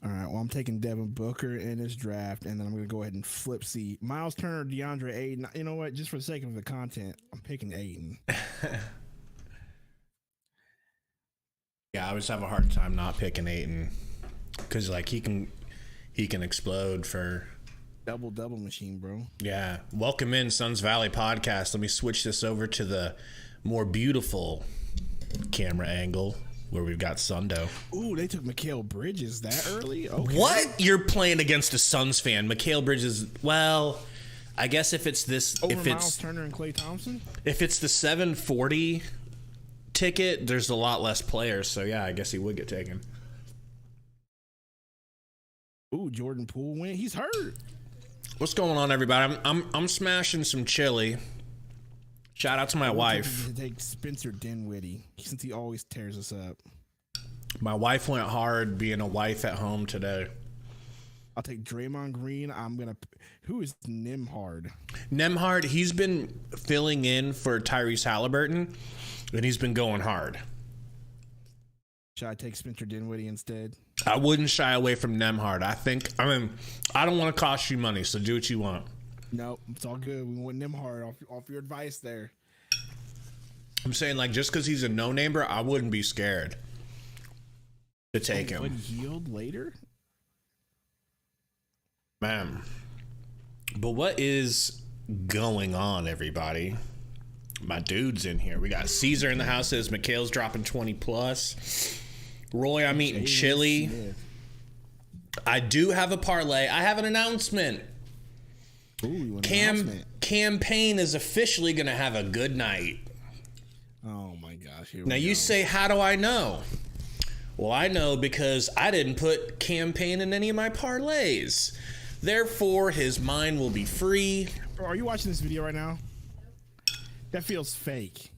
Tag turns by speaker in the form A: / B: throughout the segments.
A: All right. Well, I'm taking Devin Booker in this draft, and then I'm going to go ahead and flip C. Miles Turner, DeAndre Ayton. You know what? Just for the sake of the content, I'm picking Ayton.
B: Yeah, I always have a hard time not picking Ayton because like he can explode for
A: double machine, bro.
B: Yeah. Welcome in Suns Valley podcast. Let me switch this over to the more beautiful camera angle where we've got Sundo.
A: Ooh, they took Mikal Bridges that early? Okay.
B: What? You're playing against a Suns fan. Mikal Bridges, well, I guess if it's this
A: Over
B: if
A: Miles
B: it's
A: Turner and Klay Thompson?
B: If it's the 740 ticket, there's a lot less players, so yeah, I guess he would get taken.
A: Ooh, Jordan Poole went. He's hurt.
B: What's going on, everybody? I'm smashing some chili. Shout out to my wife.
A: To take Spencer Dinwiddie since he always tears us up.
B: My wife went hard being a wife at home today.
A: I'll take Draymond Green. Who is Nembhard?
B: Nembhard, he's been filling in for Tyrese Halliburton, and he's been going hard.
A: Should I take Spencer Dinwiddie instead?
B: I wouldn't shy away from Nembhard. I don't want to cost you money, so do what you want.
A: No, it's all good. We want Nembhard off your advice there.
B: I'm saying, like, just because he's a no-namer, I wouldn't be scared to take him.
A: But healed later?
B: Man. But what is going on, everybody? My dude's in here. We got Caesar in the house. Says Mikhail's dropping 20 plus. Roy, I'm eating chili. Smith. I do have a parlay. I have an announcement.
A: Ooh,
B: Campaign is officially going to have a good night.
A: Oh my gosh.
B: Now you say, how do I know? Well, I know because I didn't put Campaign in any of my parlays. Therefore, his mind will be free.
A: Bro, are you watching this video right now? That feels fake.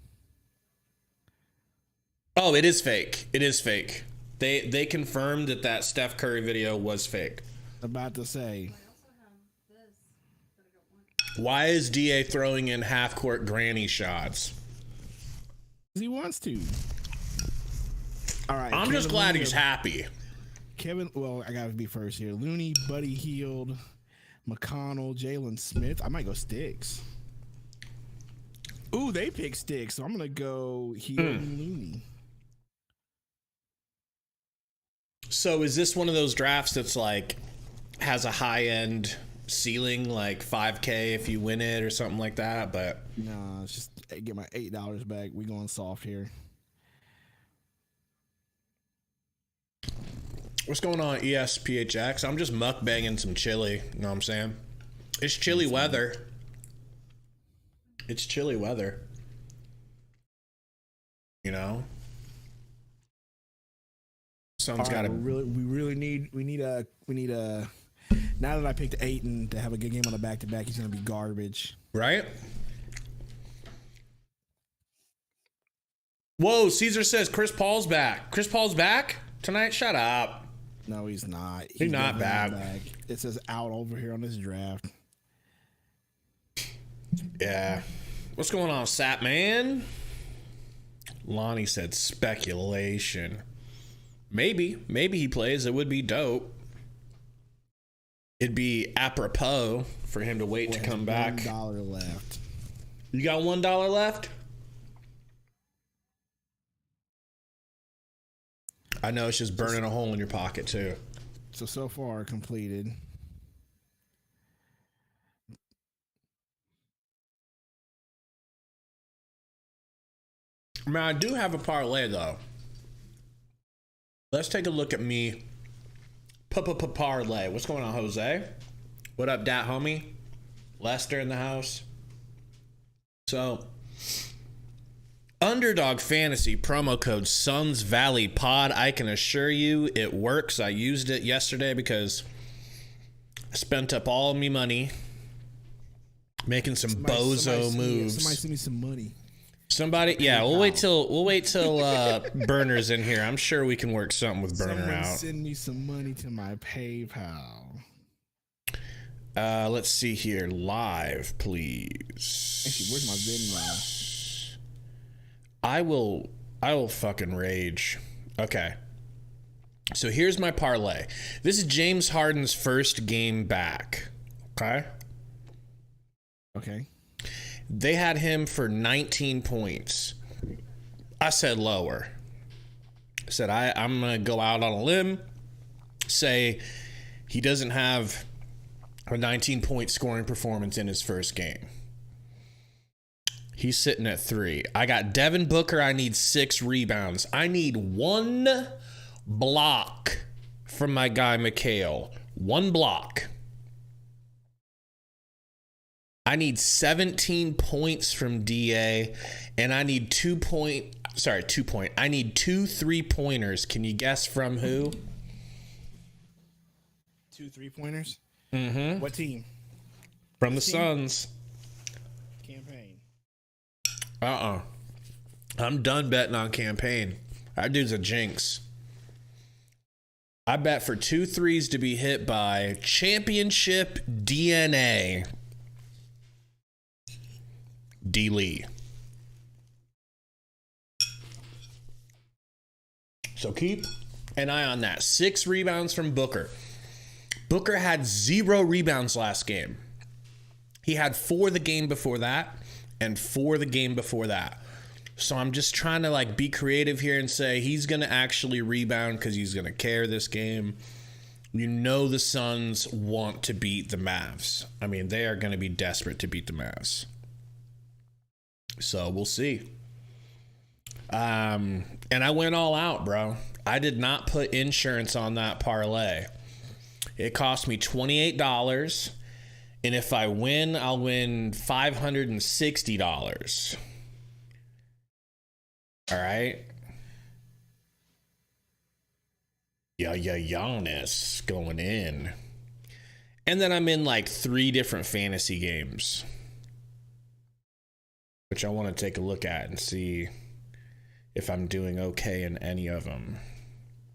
B: Oh, it is fake. It is fake. They confirmed that Steph Curry video was fake.
A: About to say.
B: Why is DA throwing in half-court granny shots?
A: He wants to. All right.
B: I'm just glad he's happy.
A: Well, I got to be first here. Looney, Buddy Hield, McConnell, Jalen Smith. I might go Sticks. Ooh, they pick Sticks, so I'm going to go Hield and Looney.
B: So is this one of those drafts that's like has a high-end ceiling, like $5K if you win it or something like that? But
A: no, it's just get my $8 back. We going soft here.
B: What's going on, ESPHX? I'm just mukbanging some chili. You know what I'm saying? It's chilly weather. It's chilly weather. You know? Sun's got to.
A: We need a. Now that I picked Ayton to have a good game on a back-to-back, he's gonna be garbage.
B: Right? Whoa, Caesar says Chris Paul's back. Chris Paul's back tonight? Shut up.
A: No, he's not.
B: He's not back.
A: It says out over here on this draft.
B: Yeah. What's going on, Sap Man? Lonnie said speculation. Maybe he plays. It would be dope. It'd be apropos for him to wait to come back.
A: $1 left.
B: You got $1 left? I know it's just burning a hole in your pocket too.
A: So far completed.
B: Man, I do have a parlay though. Let's take a look at me. Parlay. What's going on, Jose? What up, dat homie? Lester in the house. So, Underdog Fantasy promo code Suns Valley Pod. I can assure you it works. I used it yesterday because I spent up all of me money making some bozo moves.
A: Somebody send me some money.
B: Somebody, yeah, we'll wait till Burner's in here. I'm sure we can work something with Burner out.
A: Send me some money to my PayPal.
B: Let's see here. Live, please.
A: Actually, where's my Venmo?
B: I will fucking rage. Okay. So here's my parlay. This is James Harden's first game back. Okay.
A: Okay.
B: They had him for 19 points. I said lower. I said I'm going to go out on a limb, say he doesn't have a 19-point scoring performance in his first game. He's sitting at 3. I got Devin Booker. I need 6 rebounds. I need 1 block from my guy, Mikhail. 1 block. I need 17 points from DA, and I need 2 point. I need 2 3-pointers. Can you guess from who?
A: 2 3-pointers?
B: Mm-hmm.
A: What team?
B: From the Suns.
A: Campaign.
B: I'm done betting on campaign. That dude's a jinx. I bet for 2 threes to be hit by championship DNA. D. Lee. So keep an eye on that. 6 rebounds from Booker. Booker had 0 rebounds last game. He had 4 the game before that and 4 the game before that. So I'm just trying to like be creative here and say he's going to actually rebound because he's going to care this game. You know the Suns want to beat the Mavs. I mean, they are going to be desperate to beat the Mavs. So we'll see. And I went all out, bro. I did not put insurance on that parlay. It cost me $28. And if I win, I'll win $560. All right. Giannis going in. And then I'm in like 3 different fantasy games, which I want to take a look at and see if I'm doing okay in any of them.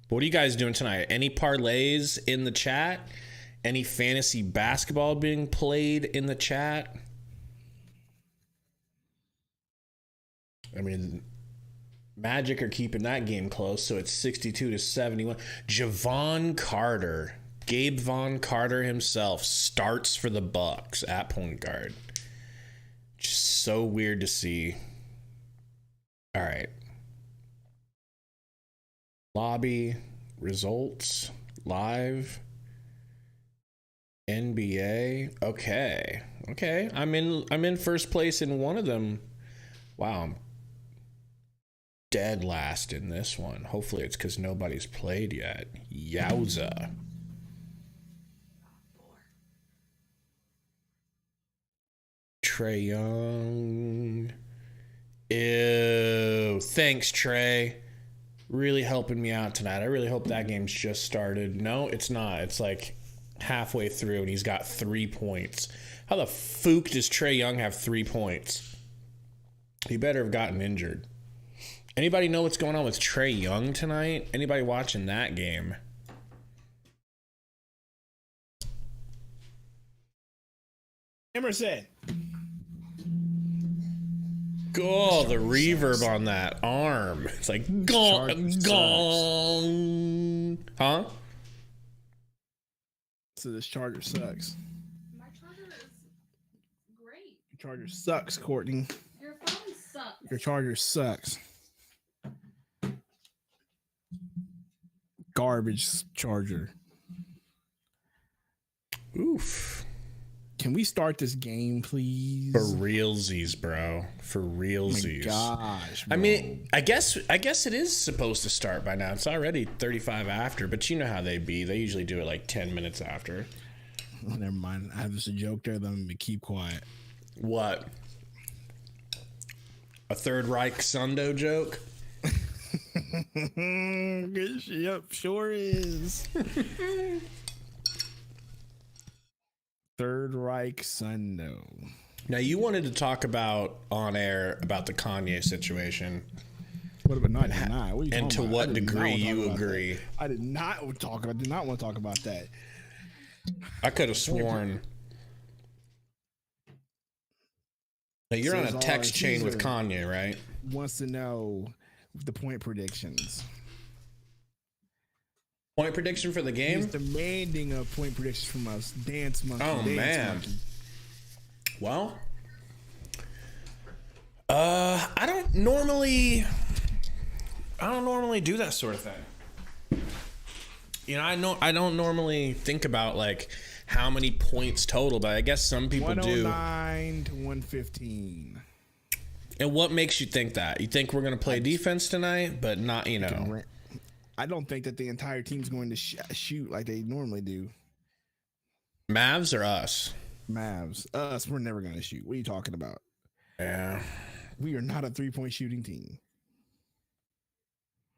B: What are you guys doing tonight? Any parlays in the chat? Any fantasy basketball being played in the chat? I mean, Magic are keeping that game close, so it's 62-71. Javon Carter, Gabe Von Carter himself, starts for the Bucks at point guard. Just so weird to see. All right. Lobby results live. NBA. Okay. I'm in first place in one of them. Wow. I'm dead last in this one. Hopefully it's because nobody's played yet. Yowza. Trae Young. Ew. Thanks, Trae. Really helping me out tonight. I really hope that game's just started. No, it's not. It's like halfway through and he's got 3 points. How the fook does Trae Young have 3 points? He better have gotten injured. Anybody know what's going on with Trae Young tonight? Anybody watching that game?
A: Emerson.
B: Oh, the reverb on that arm. It's like gong, gong. Huh?
A: So this charger sucks.
C: My charger is great.
A: Your charger sucks, Courtney.
C: Your phone sucks.
A: Your charger sucks. Garbage charger.
B: Oof.
A: Can we start this game, please?
B: For realsies, bro. For realsies.
A: Oh my gosh, bro.
B: I mean, I guess it is supposed to start by now. It's already 35 after, but you know how they be. They usually do it like 10 minutes after.
A: Never mind. I have just a joke there that I'm going to keep quiet.
B: What? A Third Reich Sundo joke?
A: Yep, sure is. Third Reich Sundo.
B: Now, you wanted to talk about on air about the Kanye situation.
A: What about not? What are you
B: and to
A: about?
B: what degree you agree?
A: That. I did not want to talk about that.
B: I could have sworn. Now, you're on a text chain with Kanye, right?
A: Wants to know the point predictions.
B: Point prediction for the game?
A: He's demanding a point prediction from us. Dance monkey.
B: Oh,
A: dance
B: man.
A: Monkey.
B: Well, I don't normally do that sort of thing. You know, I don't normally think about like how many points total, but I guess some people do.
A: 109 to 115.
B: And what makes you think that? You think we're going to play defense tonight, but not, you know.
A: I don't think that the entire team's going to shoot like they normally do.
B: Mavs or us?
A: Mavs. Us, we're never going to shoot. What are you talking about?
B: Yeah.
A: We are not a three-point shooting team.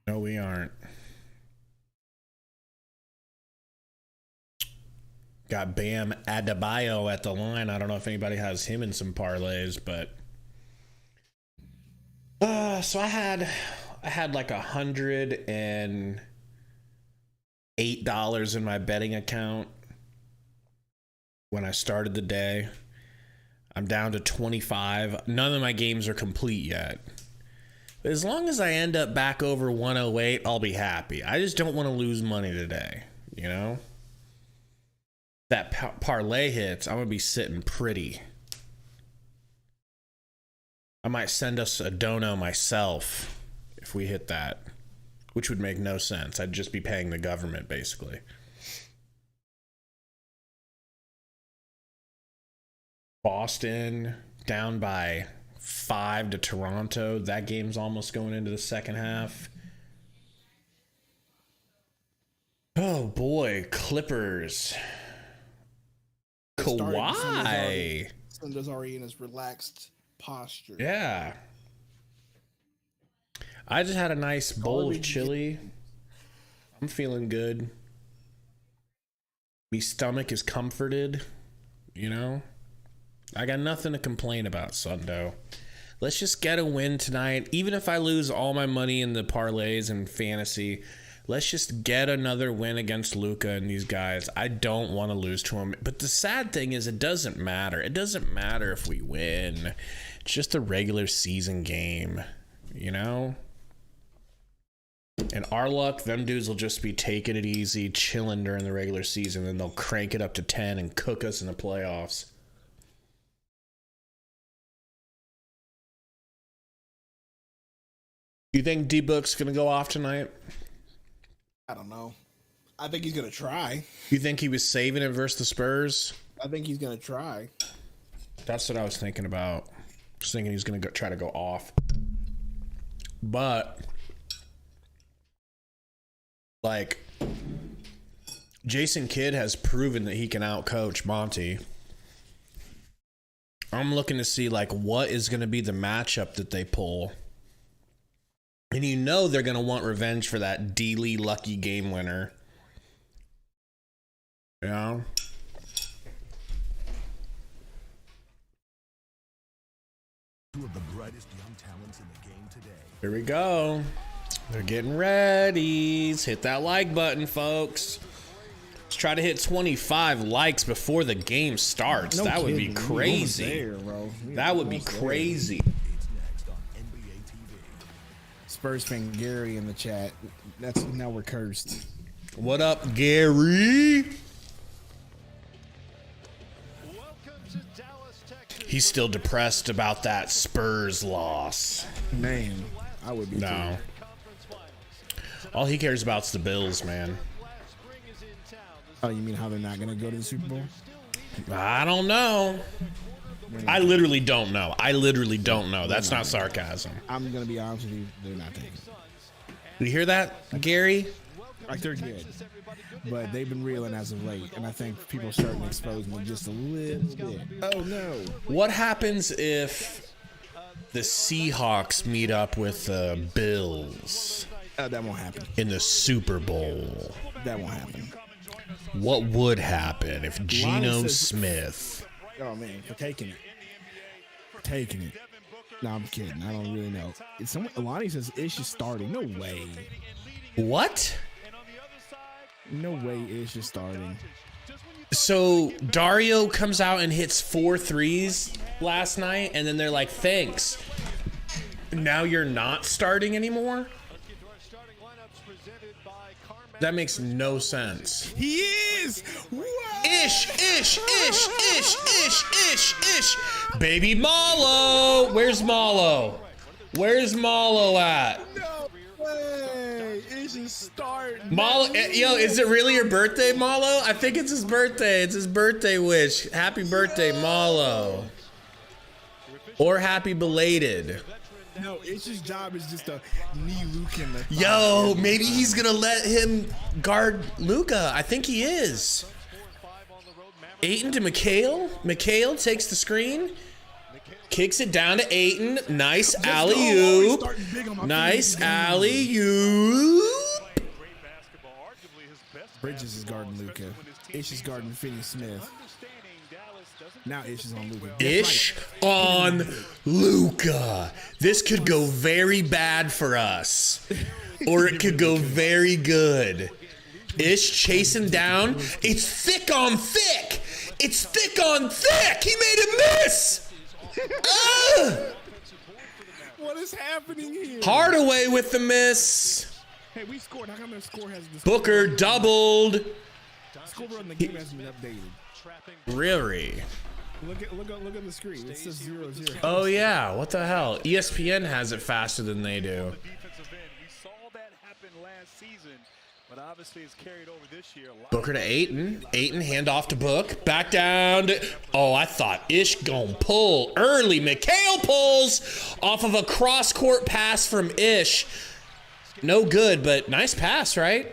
B: No, we aren't. Got Bam Adebayo at the line. I don't know if anybody has him in some parlays, but so I had like $108 in my betting account when I started the day. I'm down to 25. None of my games are complete yet. But as long as I end up back over 108, I'll be happy. I just don't want to lose money today, you know? That parlay hits, I'm going to be sitting pretty. I might send us a dono myself if we hit that, which would make no sense. I'd just be paying the government, basically. Boston down by 5 to Toronto. That game's almost going into the second half. Oh boy, Clippers. Kawhi.
A: Sunder's already in his relaxed posture.
B: Yeah. I just had a nice bowl of chili. I'm feeling good. My stomach is comforted, you know? I got nothing to complain about, Sundo. Let's just get a win tonight. Even if I lose all my money in the parlays and fantasy, let's just get another win against Luka and these guys. I don't want to lose to them. But the sad thing is it doesn't matter. It doesn't matter if we win. It's just a regular season game, you know? And our luck, them dudes will just be taking it easy, chilling during the regular season, and they'll crank it up to 10 and cook us in the playoffs. You think D-Book's going to go off tonight?
A: I don't know. I think he's going to try.
B: You think he was saving it versus the Spurs?
A: I think he's going to try.
B: That's what I was thinking about. I was thinking he's going to try to go off. But, like, Jason Kidd has proven that he can outcoach Monty. I'm looking to see, like, what is going to be the matchup that they pull. And you know they're going to want revenge for that D-Lee lucky game winner. You know?
D: Two of the brightest young talents in the game today.
B: Here we go. They're getting ready. Hit that like button, folks. Let's try to hit 25 likes before the game starts.
A: No
B: that would
A: kidding.
B: be crazy.
A: There, bro.
B: That would be crazy.
D: It's next on NBA TV.
A: Spurs fan Gary in the chat. That's now we're cursed.
B: What up, Gary? He's still depressed about that Spurs loss.
A: Man, I would be
B: No. All he cares about is the Bills, man.
A: Oh, you mean how they're not going to go to the Super Bowl?
B: I don't know. I literally don't know. That's not sarcasm.
A: I'm going to be honest with you. They're not taking it.
B: You hear that, Gary?
A: Like, they're good. But they've been reeling as of late. And I think people are starting to expose them just a little bit. Oh, no.
B: What happens if the Seahawks meet up with the Bills
A: That won't happen.
B: in the Super Bowl?
A: That won't happen.
B: What would happen if Geno
A: says-
B: Smith...
A: Oh, man. For taking it. Taking it. No, I'm kidding. I don't really know. Alani says Ish is starting. No way.
B: What?
A: No way Ish is starting.
B: So Dario comes out and hits 4 threes last night, and then they're like, thanks. Now you're not starting anymore? That makes no sense.
A: He is. Whoa.
B: Ish. Baby Malo. Where's Malo? Where's Malo at?
A: No way. It's just starting.
B: Malo, yo, is it really your birthday, Malo? I think it's his birthday. It's his birthday wish. Happy birthday, Malo. Or happy belated.
A: No, it's his job is just to knee Luke in the.
B: Yo, maybe he's gonna let him guard Luka. I think he is. Ayton to Mikhail. Mikhail takes the screen. Kicks it down to Ayton. Nice alley-oop. Nice alley-oop.
A: Bridges is guarding Luka. Ish is guarding Finney Smith. Now Ish is on Luka.
B: Ish on Luka. This could go very bad for us. Or it could go very good. Ish chasing down. It's thick on thick. It's thick on thick. He made a miss.
A: What is happening here?
B: Hardaway with the miss.
A: Hey, we scored. How come the score has the
B: Booker doubled.
A: scoreboard on the game hasn't been updated?
B: Really?
A: Look at the screen. It says 0-0.
B: Oh yeah. What the hell? ESPN has it faster than they do. Booker to Ayton. Ayton handoff to Book. Back down to, oh, I thought Ish gon' pull early. Mikhail pulls off of a cross-court pass from Ish. No good, but nice pass, right?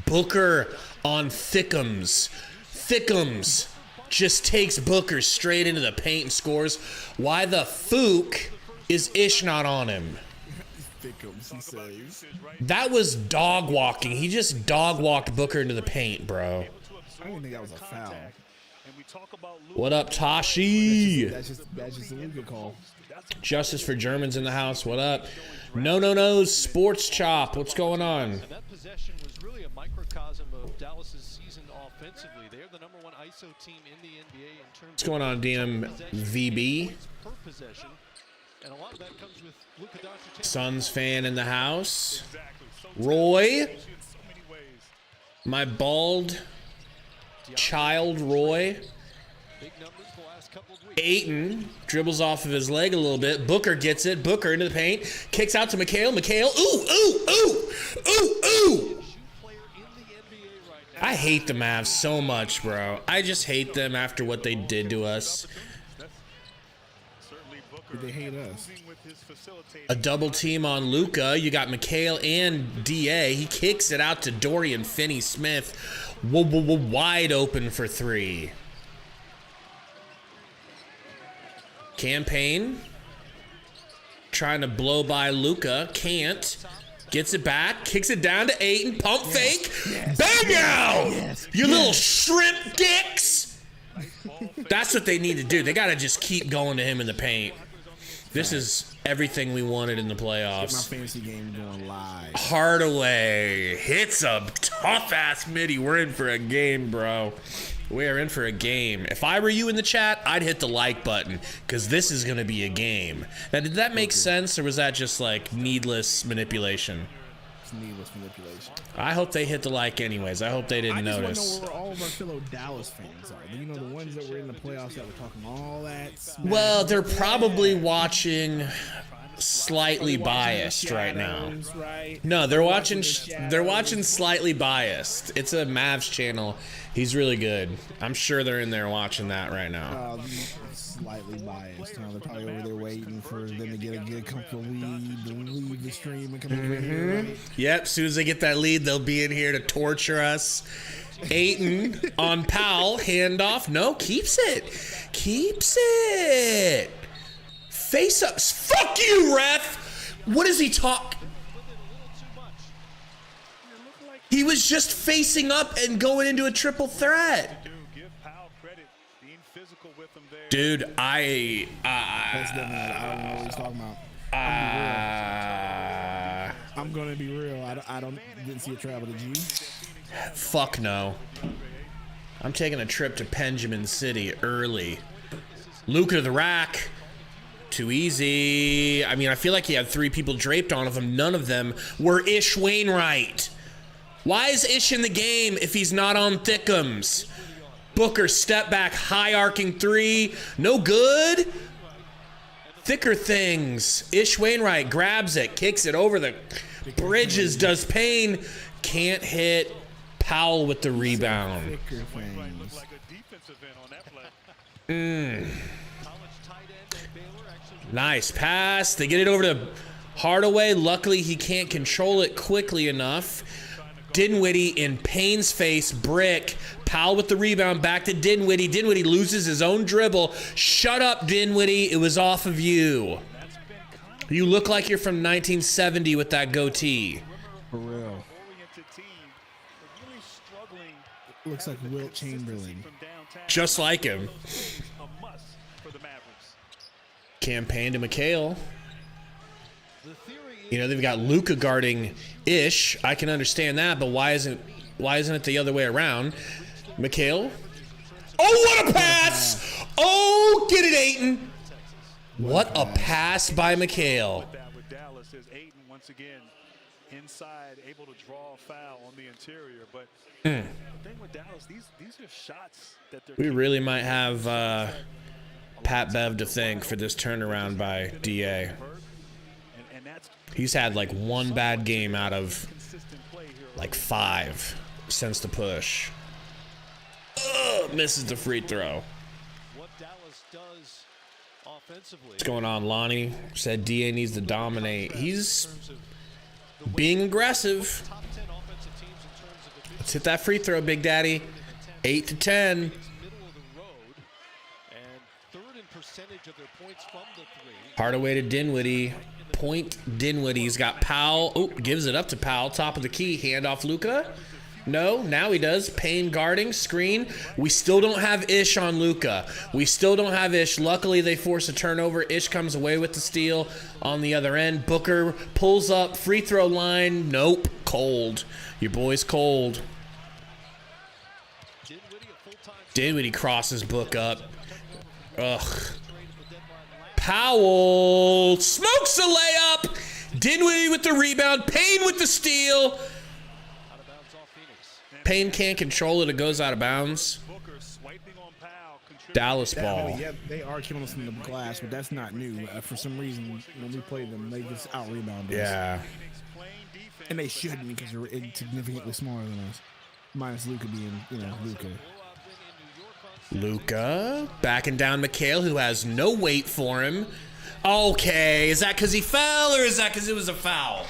B: Booker on Thickums. Thickums just takes Booker straight into the paint and scores. Why the fook is Ish not on him?
A: Thickums, he says.
B: That was dog walking. He just dog walked Booker into the paint, bro.
A: I don't think that was a foul.
B: What up, Tashi?
A: That's just a Luka call.
B: Justice for Germans in the house. What up? No. Sports Chop. What's going on?
E: That possession was really a microcosm of Dallas's season offensively. They're the #1 ISO team in the NBA in terms
B: What's going on, DMVB?
E: per possession. And a lot of that comes with Luka Doncic.
B: Suns fan in the house. Roy. My bald child, Roy.
E: Big numbers the last couple of weeks.
B: Ayton dribbles off of his leg a little bit. Booker gets it. Booker into the paint. Kicks out to Mikhail. Mikhail. Ooh. I hate the Mavs so much, bro. I just hate them after what they did to us.
A: They hate us.
B: A double team on Luka. You got Mikhail and DA. He kicks it out to Dorian Finney-Smith. Wide open for three. Campaign. Trying to blow by Luka. Can't. Gets it back. Kicks it down to Ayton. Pump fake. Bang out! You little shrimp dicks! That's what they need to do. They got to just keep going to him in the paint. This is everything we wanted in the
A: Get my
B: playoffs.
A: fantasy game going live.
B: Hardaway hits a tough-ass midi. We're in for a game, bro. We're in for a game. If I were you in the chat, I'd hit the like button because this is going to be a game. Now, did that make sense or was that just like needless manipulation?
A: It's needless manipulation.
B: I hope they hit the like anyways. I hope they didn't
A: I just
B: notice.
A: want to know where all of our fellow Dallas fans are. You know, the ones that were in the playoffs that were talking all that smack.
B: Well, they're probably watching slightly biased right now.
A: Right?
B: No, they're watching slightly biased. It's a Mavs channel. He's really good. I'm sure they're in there watching that right now.
A: Slightly biased. They're probably over there waiting for them to get a comfortable lead, to leave the stream and come over here. Right?
B: Yep, as soon as they get that lead, they'll be in here to torture us. Ayton on Powell, handoff. No, keeps it. Keeps it. Face ups. Fuck you, ref. What does he talk? He was just facing up and going into a triple threat. Dude, I
A: don't know what he's talking about. I'm gonna be real. I didn't see a travel to G.
B: Fuck no. I'm taking a trip to Benjamin City early. Luka to the rack. Too easy. I mean, I feel like he had 3 people draped on him. None of them were Ish Wainwright. Why is Ish in the game if he's not on Thickums? Booker, step back, high arcing three. No good. Thicker things. Ish Wainwright grabs it, kicks it over the bridges, does Payne. Can't hit. Powell with the rebound. Nice pass. They get it over to Hardaway. Luckily, he can't control it quickly enough. Dinwiddie in Payne's face. Brick. Powell with the rebound. Back to Dinwiddie. Dinwiddie loses his own dribble. Shut up, Dinwiddie. It was off of you. You look like you're from 1970 with that goatee.
A: For real. Looks like Wilt Chamberlain.
B: Just like him. Campaign to McHale. You know, they've got Luka guarding Ish. I can understand that, but why isn't it the other way around? McHale. Oh, what a pass! Oh, get it, Ayton. What a pass by McHale.
F: With Dallas is Ayton once again inside, able to draw a foul on the interior. But the thing with Dallas, these are shots that they're.
B: We really might have Pat Bev to thank for this turnaround by DA. He's had like one bad game out of like 5 since the push. Misses the free throw. What's going on, Lonnie? Said DA needs to dominate. He's being aggressive. Let's hit that free throw, Big Daddy. 8-10. Hardaway to Dinwiddie. Point Dinwiddie's got Powell. Oh, gives it up to Powell. Top of the key. Handoff Luka. No, now he does. Payne guarding. Screen. We still don't have Ish on Luka. We still don't have Ish. Luckily, they force a turnover. Ish comes away with the steal on the other end. Booker pulls up. Free throw line. Nope. Cold. Your boy's cold. Dinwiddie crosses Book up. Ugh. Powell smokes a layup. Dinwiddie with the rebound. Payne with the steal. Payne can't control it. It goes out of bounds. Dallas ball.
A: Yeah, they are killing us in the glass, but that's not new. For some reason, when we play them, they just out-rebound us.
B: Yeah.
A: And they shouldn't because they're significantly smaller than us. Minus Luka being, Luka.
B: Luka backing down McHale, who has no weight for him. Okay, is that because he fell or is that because it was a foul?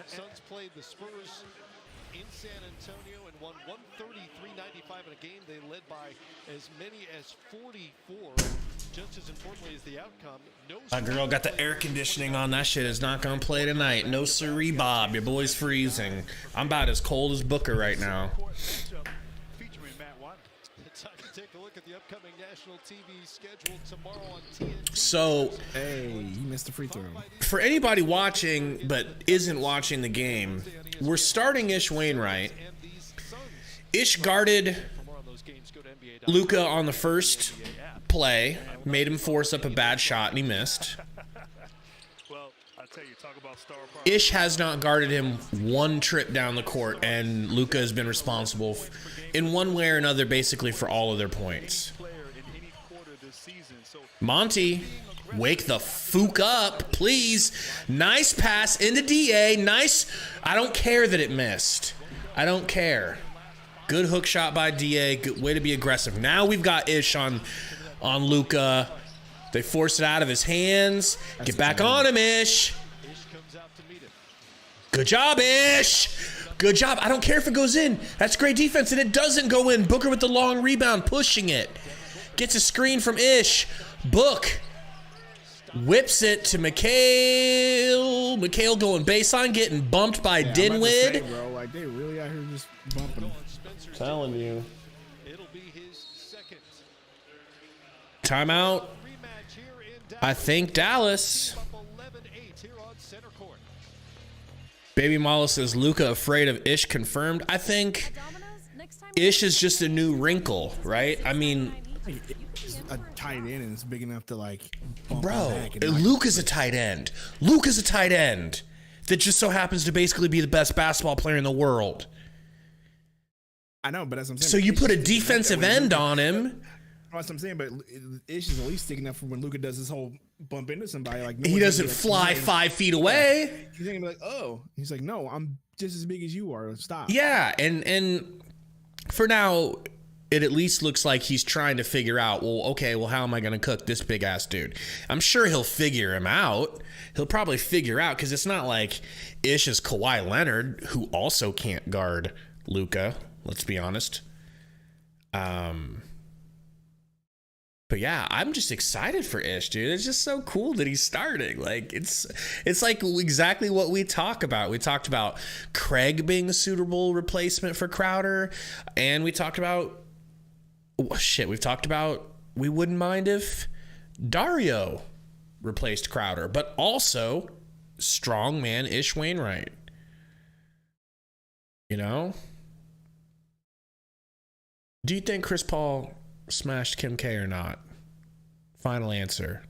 E: Suns played the Spurs in San Antonio and won 133-95 in a game they led by as many as 44. Just as importantly as the outcome,
B: My girl got the air conditioning on. That shit is not going to play tonight. No siree, Bob. Your boy's freezing. I'm about as cold as Booker right now.
E: Take a look at the upcoming national TV schedule tomorrow on TNT.
B: So,
A: hey, you missed the free throw.
B: For anybody watching but isn't watching the game, we're starting Ish Wainwright. Ish guarded Luka on the first play, made him force up a bad shot, and he missed. Ish has not guarded him one trip down the court, and Luka has been responsible in one way or another basically for all of their points. Monty, wake the fook up, please. Nice pass into DA. Nice. I don't care that it missed. I don't care. Good hook shot by DA. Good way to be aggressive. Now we've got Ish on Luka. They force it out of his hands. Get back on him, Ish. Good job, Ish. Good job. I don't care if it goes in. That's great defense, and it doesn't go in. Booker with the long rebound, pushing it. Gets a screen from Ish. Book whips it to McHale. McHale going baseline, getting bumped by Dinwiddie.
A: Bro, like they really out here just bumping him.
B: Telling you.
E: It'll be his second.
B: Timeout. I think Dallas. Baby Mala says Luka afraid of Ish confirmed. I think Ish is just a new wrinkle, right? I mean,
A: a tight end and it's big enough to like bump
B: bro,
A: back and
B: Luka's a tight end. Luka's a tight end. that just so happens to basically be the best basketball player in the world.
A: I know, but that's what I'm saying.
B: So you put a defensive end on him.
A: That's what I'm saying, but Ish is at least sticking up for when Luka does his whole bump into somebody. Like no
B: He
A: one's
B: doesn't
A: gonna be
B: fly 5 feet away.
A: He's gonna be like, oh. He's like, no, I'm just as big as you are. Stop.
B: Yeah, and for now, it at least looks like he's trying to figure out, well, okay, well, how am I going to cook this big-ass dude? I'm sure he'll figure him out. He'll probably figure out, because it's not like Ish is Kawhi Leonard, who also can't guard Luka, let's be honest. But yeah, I'm just excited for Ish, dude. It's just so cool that he's starting. Like it's like exactly what we talk about. We talked about Craig being a suitable replacement for Crowder, and we talked about we wouldn't mind if Dario replaced Crowder, but also strongman Ish Wainwright. You know? Do you think Chris Paul smashed Kim K or not? Final answer.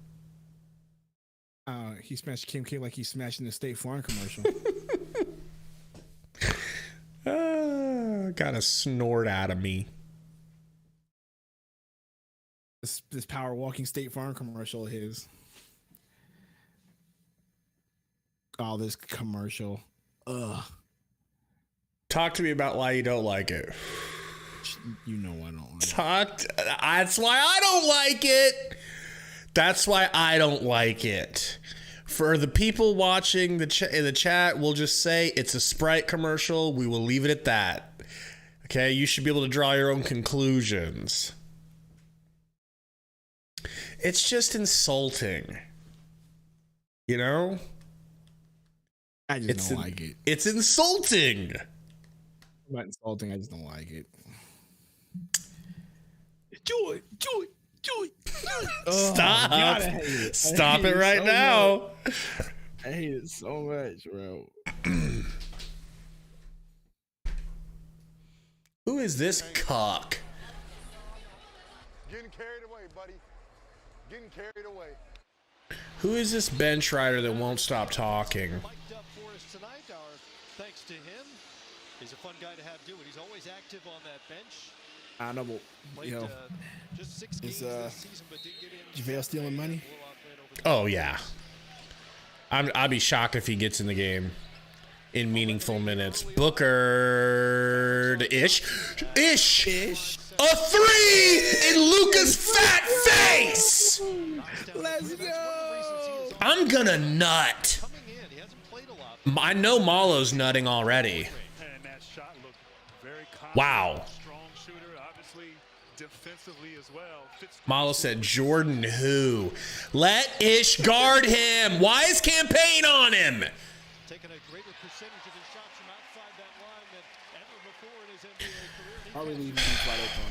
A: He smashed Kim K like he's smashing the State Farm commercial.
B: Got a snort out of me.
A: This power walking State Farm commercial of his. Oh, this commercial. Ugh.
B: Talk to me about why you don't like it.
A: You know I don't like it.
B: That's why I don't like it. That's why I don't like it. For the people watching in the chat, we'll just say it's a Sprite commercial. We will leave it at that. Okay, you should be able to draw your own conclusions. It's just insulting. You know?
A: I just don't like it.
B: It's insulting.
A: Not insulting, I just don't like it. Joy.
B: Stop.
A: God, I hate it.
B: Stop it right now.
A: I hate it so much, bro.
B: Who is this cock?
G: Getting carried away, buddy. Getting carried away.
B: Who is this bench rider that won't stop talking?
E: Mic'd up for us tonight. Thanks to him. He's a fun guy to have do it. He's always active on that bench.
A: I know, but
E: Played, just 6 games this season, but did get in.
A: JaVale stealing money?
B: Oh yeah. I'd be shocked if he gets in the game in meaningful minutes. Booker Ish. A 3 in Luka's fat face.
A: Let's go.
B: I'm gonna nut. I know Malo's nutting already.
F: And that shot looked very confident.
B: Wow.
F: Strong shooter, obviously defensively as well.
B: Malo said, Jordan who? Let Ish guard him. Why is Campaign on him?
E: Taking a greater percentage of his shots from outside that line than ever before in his NBA career.
A: I'll leave these wide open.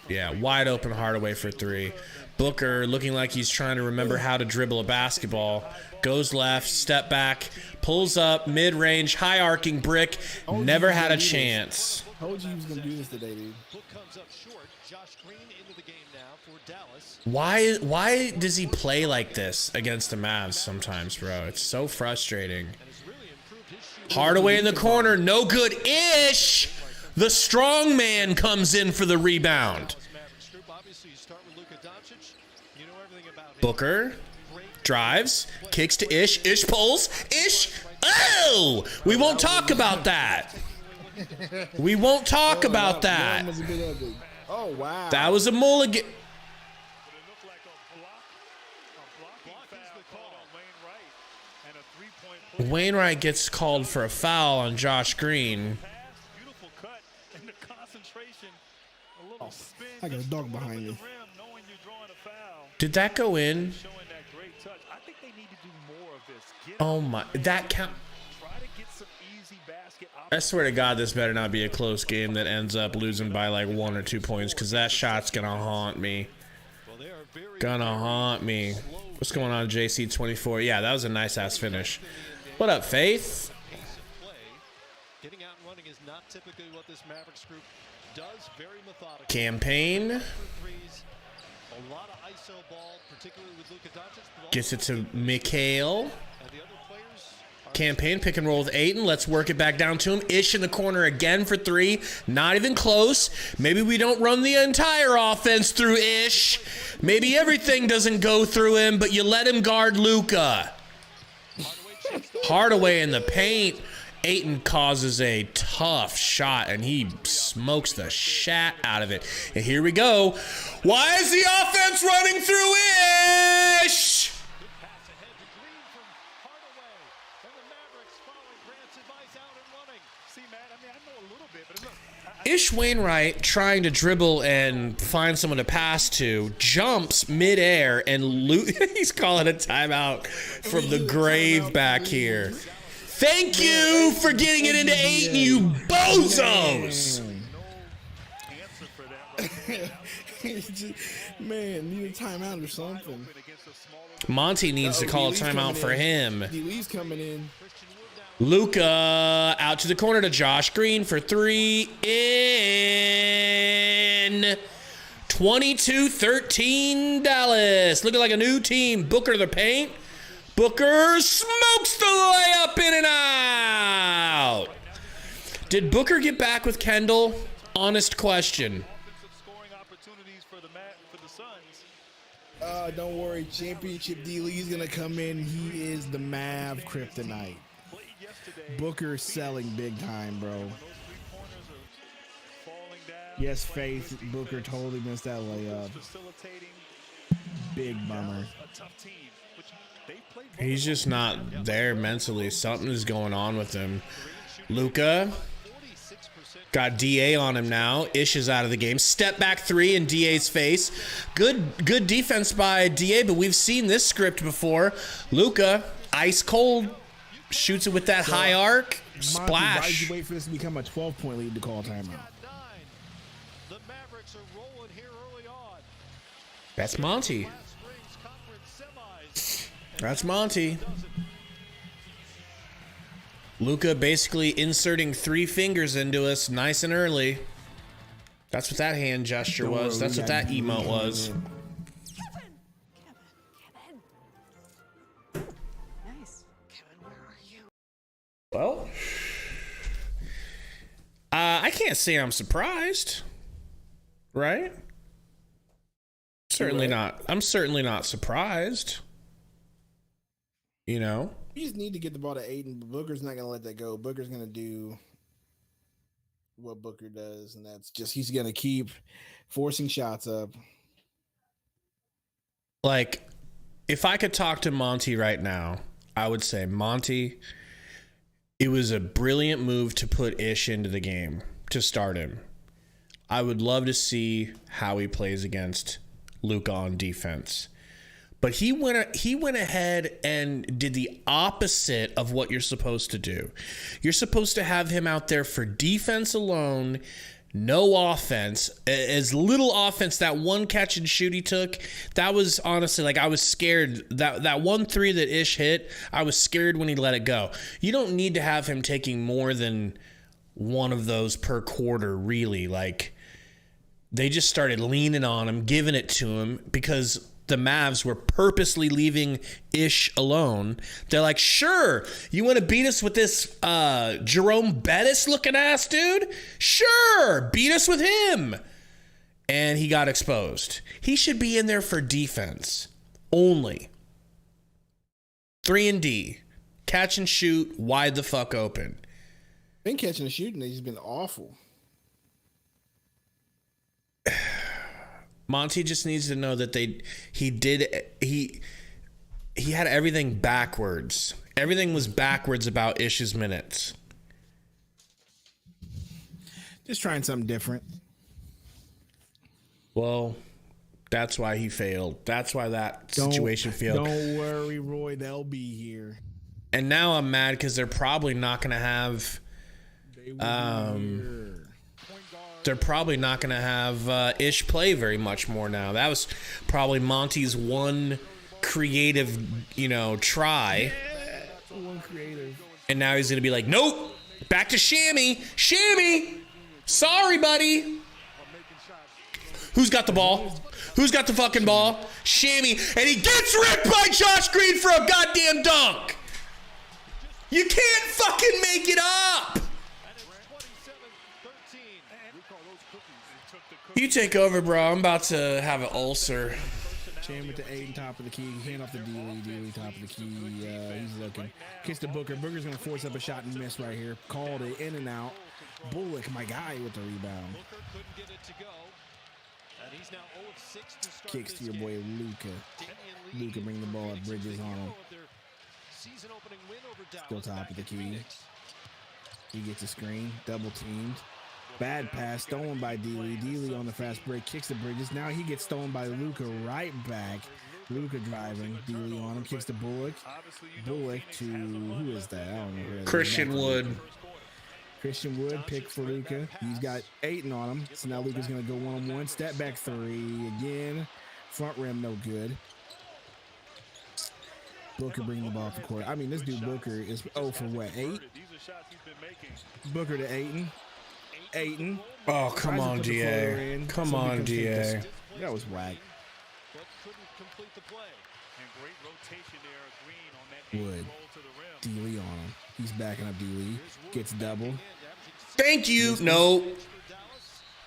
B: Yeah, wide open Hardaway for 3. Booker looking like he's trying to remember how to dribble a basketball. Goes left, step back, pulls up, mid-range, high-arcing brick. Never had a chance.
A: Told you he was going to do this today, dude.
E: Book comes up short. Josh Green into the game now for Dallas.
B: Why does he play like this against the Mavs sometimes, bro? It's so frustrating. Hardaway in the corner, no good. Ish! The strong man comes in for the rebound. Booker drives, kicks to Ish. Ish pulls. Ish. Oh! We won't talk about that. We won't talk about that.
A: Oh, wow.
B: That was a mulligan. Wainwright gets called for a foul on Josh Green.
A: I got a dog behind me.
B: Did that go in? Oh my, that count. I swear to God, this better not be a close game that ends up losing by like 1 or 2 points, because that shot's gonna haunt me. Gonna haunt me. What's going on, JC24? Yeah, that was a nice ass finish. What up, Faith?
E: Getting out and running is not typically what this Mavericks group does. Very methodical.
B: Campaign.
E: A lot of ISO ball, particularly with Luka Doncic.
B: Gets it to Mikhail.
E: And the other players
B: Campaign pick and roll with Ayton. Let's work it back down to him. Ish in the corner again for 3. Not even close. Maybe we don't run the entire offense through Ish. Maybe everything doesn't go through him, but you let him guard Luka. Hardaway in the paint. Ayton causes a tough shot, and he smokes the shat out of it. And here we go. Why is the offense running through Ish? Ish Wainwright trying to dribble and find someone to pass to, jumps midair, and he's calling a timeout from the grave back here. Thank you for getting it into Ayton, you bozos!
A: Man, need a timeout or something.
B: Monty needs to call a timeout for him.
A: D-Lee's coming in.
B: Luka out to the corner to Josh Green for 3 in 22-13 Dallas. Looking like a new team. Booker to the paint. Booker smokes the layup in and out. Did Booker get back with Kendall? Honest question.
A: Don't worry. Championship D-Lee's going to come in. He is the Mav kryptonite. Booker selling big time, bro. Yes, Faith. Booker totally missed that layup. Big bummer.
B: He's just not there mentally. Something is going on with him. Luka got DA on him now. Ish is out of the game. Step back 3 in DA's face. Good defense by DA, but we've seen this script before. Luka, ice cold. Shoots it with that high arc. Splash.
A: Why did you wait for this to become a 12-point lead to call a timeout?
E: The Mavericks are rolling here early on.
B: That's Monty. That's Monty. Luka basically inserting 3 fingers into us nice and early. That's what that hand gesture was. That's what that emote was. Well, I can't say I'm surprised, right? Certainly not. I'm certainly not surprised. You know?
A: You just need to get the ball to Ayton, but Booker's not going to let that go. Booker's going to do what Booker does, and that's just he's going to keep forcing shots up.
B: Like, if I could talk to Monty right now, I would say, Monty, it was a brilliant move to put Ish into the game, to start him. I would love to see how he plays against Luka on defense. But he went ahead and did the opposite of what you're supposed to do. You're supposed to have him out there for defense alone, no offense, as little offense. That one catch and shoot he took, that was honestly, like, I was scared. That 1-3 that Ish hit, I was scared when he let it go. You don't need to have him taking more than one of those per quarter, really. Like, they just started leaning on him, giving it to him, because the Mavs were purposely leaving Ish alone. They're like, sure, you want to beat us with this Jerome Bettis looking ass dude? Sure, beat us with him. And he got exposed. He should be in there for defense only. 3 and D. Catch and shoot, wide the fuck open.
A: Been catching and shooting, he's been awful.
B: Monty just needs to know that he had everything backwards. Everything was backwards about Ish's minutes.
A: Just trying something different.
B: Well, that's why he failed. That's why that situation failed.
A: Don't worry, Roy. They'll be here.
B: And now I'm mad because they're probably not going to have. They're probably not going to have Ish play very much more now. That was probably Monty's one creative, try.
A: Yeah, one creative.
B: And now he's going to be like, nope, back to Shammy. Shammy, sorry, buddy. Who's got the ball? Who's got the fucking ball? Shammy, and he gets ripped by Josh Green for a goddamn dunk. You can't fucking make it up. You take over, bro. I'm about to have an ulcer.
A: Sham with the 8 and top of the key. Hand off the D-Lee, top of the key. He's looking. Kiss to Booker. Booker's going to force up a shot and miss right here. Called it in and out. Bullock, my guy, with the rebound. Kicks to your boy Luka. Luka bring the ball up. Bridges on him. Still top of the key. He gets a screen. Double teamed. Bad pass stolen by D-Lee. D-Lee on the fast break. Kicks the Bridges. Now he gets stolen by Luka right back. Luka driving. D-Lee on him. Kicks to Bullock. Bullock to, who is that? I don't know who that is.
B: Christian Wood.
A: Christian Wood, pick for Luka. He's got Ayton on him. So now Luka's going to go one-on-one. Step back three again. Front rim, no good. Booker bringing the ball off the court. I mean, this dude Booker is 0 for what, 8? Booker to Ayton. Ayton.
B: Oh, come on, DA. Come on, DA.
A: That was whack. Wood. D-Lee on him. He's backing up D-Lee. Gets double.
B: Thank you. No.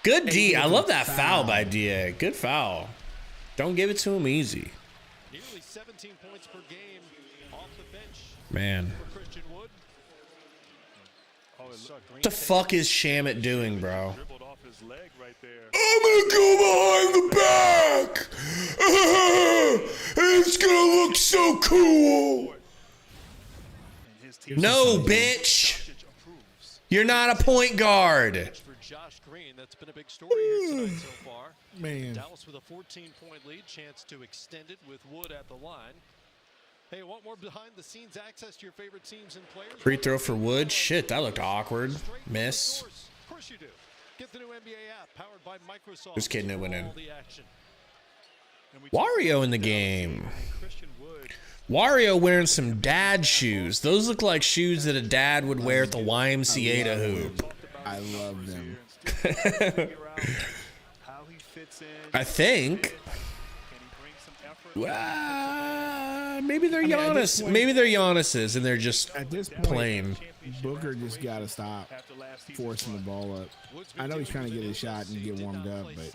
B: Good D. I love that foul by DA. Good foul. Don't give it to him easy.
E: Nearly 17 points per game off the bench.
B: Man.
E: For Christian Wood.
B: What the fuck is Shamit doing, bro?
H: I'm gonna go behind the back. It's gonna look so cool.
B: No, bitch. You're not a point guard.
E: For Josh Green, that's been a big story here tonight so far.
A: Man.
E: Dallas with a 14-point lead, chance to extend it with Wood at the line. Hey, want more behind-the-scenes access to your favorite teams and players?
B: Free throw for Wood. Shit, that looked awkward. Miss.
E: Of course you do. Get the new NBA app powered by Microsoft.
B: Just kidding, it went in.
E: All the action.
B: Wario in the game. Wario wearing some dad shoes. Those look like shoes that a dad would wear at the YMCA to hoop.
A: I love them.
B: I think. Maybe they're Giannis. Maybe they're Giannis's and they're just
A: At this point,
B: plain.
A: Booker just got to stop forcing the ball up. I know he's trying to get a shot and get warmed up, but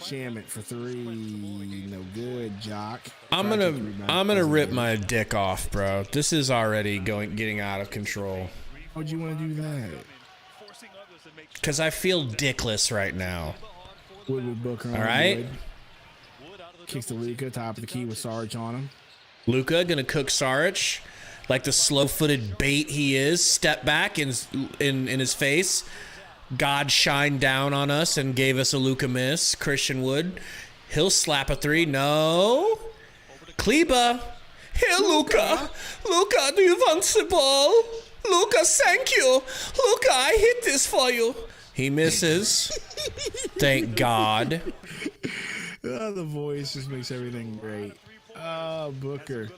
A: Shamit for three, no good. Jock.
B: I'm gonna rip my dick off, bro. This is already getting out of control.
A: How'd you want to do that?
B: Cause I feel dickless right now.
A: Wood with Booker on
B: All right.
A: Wood. Kicks to Luka, top of the key with Sarge on him.
B: Luka gonna cook Saric like the slow-footed bait he is. Step back in his face. God shined down on us and gave us a Luka miss. Christian Wood, he'll slap a three. No. Kleba. Here, Luka. Luka, do you want the ball? Luka, thank you. Luka, I hit this for you. He misses. Thank God.
A: The voice just makes everything great. Booker.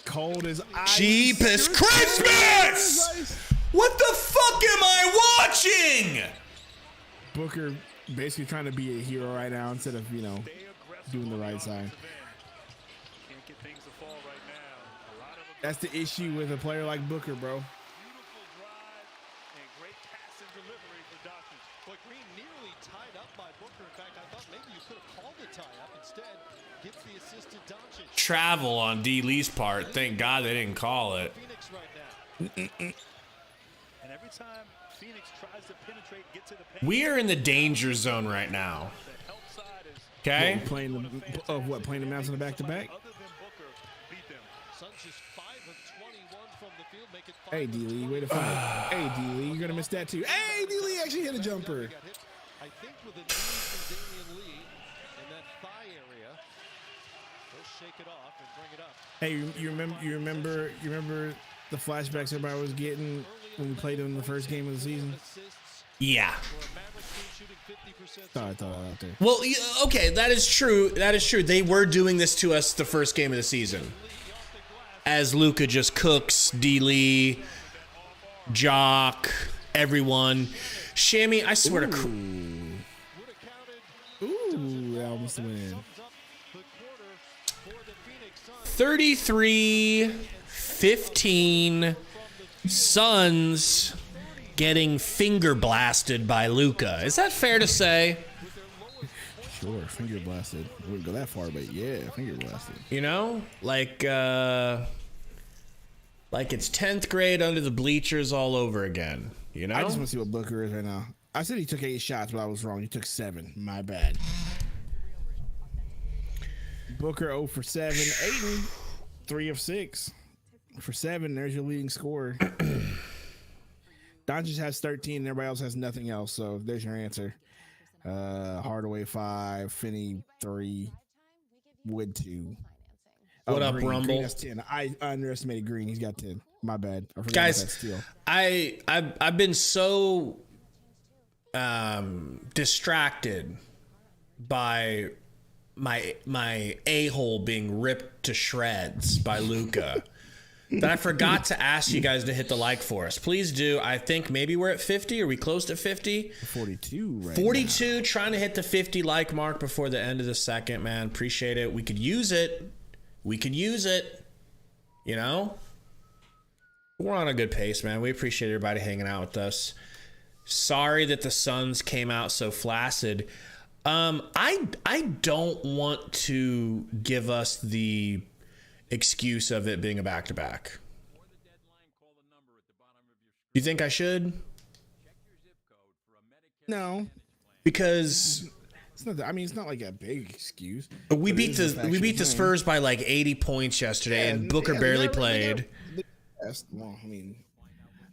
A: Cold as ice.
B: Jeepers Christmas! What the fuck am I watching?
A: Booker basically trying to be a hero right now instead of, doing the right side. That's the issue with a player like Booker, bro.
E: But Green nearly tied up by Booker. In fact, I thought maybe you could have called the tie-up. Instead, gets the assist to Doncic.
B: Travel on D. Lee's part. Thank God they didn't call it.
E: Phoenix right now.
F: And every time Phoenix tries to penetrate, get to the paint.
B: We are in the danger zone right now. Okay?
A: Playing the Mavs on the back-to-back?
E: Suns just 5 of 21 from the field, make it 5
A: Hey, D-Lee, way to fight. Hey, D-Lee, you're going to miss that too. Hey, D-Lee actually hit a jumper.
E: I think with a knee from Damian Lee in that thigh area, they'll shake it off and bring it up.
A: Hey, you remember the flashbacks everybody was getting when we played them in the first game of the season?
B: Yeah.
A: Thought I thought out there.
B: Well, okay, that is true. That is true. They were doing this to us the first game of the season. As Luka just cooks, D. Lee, Jock, everyone. Shammy, I swear to
A: Ooh, that almost win.
B: 33 15. Suns getting finger blasted by Luka. Is that fair to say?
A: Sure, finger blasted. I wouldn't go that far, but yeah, finger blasted.
B: You know, like it's 10th grade under the bleachers all over again. You know,
A: I just want to see what Booker is right now. I said he took 8 shots, but I was wrong. He took 7. My bad. Booker 0 for 7. Ayton 3 of 6 for 7. There's your leading scorer. Doncic has 13, and everybody else has nothing else. So there's your answer. Hardaway 5, Finney 3, Wood 2.
B: What up,
A: Green.
B: Rumble?
A: Green has 10. I underestimated Green. He's got 10. My bad. I forgot
B: Guys,
A: about that steal.
B: I've been so distracted by my a-hole being ripped to shreds by Luka that I forgot to ask you guys to hit the like for us. Please do. I think maybe we're at 50. Are we close to 50?
A: 42 right
B: 42,
A: now.
B: trying to hit the 50 like mark before the end of the second, man. Appreciate it. We could use it. You know? We're on a good pace, man. We appreciate everybody hanging out with us. Sorry that the Suns came out so flaccid. I don't want to give us the excuse of it being a back-to-back. You think I should?
A: No.
B: Because
A: It's not that, I mean, it's not like a big excuse.
B: we
A: but
B: beat
A: it is a
B: the
A: factual thing.
B: Spurs by like 80 points yesterday, and Booker barely played.
A: Well, I mean,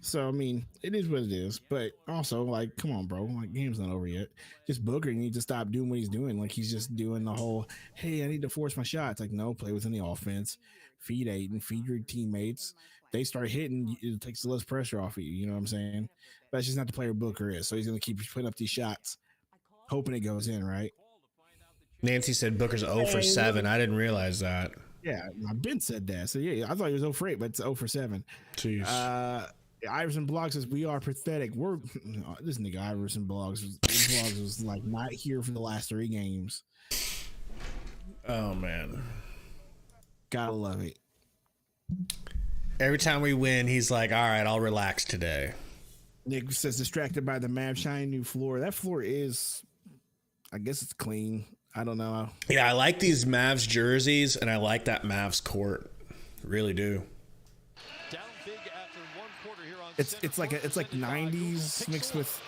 A: so I mean, it is what it is. But also, like, come on, bro, like, game's not over yet. Just Booker needs to stop doing what he's doing. Like, he's just doing the whole, hey, I need to force my shots. Like, no, play within the offense. Feed Aiden, feed your teammates. They start hitting, it takes less pressure off of you. You know what I'm saying? That's just not the player Booker is. So he's gonna keep putting up these shots, hoping it goes in, right?
B: Nancy said Booker's 0 for 7. I didn't realize that.
A: Yeah, Ben said that. So yeah, I thought he was 0 for 8, but it's 0 for 7.
B: Jeez.
A: Iverson Blog says we are pathetic. We're this nigga Iverson Blogs was like not here for the last 3 games.
B: Oh man,
A: Gotta love it.
B: every time we win, he's like, "All right, I'll relax today."
A: Nick says distracted by the Mavs shiny new floor. That floor is, I guess it's clean. I don't know.
B: Yeah, I like these Mavs jerseys, and I like that Mavs court. Really do.
E: Down big after 1 quarter here on
A: It's like 90s mixed with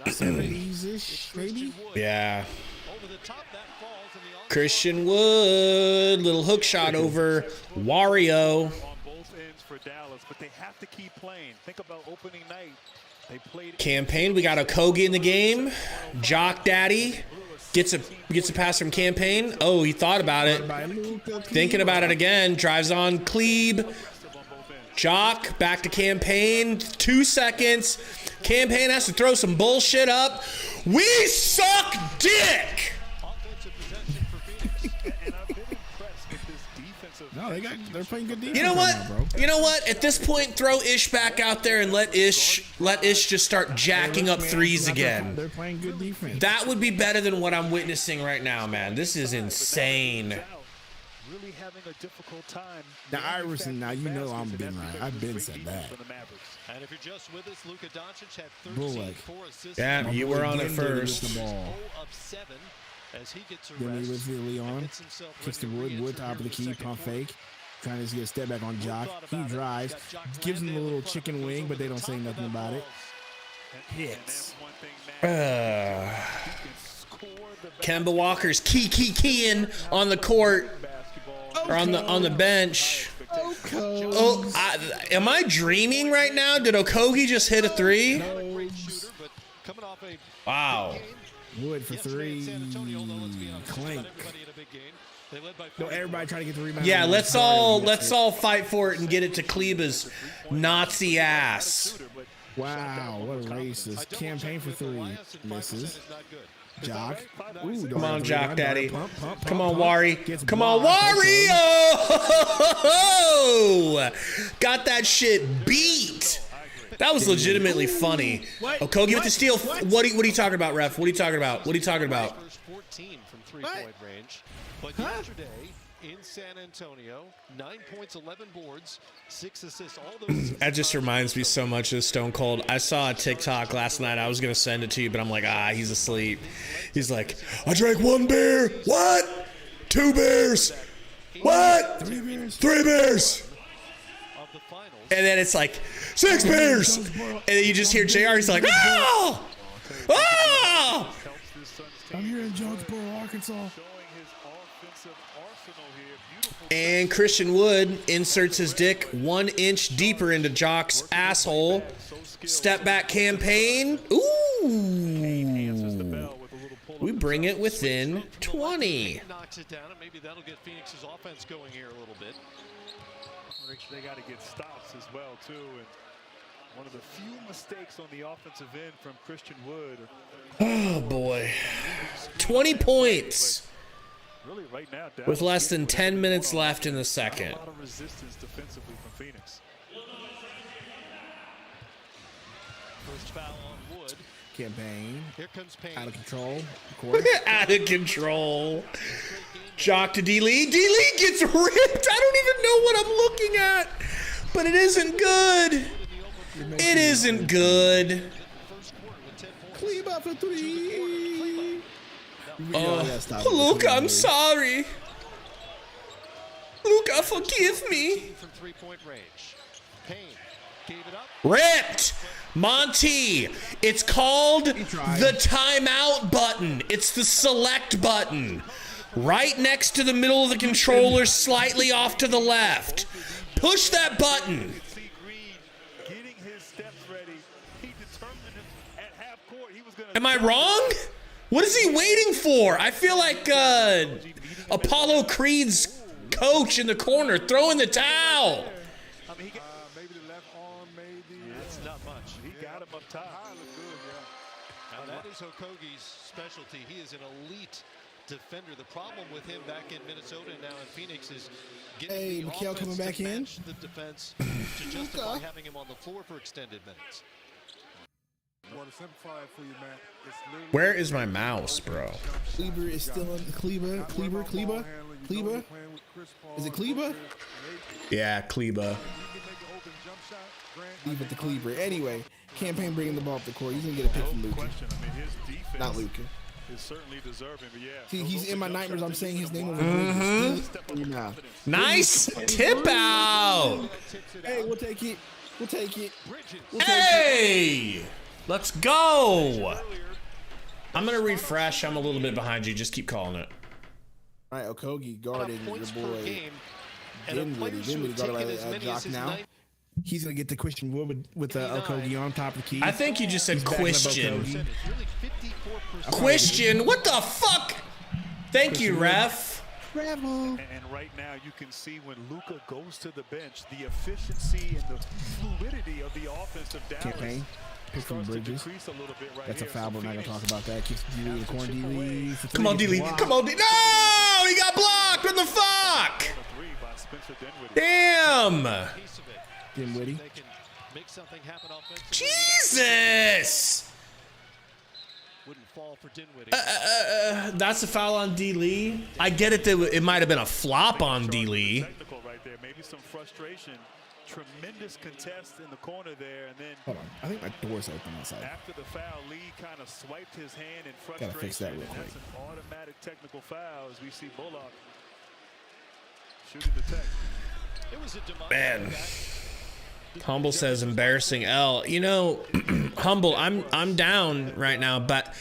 A: 70s ish, maybe.
B: Yeah.
E: over the top, that falls in the
B: Christian Wood, little hook shot over Wario.
F: On both ends for Dallas, but they have to keep playing. Think about opening night. They played
B: Campaign, we got Okogie in the game. Jock Daddy gets a pass from Campaign. Oh, he thought about it. Thinking about it again. Drives on Klebe. Jock back to Campaign. 2 seconds. Campaign has to throw some bullshit up. We suck dick.
E: offensive possession for Phoenix.
F: and I've been impressed with this defensive.
A: No, they're playing good defense.
B: You know
A: right
B: what?
A: now, bro.
B: You know what? At this point, throw Ish back out there and let Ish just start jacking up threes again.
A: They're playing good defense.
B: That would be better than what I'm witnessing right now, man. This is insane.
F: Really having a difficult time.
A: Now, Iverson, now you know I'm been right. I've been said that.
E: And if you're just with us, Luka Doncic had 13,
A: Bullock.
E: 4 assists.
B: Yeah,
A: My
B: you
A: boy
B: were on it
A: Dinwiddie with
B: first.
A: the ball.
E: 0 of 7 as he gets a
A: Then he
E: rest.
A: was really on.
E: Gets himself
A: Kicks the
E: ready to
A: Wood.
E: re-enter
A: Wood top of the
E: here in
A: key.
E: second
A: Pump
E: quarter.
A: fake. Trying to get a step back on Jock. He drives. Gives him a little chicken wing, but they don't say nothing about it. Hits.
B: Kemba Walker's keying on the court or on the bench. Oh, am I dreaming right now? Did Okogie just hit a 3?
E: But coming off a
B: Wow.
A: Wood for 3. Clank. No, everybody trying to get the rebound.
B: Yeah, let's all fight for it and get it to Kleba's Nazi ass.
A: Wow, what a racist. Campaign for 3. Misses. Jock. Ooh,
B: Come on, Jock Daddy.
A: Pump,
B: Come on,
A: pump.
B: Wari.
A: Gets
B: Come on,
A: blocked.
B: Wario! Got that shit beat. That was legitimately funny. Okogie with the steal. What are you talking about, ref? What are you talking about? What are you talking about?
E: First 14 from 3-point range. But yesterday, in San Antonio. 9 points, 11 boards, 6 assists. All those.
B: That just reminds me so much of Stone Cold. I saw a TikTok last night. I was going to send it to you, but I'm like, he's asleep. He's like, I drank 1 beer. What? 2 beers. What? 3 beers. And then it's like 6 beers. And then you just hear JR. He's like, oh! Oh!
A: I'm here in Jonesboro, Arkansas.
B: And Christian Wood inserts his dick 1 inch deeper into Jock's asshole. Step back campaign. Ooh. We bring it within 20.
E: Knocks it down, and maybe that'll get Phoenix's offense going here a little bit.
F: They got to get stops as well, too. And one of the few mistakes on the offensive end from Christian Wood.
B: Oh, boy. 20 points.
F: Really, right now,
B: with less than 10 minutes left in the second.
F: A lot of resistance defensively from Phoenix.
E: First foul on Wood.
A: Campaign.
E: Here comes Payne.
A: Out of control. Of course.
B: Out of control. Jock to D-Lee. D-Lee gets ripped. I don't even know what I'm looking at. But it isn't good. It isn't good.
A: Kleba for 3.
B: Luka, I'm sorry. Luka, forgive me.
E: From 3-point range. Payne gave it up.
B: Ripped. Monty, it's called the timeout button. It's the select button. Right next to the middle of the controller, slightly off to the left. Push that button. Am I wrong? What is he waiting for? I feel like Apollo Creed's coach in the corner throwing the towel.
G: Maybe the left arm, maybe.
F: That's not much. He got him up top.
E: And that is Okogi's specialty. He is an elite defender. The problem with him back in Minnesota and now in Phoenix is getting the
A: Mikhail coming back in.
E: The defense to justify having him on the floor for extended minutes.
G: Well, to simplify it for you, man, it's literally
B: Where is my mouse, bro?
A: Kleber is still on Kleber. Is it Kleber?
B: Yeah, Kleba.
A: Leave it to Kleber. Anyway, campaign bringing the ball up the court. He's gonna get a pick from Luka.
F: Question. I mean, his defense
A: Not Luka.
F: is certainly deserving, but yeah.
A: See, he's in my nightmares. I'm saying his name over nah.
B: Nice tip out.
A: Hey, we'll take it. We'll take it.
B: Hey, let's go. I'm going to refresh. I'm a little bit behind you. Just keep calling it.
A: All right, Okogie guarding your
E: Points per
A: boy.
E: game. And a players who
A: Dinwiddie
E: have
A: guarded
E: taken as
A: by
E: many
A: Jock
E: as his
A: now.
E: ninth.
A: He's going to get the Christian Wood with Okogie on top of the key.
B: I think you just said Question.
E: Nearly 54%.
B: Question? What the fuck? Thank you, ref.
A: Bravo.
F: And right now you can see when Luka goes to the bench, the efficiency and the fluidity of the offensive Dallas
A: Campaign. Pick from
F: starts to
A: Bridges.
F: decrease a little bit right
A: That's a
F: here.
A: foul.
F: So
A: We're not going to
F: Phoenix
A: talk about that. Kicks D-Lee in the corner. D-Lee.
B: Come on, D-Lee. Come on, D-Lee. No! He got blocked. What the fuck?
F: three by Spencer Dinwiddie.
B: Damn.
E: Piece of it.
A: Dinwiddie.
E: They can make something happen offensively.
B: Jesus.
E: Wouldn't fall for Dinwiddie.
B: That's a foul on D-Lee. I get it that it might have been a flop on D-Lee.
F: Technical right there. Maybe some frustration. Tremendous contest in the corner there, and then
A: Hold on. I think my door's open outside.
F: after the foul, Lee kind of swiped his hand in
A: Gotta
F: frustration.
A: fix that real
F: and
A: quick.
F: that's an automatic technical foul as we see Bullock shooting the tech.
E: It was a demise.
B: Man. Humble says embarrassing L. You know, Humble, I'm down right now, but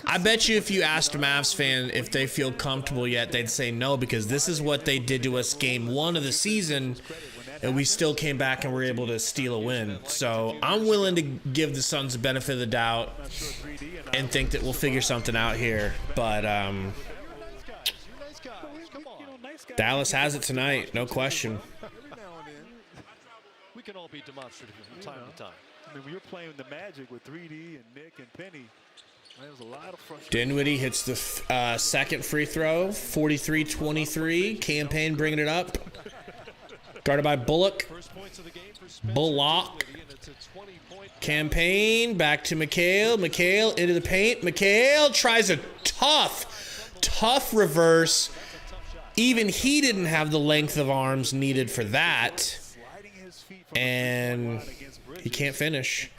B: I bet you if you asked a Mavs fan if they feel comfortable yet, they'd say no, because this is what they did to us game 1 of the season, and we still came back and were able to steal a win. So I'm willing to give the Suns the benefit of the doubt and think that we'll figure something out here. But Dallas has it tonight, no question.
E: We can all be demonstrative from time to time.
F: I mean, when you're playing the Magic with 3D and Nick and Penny, there was a lot of frustration.
B: Dinwiddie hits the second free throw, 43-23. Campaign bringing it up. Guarded by Bullock.
E: First points of the game for Spencer
B: Bullock.
E: Dinwiddie, and it's a 20-point
B: Campaign back to McHale. McHale into the paint. McHale tries a tough reverse. even he didn't have the length of arms needed for that. And he can't finish.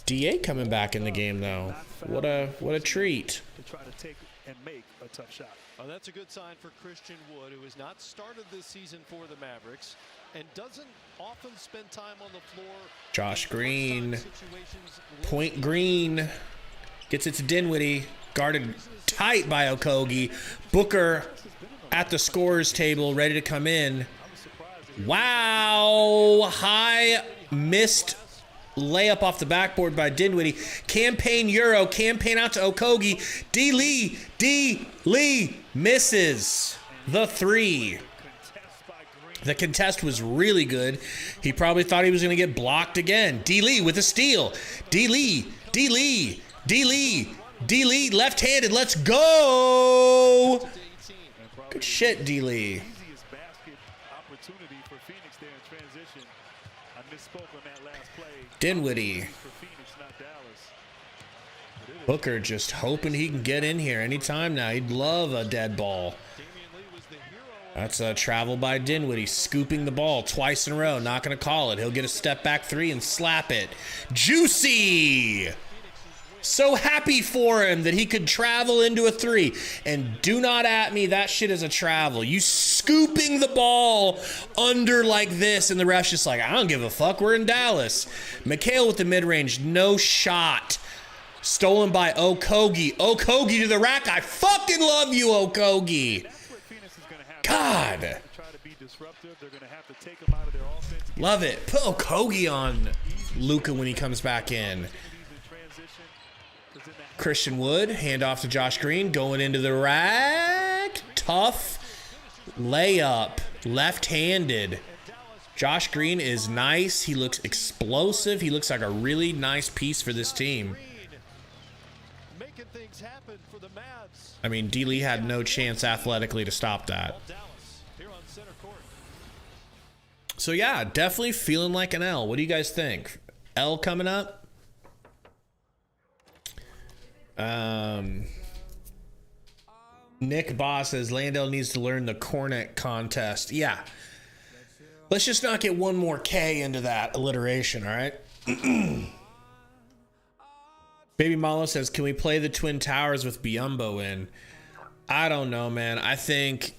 B: DA coming back in the game, though. What a treat.
F: To try to take and make a tough shot.
E: Well, that's a good sign for Christian Wood, who has not started this season for the Mavericks and doesn't often spend time on the floor.
B: Josh Green. Point Green. Gets it to Dinwiddie. Guarded tight by Okogie. Booker at the scorer's table, ready to come in. Wow. High missed layup off the backboard by Dinwiddie. Campaign Euro. Campaign out to Okogie. D. Lee misses the three. The contest was really good. He probably thought he was going to get blocked again. D. Lee with a steal. D. Lee, left-handed. Let's go. Good shit, D. Lee.
F: Easiest basket opportunity for Phoenix there in transition. I misspoke on that last play.
B: Dinwiddie.
F: For Phoenix, not Dallas.
B: Booker just hoping he can get in here anytime now. He'd love a dead ball. That's a travel by Dinwiddie, scooping the ball twice in a row. Not going to call it. He'll get a step back three and slap it. Juicy! So happy for him that he could travel into a three. And do not at me, that shit is a travel. You scooping the ball under like this, and the ref's just like, I don't give a fuck, we're in Dallas. Mikhail with the mid-range, no shot. Stolen by Okogie. Okogie to the rack. I fucking love you, Okogie. God.
F: Try to be disruptive. They're going to have to take him out of their offense.
B: Love it. Put Okogie on Luka when he comes back in. Christian Wood, hand off to Josh Green, going into the rack. Tough layup, left-handed. Josh Green is nice. He looks explosive. He looks like a really nice piece for this team.
E: Making things happen for the Mavs.
B: I mean, D. Lee had no chance athletically to stop that.
E: Dallas here on center court.
B: So, yeah, definitely feeling like an L. What do you guys think? L coming up? Nick Boss says Landale needs to learn the cornet contest. Yeah. Let's just not get one more K into that alliteration, all right? Baby Malo says, can we play the Twin Towers with Biyombo in? I don't know, man. I think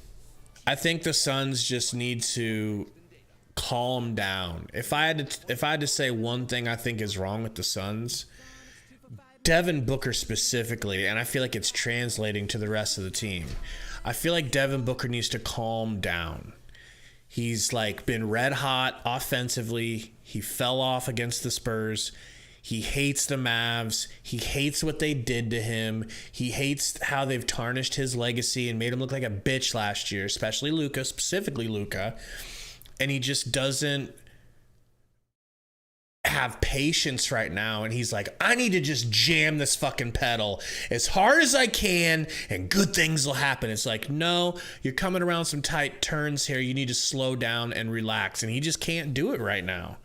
B: the Suns just need to calm down. If I had to say one thing I think is wrong with the Suns, Devin Booker specifically, and I feel like it's translating to the rest of the team. I feel like Devin Booker needs to calm down. He's like been red hot offensively. He fell off against the Spurs. He hates the Mavs. He hates what they did to him. He hates how they've tarnished his legacy and made him look like a bitch last year, especially Luka, specifically Luka. And he just doesn't have patience right now, and he's like, I need to just jam this fucking pedal as hard as I can and good things will happen. It's like, no, you're coming around some tight turns here. You need to slow down and relax, and he just can't do it right now.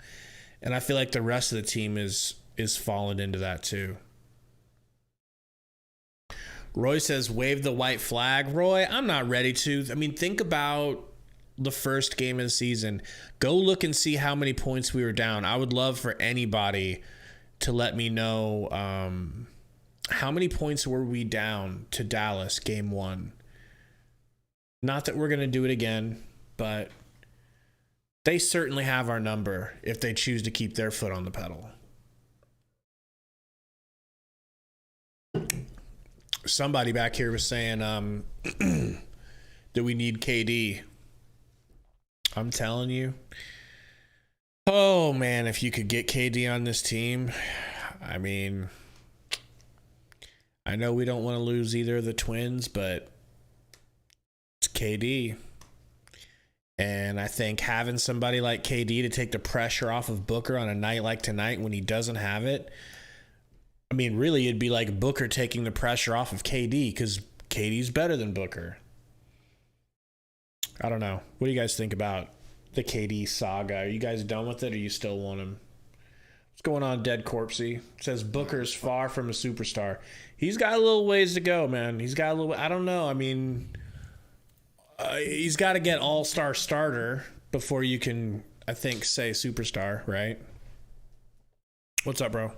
B: And I feel like the rest of the team is falling into that too. Roy says, wave the white flag. Roy, I'm not ready to. I mean, think about the first game of the season. Go look and see how many points we were down. I would love for anybody to let me know how many points were we down to Dallas game one. Not that we're going to do it again, but they certainly have our number if they choose to keep their foot on the pedal. Somebody back here was saying that we need KD. I'm telling you. Oh, man, if you could get KD on this team, I mean, I know we don't want to lose either of the twins, but it's KD. And I think having somebody like KD to take the pressure off of Booker on a night like tonight when he doesn't have it, I mean, really, it'd be like Booker taking the pressure off of KD because KD's better than Booker. I don't know. What do you guys think about the KD saga? Are you guys done with it, or you still want him? What's going on, Dead Corpsey? It says Booker's far from a superstar. He's got a little ways to go, man. He's got a little... I don't know. I mean, He's got to get all-star starter before you can, I think, say superstar, right? What's up, bro?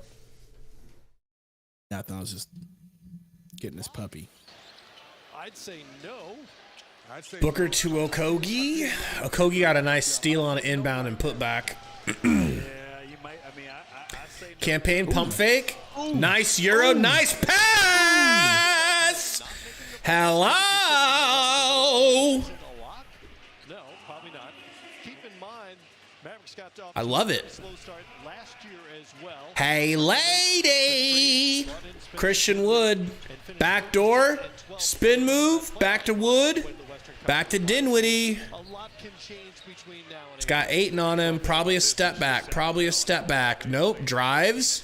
A: Nothing. I was just getting this puppy.
E: I'd say no.
B: Booker to Okogie. Okogie got a nice steal on an inbound and put back.
F: Yeah, you might. I mean, I say no.
B: Campaign pump fake. Nice Euro. Nice pass. Hello.
E: No, probably not. Keep in mind, Mavericks got off
B: I love it.
E: slow start last year as well.
B: Hey, lady. Christian Wood. Backdoor. Spin move. Back to Wood. Back to Dinwiddie.
E: A lot can change between now and
B: It's got Ayton on him. Probably a step back. Probably a step back. Nope. Drives.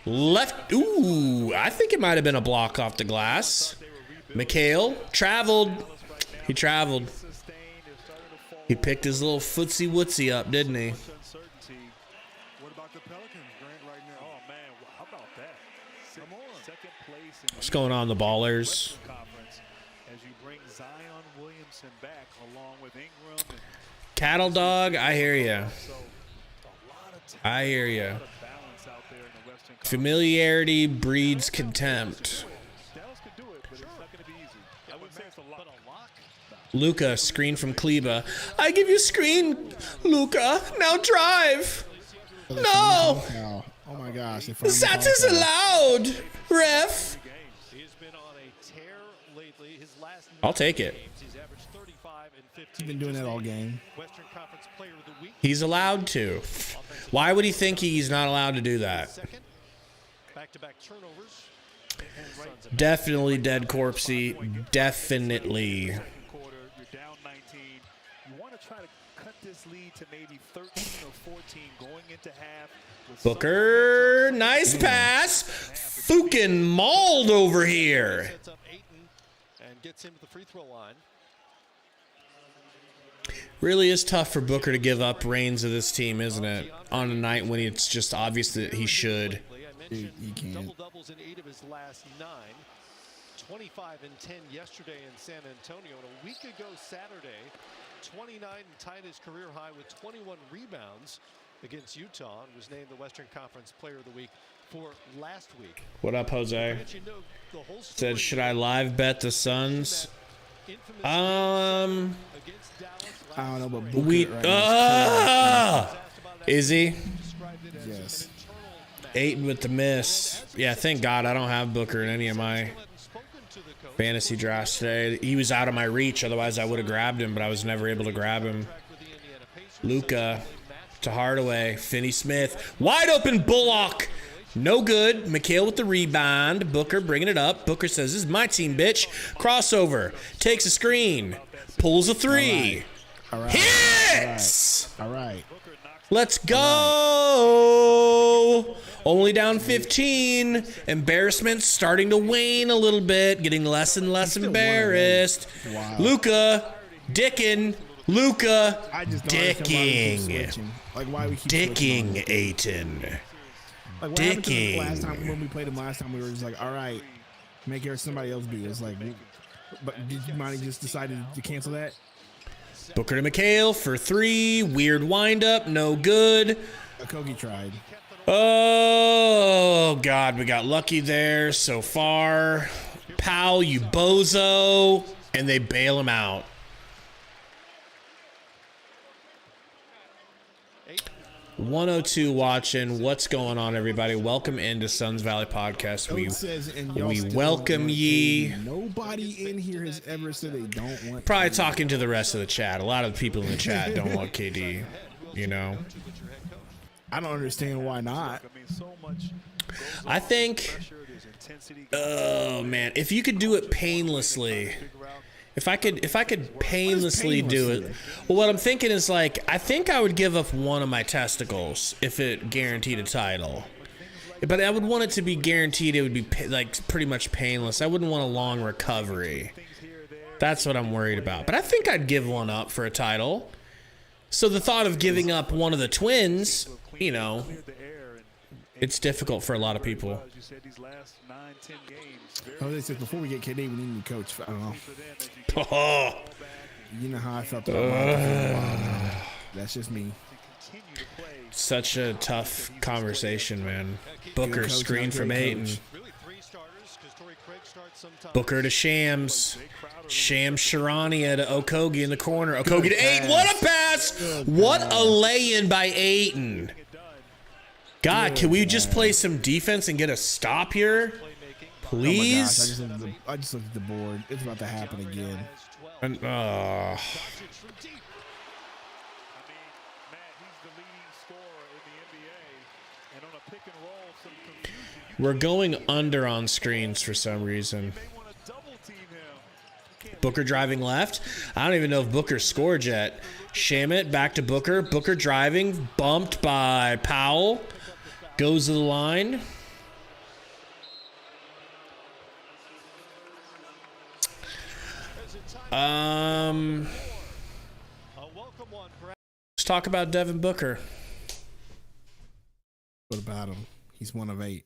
B: Left. Ooh, I think it might have been a block off the glass. Mikhail traveled. He traveled. He picked his little footsie wootsy up, didn't he?
F: Uncertainty.
G: What about the Pelicans, Grant, right now?
F: Oh man, how about that?
G: Come on.
F: Second place in
B: What's going on, the ballers?
F: Western Conference as you bring Zion Williamson back along with Ingram and
B: Cattle dog, I hear you.
F: so a lot of talent,
B: I hear you.
F: a lot of balance out there in the Western Conference.
B: Familiarity breeds contempt.
F: Dallas could do it, but it's not going to be easy. I wouldn't say it's a lock.
B: Luka, screen from Kleba. I give you screen, Luka. Now drive. No.
A: Oh my gosh.
B: That is allowed, ref.
E: he's been on a tear lately. His last
B: I'll take it.
E: games, he's averaged 35 and 15.
A: He's been doing that all game.
E: Western Conference Player of the Week.
B: He's allowed to. Why would he think he's not allowed to do that?
E: Second, back-to-back turnovers.
B: Definitely dead corpsey. Definitely.
F: Second quarter, you're down 19. You want to try to cut this lead to maybe 13 or 14 going into half. with
B: Booker, nice pass. Fucking mauled over here.
E: Sets up Ayton and gets him to the free throw line.
B: Really is tough for Booker to give up reins of this team, isn't it? On a night when it's just obvious that he should.
E: I mentioned
A: he can't.
E: double-doubles in 8 of his last 9. 25 and 10 yesterday in San Antonio. And a week ago Saturday, 29 and tied his career high with 21 rebounds against Utah and was named the Western Conference Player of the Week for last week.
B: What up, Jose?
E: But you know, the whole
B: Said,
E: story
B: should I live bet the Suns?
E: infamous against Dallas
A: I don't know, but
E: last
A: Booker
B: We
A: right now
B: is he?
E: described it as
A: Yes.
E: an internal match.
B: Ayton with the miss. Yeah, thank God I don't have Booker in any of my
E: Hadn't spoken to the coach.
B: fantasy drafts today. He was out of my reach, otherwise I would have grabbed him, but I was never able to grab him.
E: With the Indiana Pacers.
B: Luka to Hardaway. Finney Smith. Wide open Bullock. No good. Mikhail with the rebound. Booker bringing it up. Booker says, this is my team, bitch. Crossover. Takes a screen. Pulls a three.
A: All right.
B: Hits!
A: All right.
B: Let's go. Only down 15. Embarrassment starting to wane a little bit. Getting less and less embarrassed.
A: Wow.
B: Luka. Dicking. Luka.
A: I just don't understand why we keep
B: Dicking.
A: switching. Like why we keep switching on
B: Dicking
A: it.
B: Ayton.
A: Like what happened to the
B: Dicking.
A: last time when we played him last time? We were just like, all right, make somebody else do this. Like, but did you mind just decided to cancel that?
B: Booker to Mikhail for 3. Weird windup. No good.
A: Kogi tried.
B: Oh, God. We got lucky there so far. Powell, you bozo. And they bail him out. 102 watching. What's going on, everybody? Welcome into Suns Valley Podcast.
A: It says, and y'all
B: We
A: still
B: welcome
A: want
B: ye.
A: KD. Nobody in here has ever said they don't want.
B: Probably
A: KD.
B: talking to the rest of the chat. A lot of the people in the chat don't want KD, you know.
A: I don't understand why not.
F: I mean, so much goes on.
B: I think,
F: Pressure, there's intensity.
B: oh man, if you could do it painlessly, if I could painlessly do it. Well, what I'm thinking is like, I think I would give up one of my testicles if it guaranteed a title. But I would want it to be guaranteed. It would be like pretty much painless. I wouldn't want a long recovery. That's what I'm worried about. But I think I'd give one up for a title. So the thought of giving up one of the twins, you know, it's difficult for a lot of people.
F: As you said, these last 9-10 games, very
A: Jose says before we get KD, we need a new coach. I don't know.
F: for them as you
B: Oh,
A: You know how I felt about Monty for a while now. That's just me.
B: Such a tough conversation, man. Booker
A: coach,
B: screen
A: not
B: from
A: great
B: Ayton.
A: coach.
B: Booker to Shams. Shams Sharania to Okogie in the corner. Okogie to Ayton. What a pass! What a lay-in by Ayton. God, can we just play some defense and get a stop here?
A: Oh my
B: Please?
A: gosh, I just looked at the board. It's about to happen again.
B: And, we're going under on screens for some reason. Booker driving left. I don't even know if Booker scored yet. Shamit back to Booker. Booker driving. Bumped by Powell. Goes to the line. Let's talk about Devin Booker.
A: What about him? He's 1 of 8.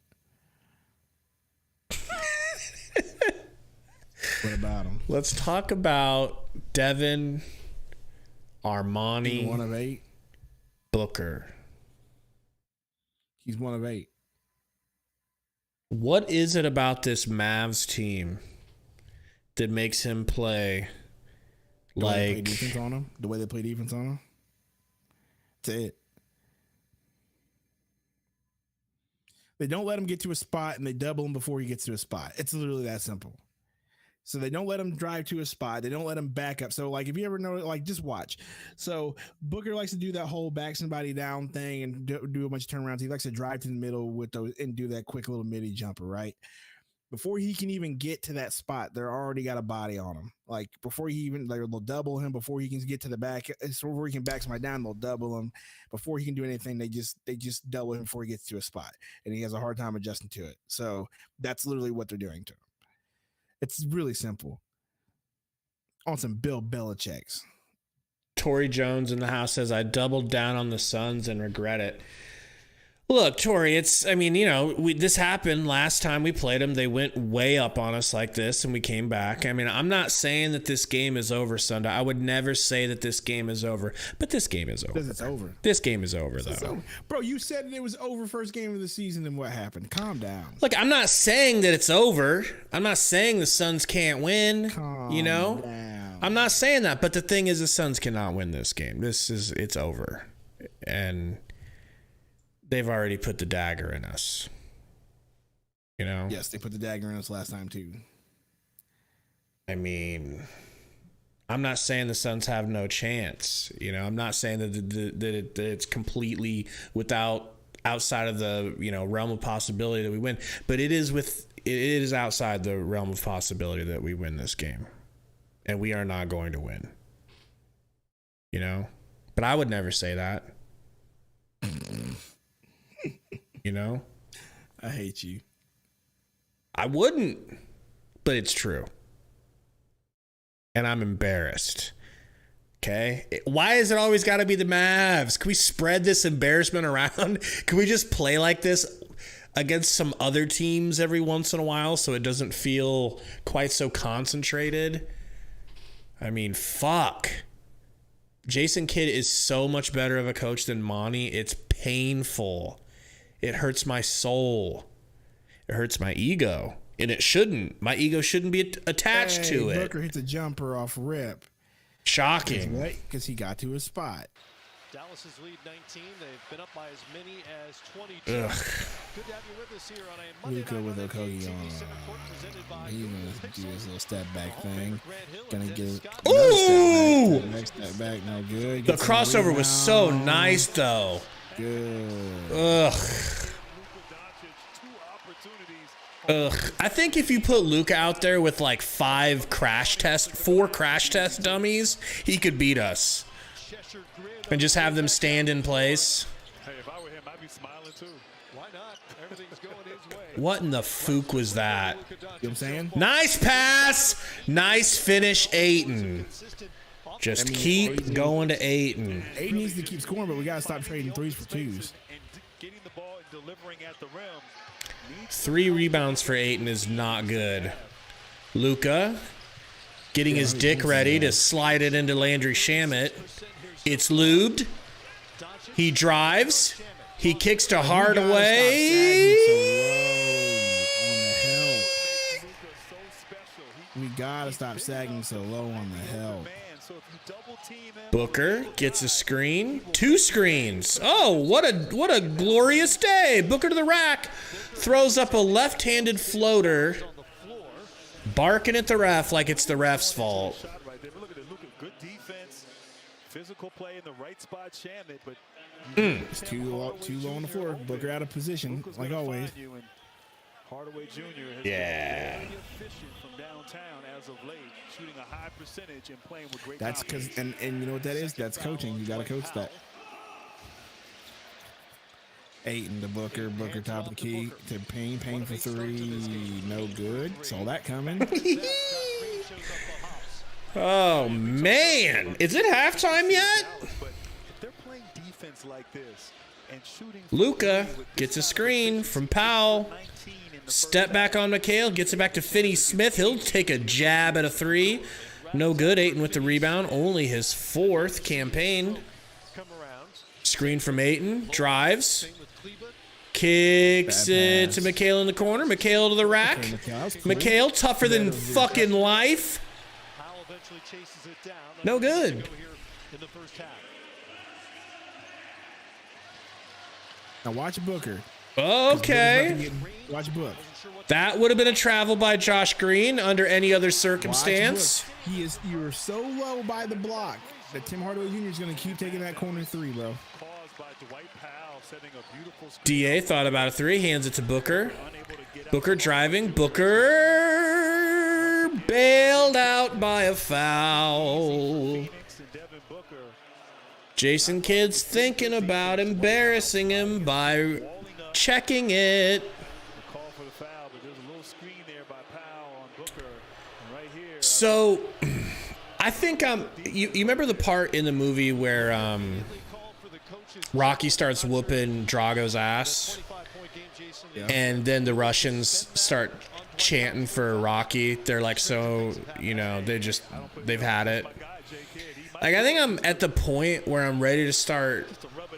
A: What about him?
B: Let's talk about Devin
A: He's 1
B: Armani
A: of 8.
B: Booker.
A: He's 1 of 8.
B: What is it about this Mavs team that makes him play
A: The way they play
B: like
A: defense on him. The way they play defense on him. That's it. They don't let him get to a spot, and they double him before he gets to a spot. It's literally that simple. So they don't let him drive to a spot. They don't let him back up. So, like, if you ever know, like, just watch. So Booker likes to do that whole back somebody down thing and do a bunch of turnarounds. He likes to drive to the middle with those and do that quick little midi jumper, right? Before he can even get to that spot, they're already got a body on him. Like, before he even, like, they'll double him. Before he can get to the back, so before he can back somebody down, they'll double him. Before he can do anything, they just double him before he gets to a spot, and he has a hard time adjusting to it. So that's literally what they're doing to him. It's really simple. On some Bill Belichick's.
B: Torrey Jones in the house says, I doubled down on the Suns and regret it. Look, Torrey, this happened last time we played them. They went way up on us like this, and we came back. I mean, I'm not saying that this game is over, Sunday. I would never say that this game is over, but this game is over.
A: Because it's over.
B: This game is over, though.
A: Over. Bro, you said it was over first game of the season, and what happened? Calm down.
B: Look, I'm not saying that it's over. I'm not saying the Suns can't win.
A: Calm down.
B: I'm not saying that, but the thing is the Suns cannot win this game. It's over. And they've already put the dagger in us. You know?
A: Yes, they put the dagger in us last time, too.
B: I mean, I'm not saying the Suns have no chance. You know, I'm not saying that it's completely outside of the, realm of possibility that we win. But it is outside the realm of possibility that we win this game. And we are not going to win. You know? But I would never say that. You know?
A: I hate you.
B: I wouldn't. But it's true. And I'm embarrassed. Okay? Why has it always got to be the Mavs? Can we spread this embarrassment around? Can we just play like this against some other teams every once in a while so it doesn't feel quite so concentrated? I mean, fuck. Jason Kidd is so much better of a coach than Monty. It's painful. It hurts my soul. It hurts my ego. And it shouldn't. My ego shouldn't be attached to it.
A: Booker hits a jumper off rip.
B: Shocking.
A: Because he got to his spot.
E: Dallas's lead 19. They've been up by as many as 22.
B: Ugh.
E: Good to have you with us here on a Monday
A: Luka with Okogie on. He's going to do his little step back thing. Going to get it.
B: Ooh!
A: Next step back. No good.
B: The crossover was so nice, though.
A: Good.
B: Ugh. Ugh. I think if you put Luka out there with like 4 crash test dummies, he could beat us. And just have them stand in place.
F: Hey, if I were him, I'd be smiling too.
E: Why not? Everything's going his way.
B: What in the fook was that?
A: You know what I'm saying?
B: Nice pass. Nice finish, Ayton. Just keep going to Ayton.
A: Ayton needs to keep scoring, but we got to stop trading threes for twos.
F: And getting the ball and delivering at the rim.
B: 3 rebounds for Ayton is not good. Luka getting his dick ready to slide it into Landry Shamet. It's lubed. He drives. He kicks to Hardaway.
A: We gotta stop sagging so low on the help.
B: Booker gets a screen. 2 screens. Oh, what a glorious day. Booker to the rack. Throws up a left-handed floater. Barking at the ref like it's the ref's fault.
F: Good defense, physical play in the right spot, Shamet, but
A: It's too low on the floor. Booker out of position, like always.
F: Hardaway Jr. has
B: Yeah.
F: been really efficient from downtown as of late, shooting a high percentage and playing with great
A: That's because, and you know what that is? That's coaching. You got to coach that. Ayton to Booker. Booker top of the key to Payne. Payne for 3. No good. Saw that coming.
B: Oh, man. Is it halftime yet?
F: But if they're playing defense like this and shooting,
B: Luka gets a screen from Powell. Step back on McHale. Gets it back to Finney-Smith. He'll take a jab at a 3. No good. Ayton with the rebound. Only his 4th campaign. Screen from Ayton. Drives. Kicks it to McHale in the corner. McHale to the rack. McHale tougher than fucking life. No good.
A: Now watch Booker.
B: Okay.
A: Watch Book.
B: That would have been a travel by Josh Green under any other circumstance.
A: You're so low by the block that Tim Hardaway Jr. is going to keep taking that corner 3, bro.
B: DA thought about a 3, hands it to Booker. Booker driving. Booker bailed out by a foul. Jason Kidd's thinking about embarrassing him by checking it. So, I think you remember the part in the movie where Rocky starts whooping Drago's ass, and then the Russians start chanting for Rocky. They're like, so, you know, they've had it. Like, I think I'm at the point where I'm ready to start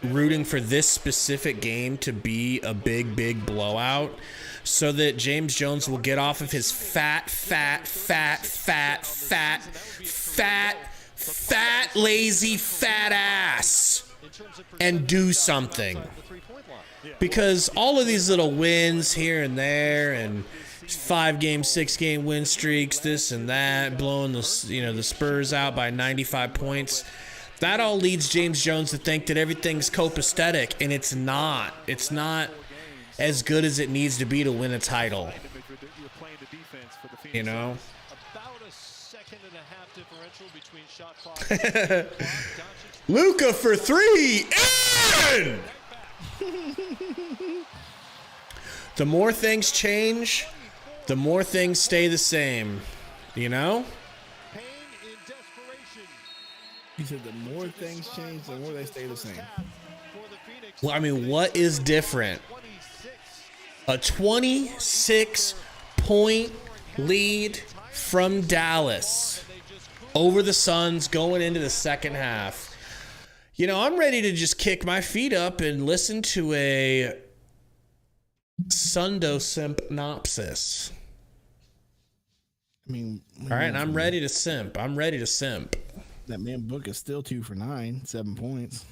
B: rooting for this specific game to be a big blowout so that James Jones will get off of his fat, lazy, fat ass and do something. Because all of these little wins here and there and 5-game, 6-game win streaks, this and that, blowing the Spurs out by 95 points. That all leads James Jones to think that everything's copacetic, and it's not. It's not as good as it needs to be to win a title. You know?
E: About a second and a half differential between shot clock.
B: Luka for 3. In! The more things change, the more things stay the same. You know?
A: He said the more things change, the more they stay the same.
B: Well, I mean, what is different? A 26-point lead from Dallas over the Suns going into the second half. You know, I'm ready to just kick my feet up and listen to a Sundo synopsis.
A: I mean,
B: all right, I'm ready to simp.
A: That man Book is still 2 for 9, 7 points.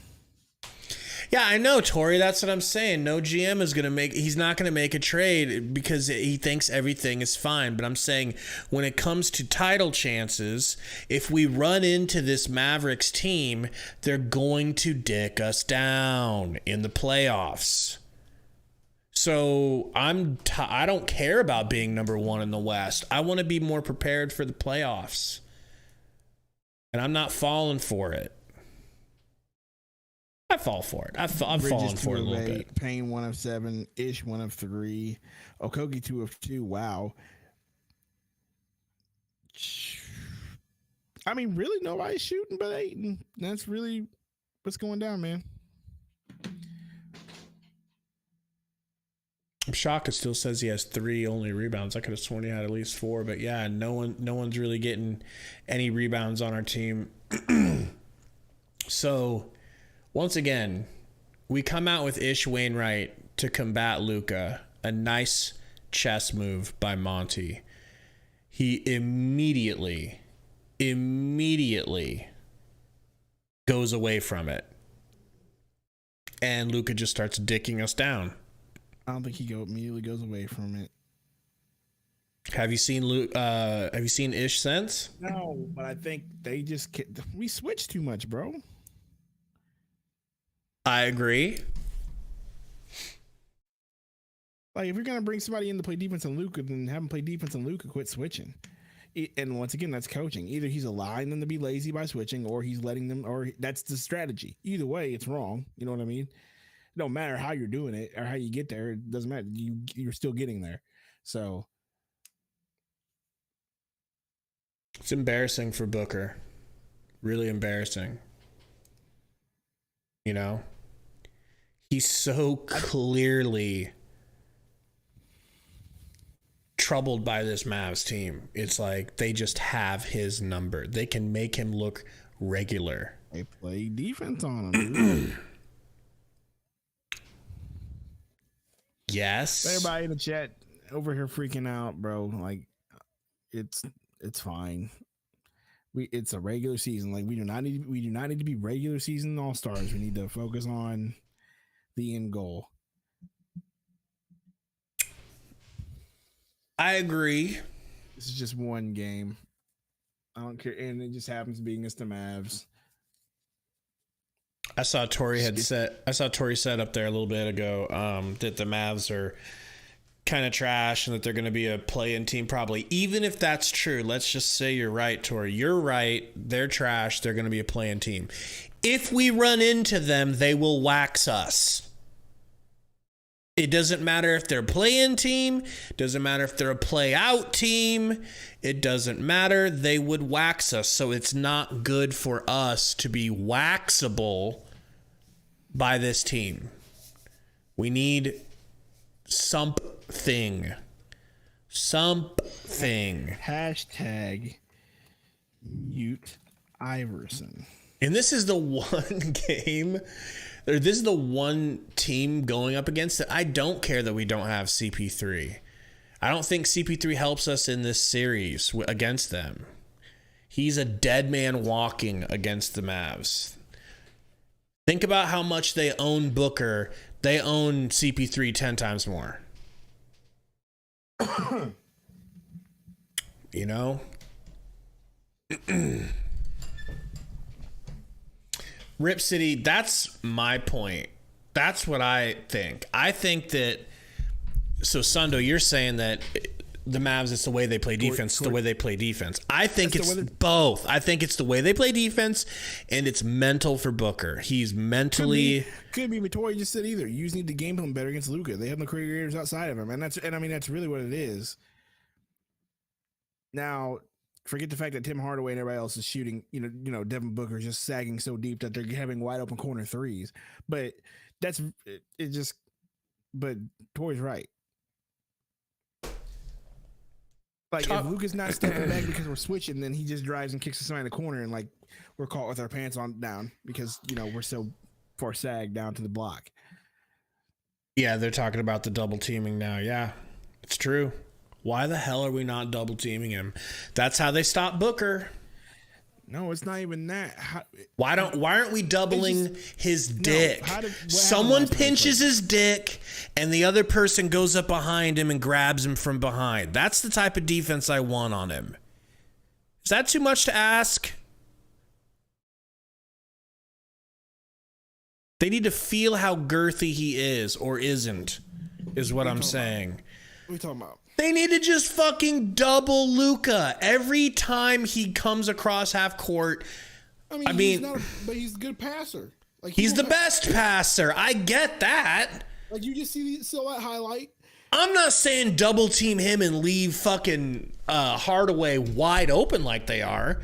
B: Yeah, I know, Tori. That's what I'm saying. No GM is he's not going to make a trade because he thinks everything is fine. But I'm saying when it comes to title chances, if we run into this Mavericks team, they're going to dick us down in the playoffs. So I don't care about being number 1 in the West. I want to be more prepared for the playoffs. And I'm not falling for it. I fall for it. I'm falling for it a little bit.
A: Payne 1 of 7, Ish 1 of 3, Okogie 2 of 2. Wow. I mean, really, nobody's shooting but Ayton. That's really what's going down, man.
B: I'm shocked it still says he has 3 only rebounds. I could have sworn he had at least 4, but yeah, no one's really getting any rebounds on our team. So, once again, we come out with Ish Wainwright to combat Luka. A nice chess move by Monty. He immediately goes away from it. And Luka just starts dicking us down.
A: I don't think he immediately goes away from it.
B: Have you seen Ish since?
A: No, but I think we switch too much, bro.
B: I agree.
A: Like, if you're gonna bring somebody in to play defense on Luka, then have him play defense on Luka. Quit switching. And once again, that's coaching. Either he's allowing them to be lazy by switching, or he's letting them, or that's the strategy. Either way, it's wrong. You know what I mean? It don't matter how you're doing it or how you get there. It doesn't matter. You're still getting there. So
B: it's embarrassing for Booker. Really embarrassing. You know? He's so clearly troubled by this Mavs team. It's like they just have his number. They can make him look regular.
A: They play defense on him, dude.
B: Yes.
A: Everybody in the chat over here freaking out, bro. Like, it's fine. It's a regular season. Like, we do not need to be regular season all-stars. We need to focus on the end goal.
B: I agree.
A: This is just one game. I don't care, and it just happens to be against the Mavs.
B: I saw Tori said up there a little bit ago that the Mavs are kind of trash and that they're going to be a play-in team probably. Even if that's true, let's just say you're right, Tori. You're right. They're trash. They're going to be a play-in team. If we run into them, they will wax us. It doesn't matter if they're a play-in team. Doesn't matter if they're a play-out team. It doesn't matter. They would wax us. So it's not good for us to be waxable by this team. We need something.
A: Hashtag Ute Iverson.
B: And this is the one game, or this is the one team going up against it. I don't care that we don't have CP3. I don't think CP3 helps us in this series against them. He's a dead man walking against the Mavs. Think about how much they own Booker. They own CP3 10 times more. You know? Rip City, that's my point. That's what I think. I think that, so Sundo, you're saying that the Mavs, it's the way they play defense, the way they play defense. I think it's both. I think it's the way they play defense, and it's mental for Booker. He's mentally...
A: Could be, but Tori just said either. You just need to game plan better against Luka. They have no creators outside of him, and I mean, that's really what it is. Now, forget the fact that Tim Hardaway and everybody else is shooting, you know, Devin Booker is just sagging so deep that they're having wide open corner threes. But but Tori's right. Like, if Luka's not stepping back because we're switching, then he just drives and kicks somebody in the corner, and like we're caught with our pants on down because, you know, we're so far sagged down to the block.
B: Yeah, they're talking about the double teaming now. Yeah, it's true. Why the hell are we not double teaming him? That's how they stop Booker.
A: No, it's not even that.
B: Why aren't we doubling his dick? Someone pinches his dick and the other person goes up behind him and grabs him from behind. That's the type of defense I want on him. Is that too much to ask? They need to feel how girthy he is or isn't, is what I'm saying.
A: What are we talking about?
B: They need to just fucking double Luka every time he comes across half court.
G: I mean, but he's a good passer. Like,
B: he's the best passer. I get that.
G: Like, you just see that highlight.
B: I'm not saying double team him and leave fucking Hardaway wide open like they are.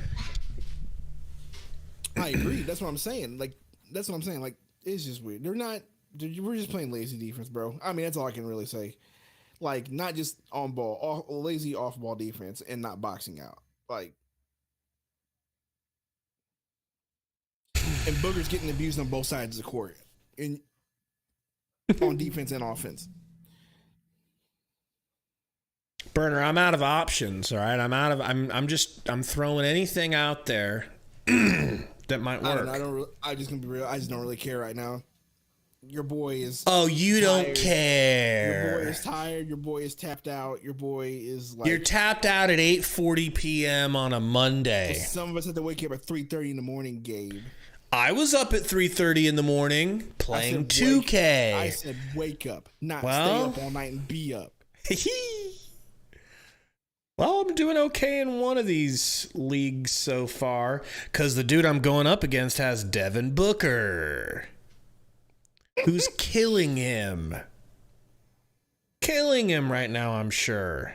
G: I agree. That's what I'm saying. Like, it's just weird. We're just playing lazy defense, bro. I mean, that's all I can really say.
A: Like, not just on ball, lazy off ball defense and not boxing out. Like, and Booger's getting abused on both sides of the court, on defense and offense.
B: Burner, I'm out of options. All right, I'm throwing anything out there that might work.
A: I just gonna be real. I just don't really care right now. Your boy is.
B: Oh, you
A: tired.
B: don't care.
A: Your boy is tired. Your boy is tapped out. Your boy is like.
B: You're tapped out at 8:40 p.m. on a Monday.
A: Some of us have to wake up at 3:30 in the morning, Gabe.
B: I was up at 3:30 in the morning playing 2K.
A: I said wake up, not stay up all night and be up.
B: Well, I'm doing okay in one of these leagues so far because the dude I'm going up against has Devin Booker, who's killing him. Killing him right now, I'm sure.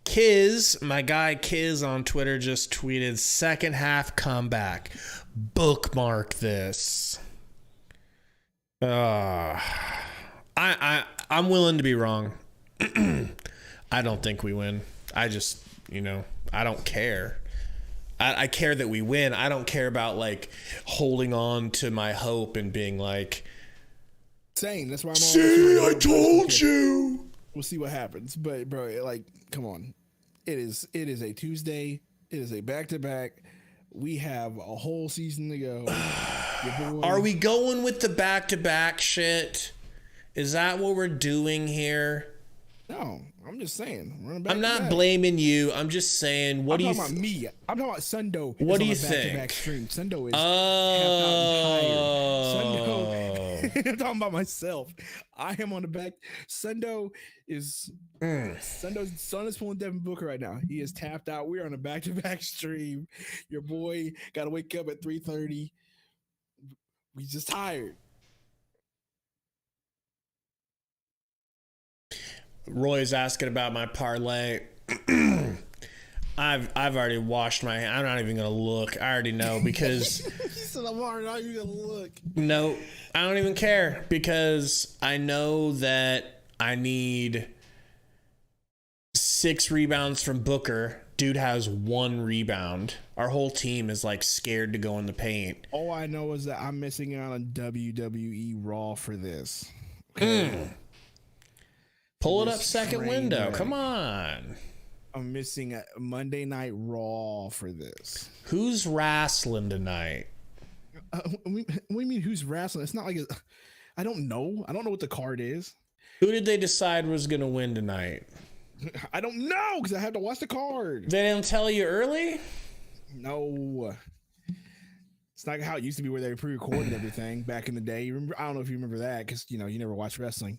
B: Kiz, my guy Kiz on Twitter just tweeted second half comeback. Bookmark this. I'm willing to be wrong. I don't think we win. I just, I don't care. I care that we win. I don't care about like holding on to my hope and being like,
A: same. That's why I'm.
H: See, I told you.
A: We'll see what happens, but bro, like, come on. It is a Tuesday. It is a back-to-back. We have a whole season to go.
B: Are we going with the back-to-back shit? Is that what we're doing here?
A: No, I'm just saying.
B: I'm not blaming you. I'm just saying, what do you think?
A: I'm talking about me. I'm talking about Sundo.
B: What do you think?
A: Back stream. Sundo is
B: Sundo.
A: I'm talking about myself. I am on the back. Sundo is Son is pulling Devin Booker right now. He is tapped out. We're on a back-to-back stream. Your boy got to wake up at 3:30. We just tired.
B: Roy's asking about my parlay. I've already washed my hands. I'm not even gonna look. I already know because
A: He said I'm already not even gonna look.
B: No, I don't even care because I know that I need 6 rebounds from Booker. Dude has 1 rebound. Our whole team is like scared to go in the paint.
A: All I know is that I'm missing out on WWE Raw for this.
B: Pull it up second window. Come on.
A: I'm missing a Monday Night Raw for this.
B: Who's wrestling tonight?
A: What do you mean who's wrestling? It's not like I don't know. I don't know what the card is.
B: Who did they decide was going to win tonight?
A: I don't know because I had to watch the card.
B: They didn't tell you early?
A: No. It's not how it used to be where they pre-recorded everything back in the day. You remember? I don't know if you remember that because you never watched wrestling.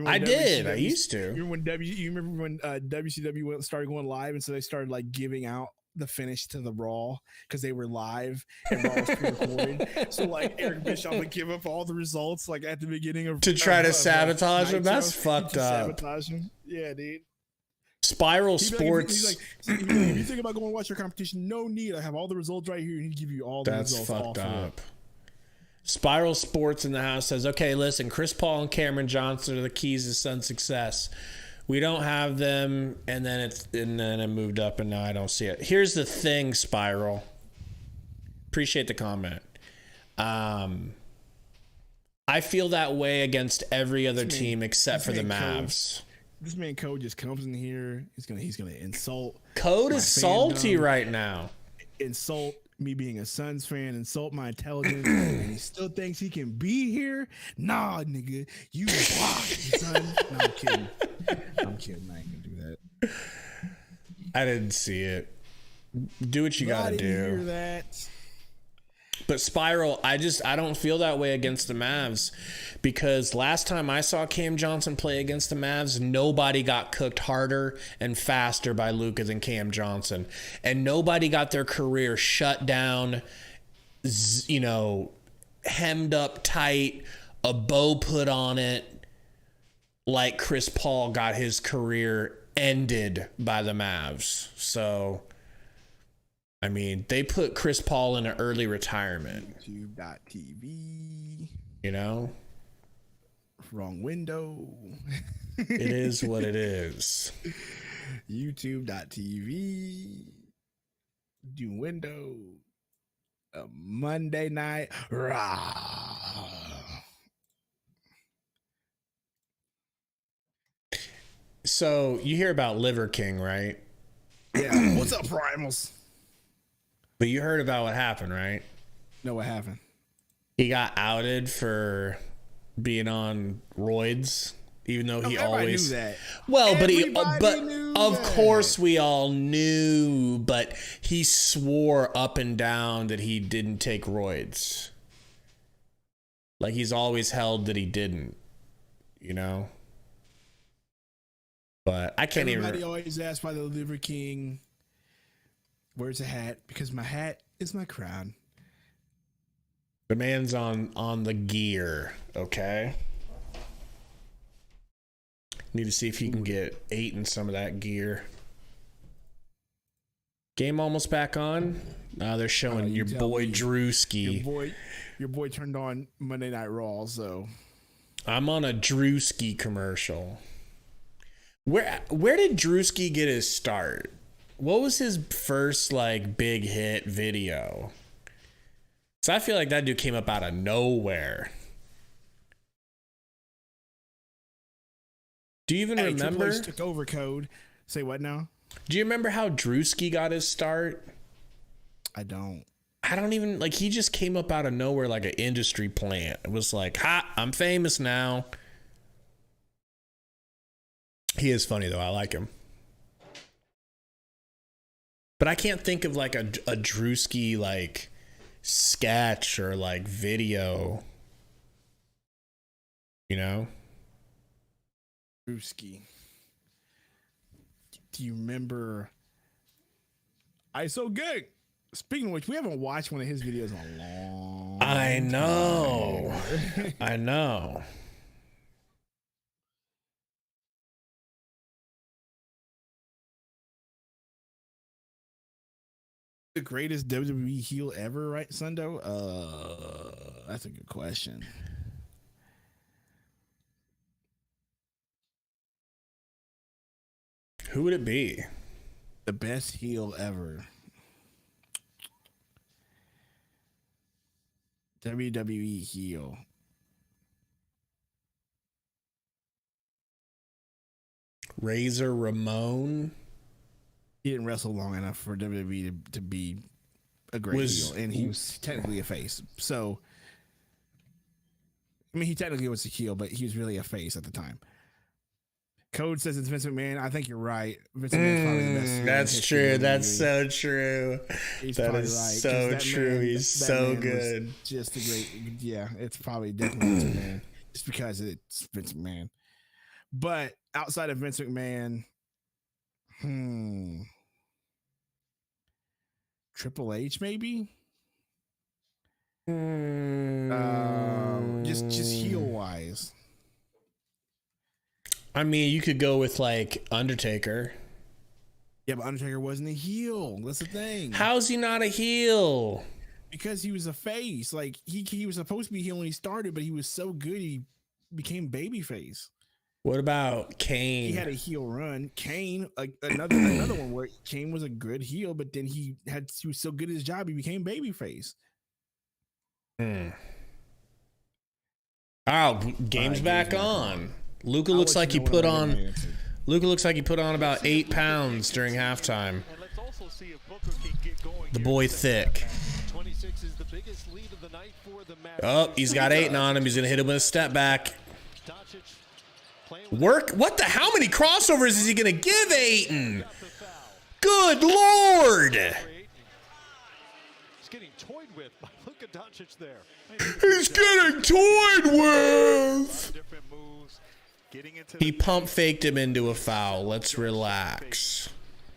B: I did. I used to.
A: You remember when WCW started going live, and so they started like giving out the finish to the Raw because they were live and Raw was pre-recorded. So like Eric Bischoff would give up all the results like at the beginning of
B: to try to sabotage them. That's fucked up.
A: Sabotage them. Yeah, dude.
B: Spiral Sports.
A: He's like, if you think about going to watch your competition, no need. I have all the results right here. He'd give you all the results.
B: That's fucked up. Spiral Sports in the house says, okay, listen, Chris Paul and Cameron Johnson are the keys to Sun's success. We don't have them, and then it moved up, and now I don't see it. Here's the thing, Spiral. Appreciate the comment. I feel that way against every other team except for the Mavs.
A: This man Code just comes in here. He's gonna insult.
B: Code is salty right now.
A: Insult me being a Suns fan, insult my intelligence, and he still thinks he can be here. Nah, nigga, you blocked, son. No, I'm kidding. I'm kidding. I ain't gonna do that.
B: I didn't see it. Do what you gotta do.
A: Hear that.
B: But Spiral, I don't feel that way against the Mavs because last time I saw Cam Johnson play against the Mavs, nobody got cooked harder and faster by Luka than Cam Johnson. And nobody got their career shut down, hemmed up tight, a bow put on it, like Chris Paul got his career ended by the Mavs. So I mean, they put Chris Paul in an early retirement.
A: YouTube.tv. Wrong window.
B: It is what it is.
A: YouTube.tv. Do window. A Monday night. Raw.
B: So you hear about Liver King, right?
A: Yeah. What's up, Primals?
B: But you heard about what happened, right?
A: Know what happened?
B: He got outed for being on roids, even though he always
A: knew that.
B: Well,
A: Everybody
B: but
A: knew
B: of
A: that.
B: course we all knew, but he swore up and down that he didn't take roids. Like he's always held that he didn't, you know? But I can't
A: Everybody always asks by the Liver King, where's the hat? Because my hat is my crown.
B: The man's on the gear, okay? Need to see if he can get 8 in some of that gear. Game almost back on. Now they're showing your boy Drewski.
A: Your boy turned on Monday Night Raw, so
B: I'm on a Drewski commercial. Where did Drewski get his start? What was his first like big hit video? So I feel like that dude came up out of nowhere. Do you even remember?
A: Triple H took over code. Say what now?
B: Do you remember how Drewski got his start?
A: I don't.
B: I don't even like. He just came up out of nowhere like an industry plant. It was like, "Ha, I'm famous now." He is funny though. I like him, but I can't think of like a Drewski like sketch or like video. You know,
A: Drewski. Do you remember? I so good. Speaking of which, we haven't watched one of his videos in a long time.
B: I know. I know.
A: The greatest WWE heel ever, right, Sundo? That's a good question.
B: Who would it be?
A: The best heel ever. WWE heel.
B: Razor Ramon.
A: He didn't wrestle long enough for WWE to be a great heel, and he was technically a face. So, I mean, he technically was a heel, but he was really a face at the time. Code says it's Vince McMahon. I think you're right. Vince McMahon's probably the best.
B: That's true. That's so true.
A: He's
B: that
A: probably
B: is
A: right,
B: so true. He's so good.
A: Just a great. Yeah, it's probably definitely Vince McMahon. Just because it's Vince McMahon. But outside of Vince McMahon, Triple H maybe. Just heel wise.
B: I mean, you could go with like Undertaker.
A: Yeah, but Undertaker wasn't a heel. That's the thing.
B: How's he not a heel?
A: Because he was a face. Like he was supposed to be heel when he started, but he was so good he became babyface.
B: What about Kane?
A: He had a heel run. Kane, another one where Kane was a good heel, but then he was so good at his job he became babyface.
B: Oh, game's back on. Luka looks like he put on. Luka looks like he put on about 8 pounds during halftime. The boy thick. Oh, he's got 8 on him. He's gonna hit him with a step back. Work. What the? How many crossovers is he gonna give Ayton? Good Lord.
E: He's getting toyed with by Luka Doncic there.
H: He's getting toyed with.
B: He pump faked him into a foul. Let's relax.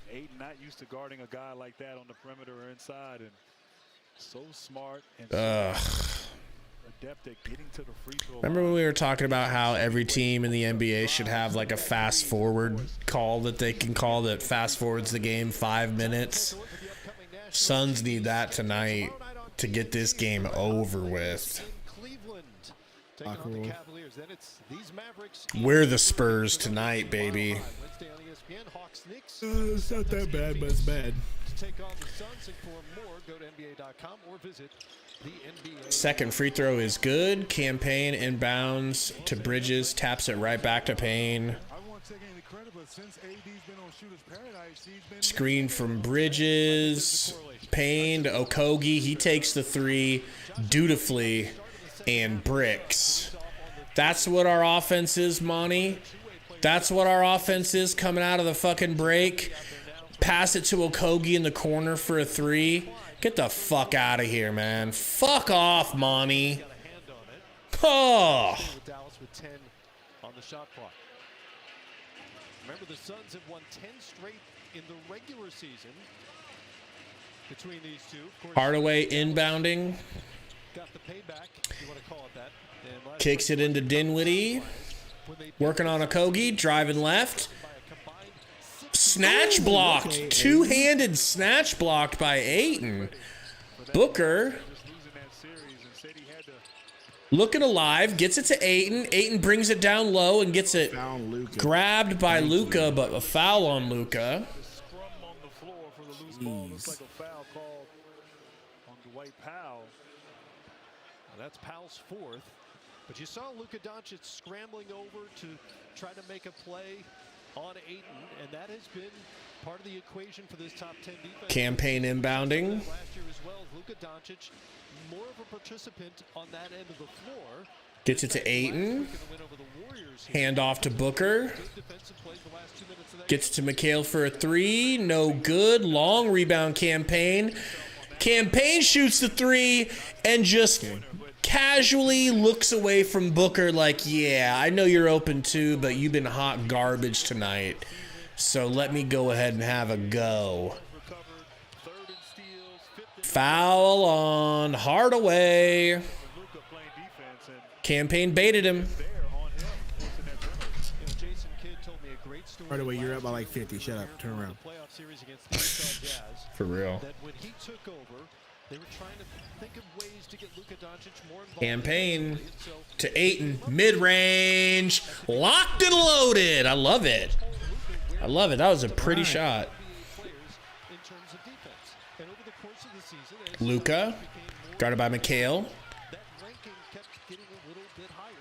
F: Ayton not used to guarding a guy like that on the perimeter or inside, and so smart and adept at getting to the free throw.
B: Remember when we were talking about how every team in the NBA should have like a fast forward call that they can call that fast forwards the game 5 minutes? Suns need that tonight to get this game over with.
E: Taking on
A: Cool.
E: the Cavaliers. Then it's these Mavericks.
B: We're the Spurs tonight, baby.
E: Wednesday on ESPN, Hawks, Knicks.
A: It's not that bad, but it's bad.
E: To take on the Suns, and for more, go to NBA.com or visit the NBA.
B: Second free throw is good. Campaign inbounds to Bridges. Taps it right back to Payne.
G: I won't take any credit, but since AD's been on Shooter's Paradise, he's been
B: Screen from Bridges. Payne to Okogie. He takes the three dutifully and bricks. That's what our offense is, Monty. That's what our offense is coming out of the fucking break. Pass it to Okogie in the corner for a three. Get the fuck out of here, man. Fuck off, Monty. Oh.
E: With Dallas with 10 on the shot clock. Remember, the Suns have won 10 straight in the regular season between these two. Of course,
B: Hardaway inbounding.
E: got the payback, if you want to call it that. And last
B: Kicks it into Dinwiddie.
E: when they
B: Working on Okogie. Driving left.
E: by a combined 6
B: Snatch blocked. Two-handed snatch blocked by Ayton. Booker
F: Just losing that series and said he had to
B: looking alive. Gets it to Ayton. Ayton brings it down low and gets it
A: Found Luka.
B: grabbed by Luka, but a foul on Luka.
F: scrum on the floor for the loose ball. Looks like a foul called on Dwight Powell.
E: That's Powell's fourth. But you saw Luka Doncic scrambling over to try to make a play on Ayton, and that has been part of the equation for this top 10 defense.
B: Campaign inbounding.
E: Last year as well, Luka Doncic, more of a participant on that end of the floor.
B: Gets it to Ayton. Hand off to Booker. Gets to McHale for a three. No good. Long rebound Campaign. Campaign shoots the three and just casually looks away from Booker like, yeah, I know you're open too, but you've been hot garbage tonight. So let me go ahead and have a go. Foul on Hardaway. Campaign baited him.
E: Jason Kidd told me a great story.
A: By the way, you're up by like 50. Shut up. Turn around.
E: Playoff series against the Utah Jazz.
B: For real.
E: That when he took over, they were trying to think of ways to get Luka Doncic more involved.
B: Campaign
E: So
B: to Ayton. Mid-range. Locked and loaded. I love it. I love it. That was a pretty shot.
E: players in terms of defense. And over the course of the season, as
B: Luka. Guarded by McHale.
E: that ranking kept getting a little bit higher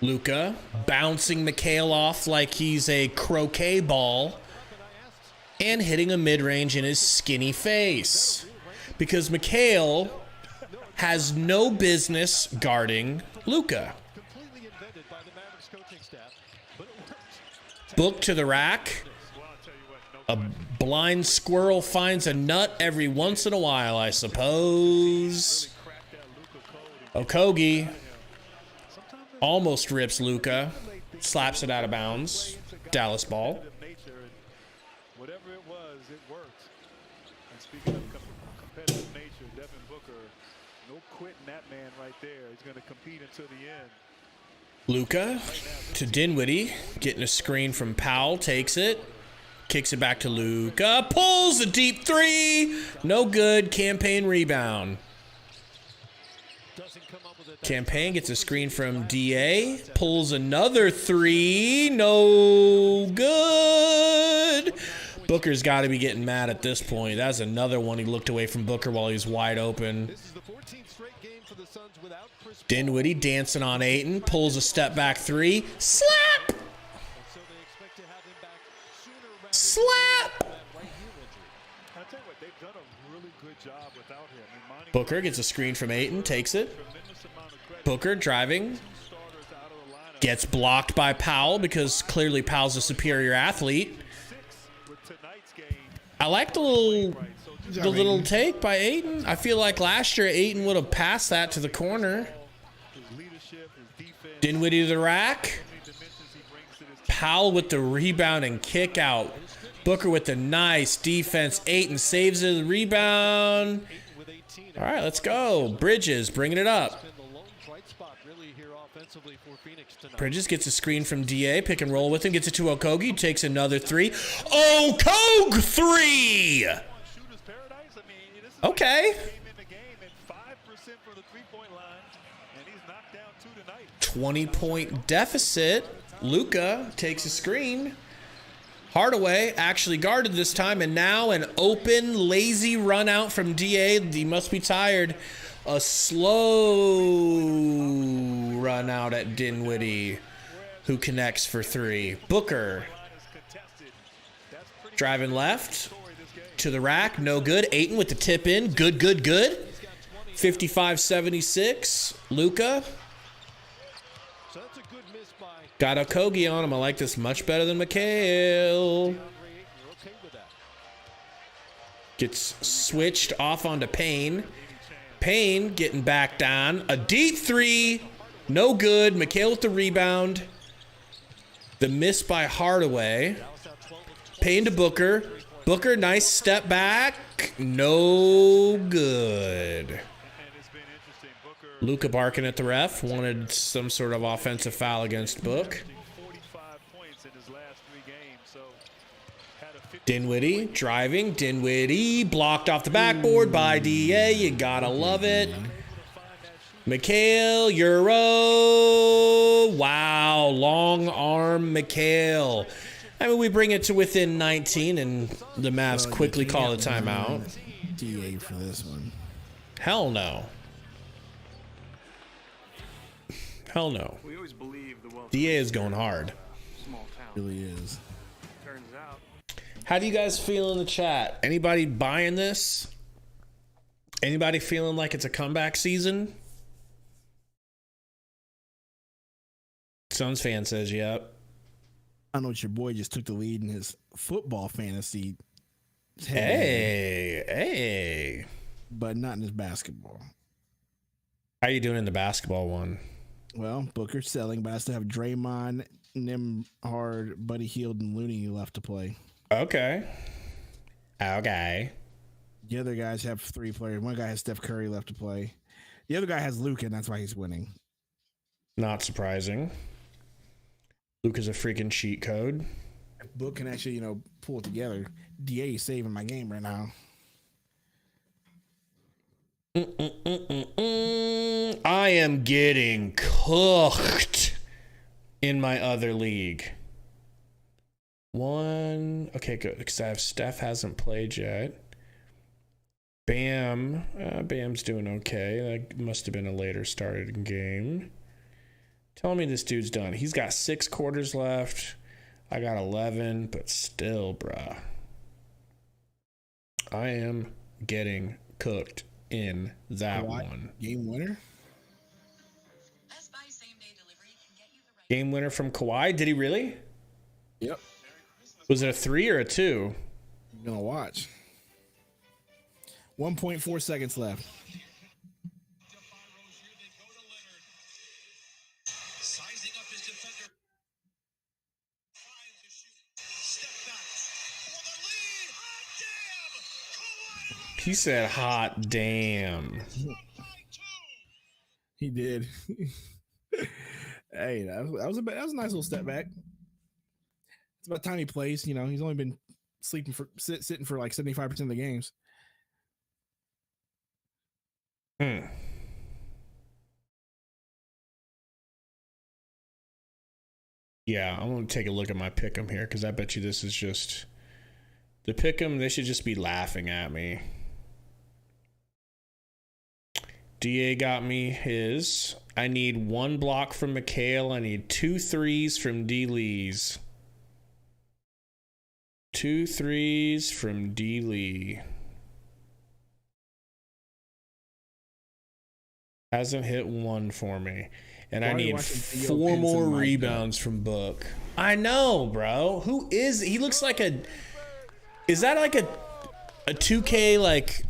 E: incrementally.
B: Luka bouncing McHale off like he's a croquet ball and hitting a mid-range in his skinny face. Because McHale has no business guarding Luka.
E: Completely invented by the Mavericks coaching staff, but it worked.
B: Book to the rack. A blind squirrel finds a nut every once in a while, I suppose. Okogie almost rips Luka. Slaps it out of bounds. Dallas ball.
F: Whatever it was, it worked. And speaking of competitive nature, Devin Booker, no quitting that man right there. He's going to compete until the end.
B: Luka to Dinwiddie. Getting a screen from Powell. Takes it. Kicks it back to Luka. Pulls a deep three. No good. Campaign rebound.
E: Doesn't come up with it.
B: Campaign gets a screen from DA. Pulls another three. No good. Booker's got to be getting mad at this point. That's another one. He looked away from Booker while he's wide open.
E: This is the 14th straight game for the Suns without Chris Paul.
B: Dinwiddie dancing on Ayton. Pulls a step back three. Slap!
E: So they expect to have him back sooner rather
B: Slap!
E: than that right heel injury.
F: I'll tell you what, they've done a really good job without him. I mean, Monty
B: Booker gets a screen from Ayton. Takes it.
F: tremendous amount of credit.
B: Booker driving.
F: Starters out of the lineup.
B: Gets blocked by Powell because clearly Powell's a superior athlete.
F: 6 with tonight's game.
B: I like the little take by Ayton. I feel like last year Ayton would have passed that to the corner.
F: His leadership, his defense,
B: Dinwiddie to the rack.
F: many dimensions he brings to this team.
B: Powell with the rebound and kick out. Booker with the nice defense. Ayton saves the rebound.
E: With 18,
B: All right, let's go. Bridges bringing it up.
E: been the lone bright spot really here offensively for Phoenix tonight.
B: Bridges gets a screen from DA. Pick and roll with him. Gets it to Okogie. Takes another three. Okogie three.
F: Shooter's paradise. I mean, this is
B: Okay.
F: came in the game at 5% from the three-point line, and he's
B: 20-point deficit. Luka takes a screen. Hardaway actually guarded this time, and now an open, lazy run out from DA. He must be tired. A slow run out at Dinwiddie, who connects for three. Booker driving left to the rack. No good. Ayton with the tip in. Good, good, good. 55-76. Luka. Got a Kogi on him. I like this much better than Mikhail. Gets switched off onto Payne. Payne getting back down. A deep three. No good. Mikhail with the rebound. The miss by Hardaway. Payne to Booker. Booker, nice step back. No good. Luka barking at the ref. Wanted some sort of offensive foul against Book. Dinwiddie driving. Dinwiddie blocked off the backboard by DA. You gotta love it. Mikhail, Euro. Wow, long arm Mikhail. I mean, we bring it to within 19, and the Mavs quickly call a timeout.
A: DA for this one.
B: Hell no. Hell no.
F: We always believe the
B: DA is going hard.
F: small town.
A: Really is.
F: Turns out.
B: How do you guys feel in the chat? Anybody buying this? Anybody feeling like it's a comeback season? Suns fan says, yep.
A: I know your boy just took the lead in his football fantasy.
B: Hey.
A: But not in his basketball.
B: How you doing in the basketball one?
A: Well, Booker's selling, but I still have Draymond, Nimhard, Buddy Hield, and Looney left to play.
B: Okay.
A: The other guys have 3 players. One guy has Steph Curry left to play. The other guy has Luka, and that's why he's winning.
B: Not surprising. Luka's a freaking cheat code.
A: If Book can actually, pull it together, DA is saving my game right now.
B: I am getting cooked in my other league. Okay, good, because I have Steph hasn't played yet. Bam's doing okay. That must have been a later started game. Tell me this dude's done. He's got 6 quarters left. I got 11, but still, bruh. I am getting cooked in that one.
A: Game winner?
B: Game winner from Kawhi? Did he really?
A: Yep.
B: Was it a 3 or a 2?
A: I'm going to watch. 1.4 seconds left.
B: He said, hot damn.
A: He did. Hey, that was a nice little step back. It's about time he plays. He's only been sitting for like 75% of the games.
B: Yeah, I'm going to take a look at my pick'em here, because I bet you this is just the pick'em. They should just be laughing at me. DA got me his. I need 1 block from Mikhail. I need 2 threes from D. Lee's. 2 threes from D. Lee. Hasn't hit 1 for me. And I need 4 more rebounds from Book. I know, bro. Who is... He looks like a... Is that like a 2K, like...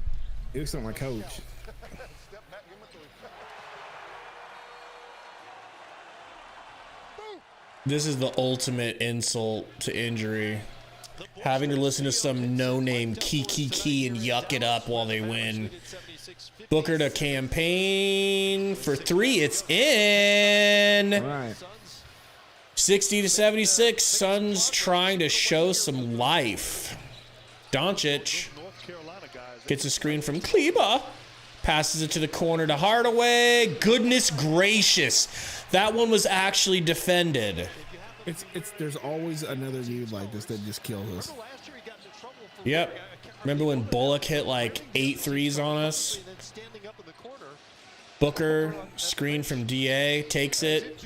A: He looks like my coach.
B: This is the ultimate insult to injury. Having to listen to some no-name key and yuck it up while they win. Booker to campaign for 3. It's in.
A: All right.
B: 60-76. Suns trying to show some life. Doncic gets a screen from Kleba. Passes it to the corner to Hardaway. Goodness gracious. That one was actually defended.
A: There's always another dude like this that just kills us.
B: Yep. Remember when Bullock hit like 8 threes on us? Booker, screen from DA, takes it.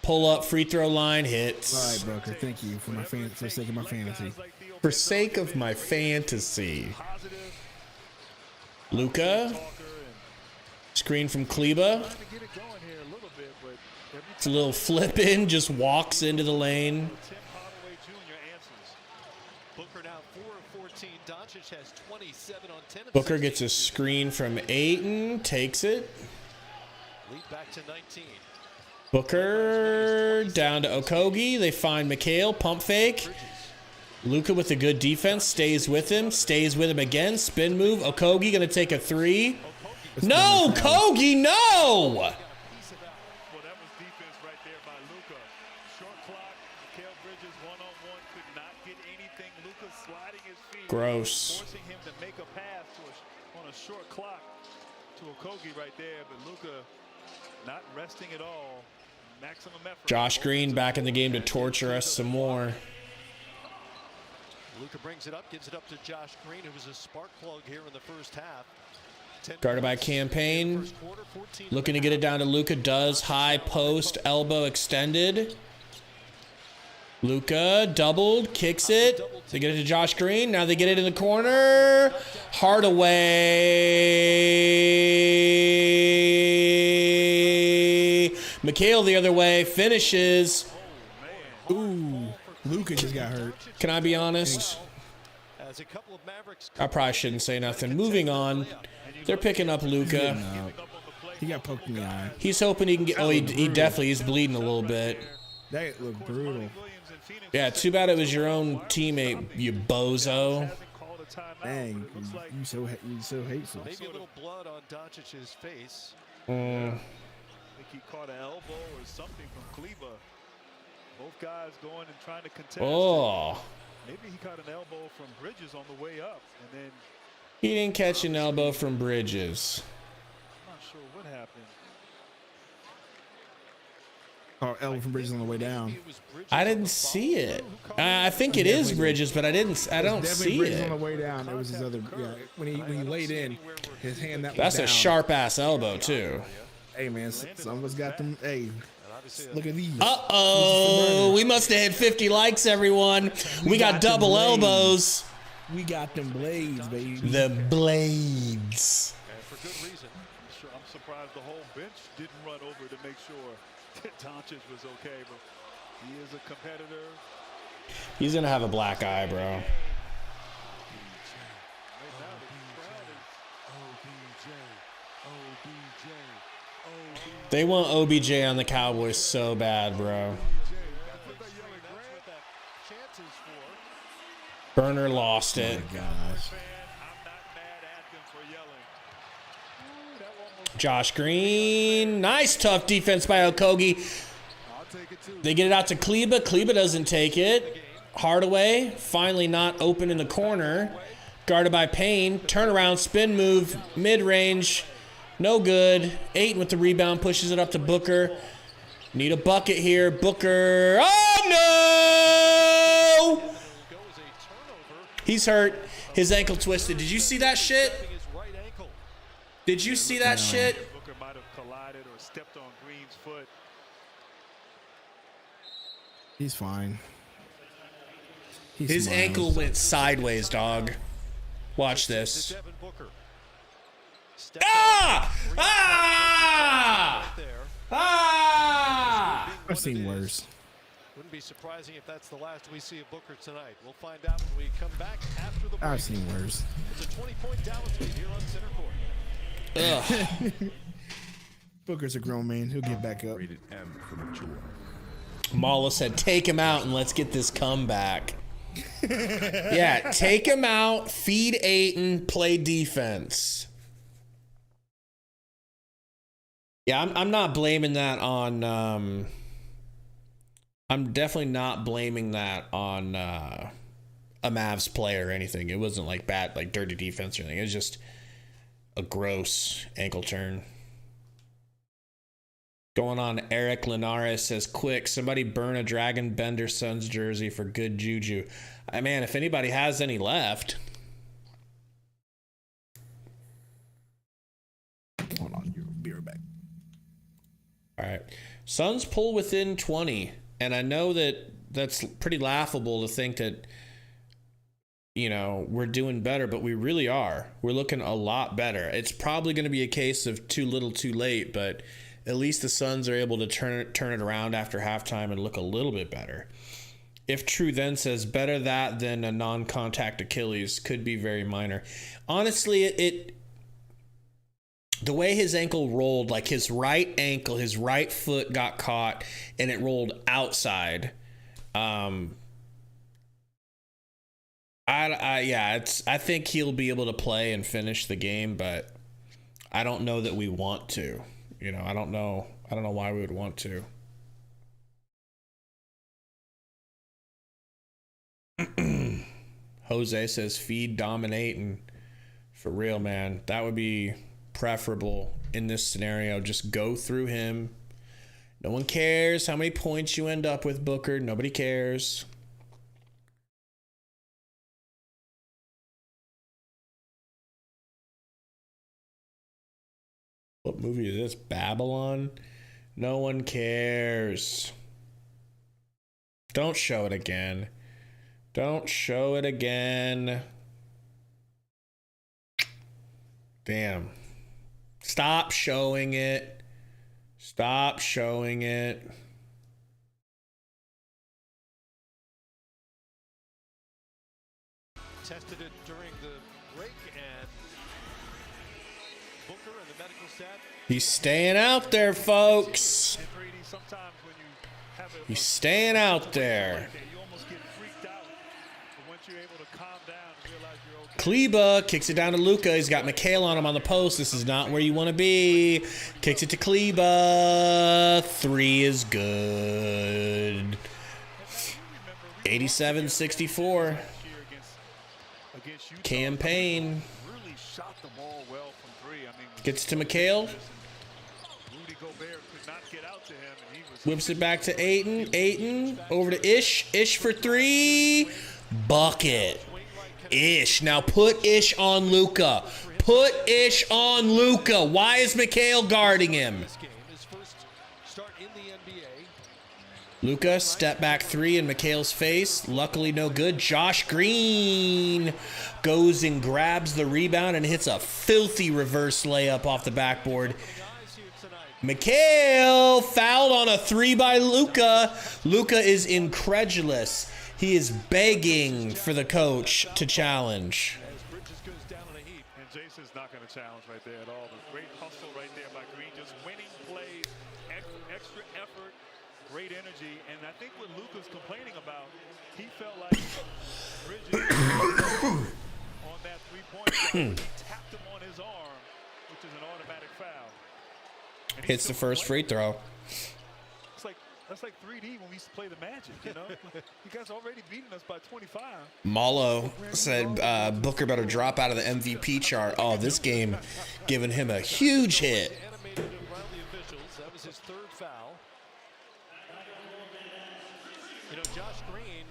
B: Pull up, free throw line, hits.
A: All right, Booker. Thank you for the sake of my fantasy.
B: For sake of my fantasy. Luka. Screen from Kleba. It's a little flip in, just walks into the lane. Booker gets a screen from Ayton, takes it. Booker down to Okogie. They find Mikhail, pump fake. Luka with a good defense, stays with him again. Spin move. Okogie gonna take a 3. No, Kogi, no! Gross.
F: Forcing him to make a pass on a short clock to Okogie right there, but Luka not resting at all. Maximum effort.
B: Josh Green back in the game to torture us some more.
E: Luka brings it up, gives it up to Josh Green, who was a spark plug here in the first half.
B: Guarded by Campaign. Looking to get it down to Luka. Does high post, elbow extended. Luka doubled, kicks it. They get it to Josh Green. Now they get it in the corner. Hardaway. Mikhail the other way. Finishes.
A: Ooh, Luka just got hurt.
B: Can I be honest? I probably shouldn't say nothing. Moving on. They're picking up Luka.
A: He got poked in the eye.
B: He's hoping he can get... Oh, he definitely is bleeding a little bit.
A: That looked brutal.
B: Yeah, too bad it was your own teammate, you bozo.
A: Dang, you so hateful.
E: Maybe a little blood on Doncic's face.
F: I think he caught an elbow or something from Kleba. Both guys going and trying to contest.
B: Oh.
F: Maybe he caught an elbow from Bridges on the way up, and then
B: He didn't catch an elbow from Bridges.
F: I'm not sure what happened.
A: Oh, elbow from Bridges on the way down.
B: I didn't see it. I think it is Bridges, but I don't see
A: Bridges
B: it.
A: on the way down. It was his other. Yeah, when he laid in, his hand that.
B: That's
A: was
B: a
A: down.
B: sharp ass elbow too.
A: Hey man, some of us got them. Hey, look at these.
B: Uh-oh, we must have had 50 likes, everyone. We got double elbows.
A: We got them blades, baby.
B: The blades.
F: And for good reason. I'm surprised the whole bench didn't run over to make sure that Doncic was okay, but he is a competitor.
B: He's gonna have a black eye, bro. They want OBJ on the Cowboys so bad, bro. Burner lost it.
A: Oh my gosh.
B: Josh Green. Nice tough defense by Okogie. They get it out to Kleba. Kleba doesn't take it. Hardaway finally not open in the corner. Guarded by Payne. Turnaround, spin move, mid-range. No good. Ayton with the rebound, pushes it up to Booker. Need a bucket here. Booker. Oh, no! He's hurt. His ankle twisted. Did you see that shit? Did you see that shit?
F: Booker might have collided or stepped on Green's foot.
A: He's fine.
B: His ankle went sideways, dog. Watch this. Ah! Ah! Ah!
A: I've seen worse.
E: Wouldn't be surprising if that's the last we see of Booker tonight. We'll find out when we come back after the break.
A: I've seen worse.
E: It's a 20-point Dallas lead here on center court.
B: Ugh.
A: Booker's a grown man. He'll get back up.
D: Rated M for mature.
B: Mala said, take him out and let's get this comeback. Yeah, take him out, feed Ayton, play defense. Yeah, I'm not blaming that on... I'm definitely not blaming that on a Mavs player or anything. It wasn't like bad, like dirty defense or anything. It was just a gross ankle turn. Going on, Eric Linares says, quick, somebody burn a Dragon Bender Suns jersey for good juju. Man, if anybody has any left.
A: Hold on, you'll be right back.
B: All right. Suns pull within 20. And I know that that's pretty laughable to think that, you know, we're doing better, but we really are. We're looking a lot better. It's probably going to be a case of too little too late, but at least the Suns are able to turn it around after halftime and look a little bit better. If True then says better that than a non-contact Achilles, could be very minor. Honestly, the way his ankle rolled, like his right ankle, his right foot got caught and it rolled outside. I think he'll be able to play and finish the game, but I don't know that we want to. You know, I don't know why we would want to. Jose says feed, dominate, and for real, man, that would be preferable in this scenario. Just go through him. No one cares how many points you end up with, Booker. Nobody cares. What movie is this? Babylon? No one cares. Don't show it again. Don't show it again. Damn. Stop showing it. Stop showing it.
E: Tested it during the break, and Booker and the medical staff.
B: He's staying out there, folks. He's staying out there.
F: You almost get freaked out, but once you're able to calm down and realize you're okay.
B: Kleba kicks it down to Luka. He's got Mikhail on him on the post. This is not where you want to be. Kicks it to Kleba. 3 is good. 87-64. Campaign.
F: Really shot the ball well from 3. I mean,
B: Gets to Mikhail.
F: Rudy Gobert could not get out to him, and he was
B: Whips it back to Ayton. Ayton over to Ish. Ish for 3. Bucket. Ish. Now put Ish on Luka. Put Ish on Luka. Why is Mikhail guarding him?
E: This game, his first start in the NBA.
B: Luka, step back 3 in Mikhail's face. Luckily, no good. Josh Green goes and grabs the rebound and hits a filthy reverse layup off the backboard. Mikhail fouled on a 3 by Luka. Luka is incredulous. He is begging for the coach to challenge.
F: as Bridges goes down in a heap, and Jason's not going to challenge right there at all. The great hustle right there by Green, just winning plays, extra effort, great energy, and I think what Luka's complaining about, he felt like Bridges on that three-point shot, he tapped him on his arm, which is an automatic foul. And
B: Hits the first free throw.
F: That's like 3D when we used to play the Magic, you know? You guys already beating us by 25.
B: Malo said Booker better drop out of the MVP chart. Oh, this game giving him a huge hit.
E: Animated around the officials. That was his 3rd foul. You know, Josh Green,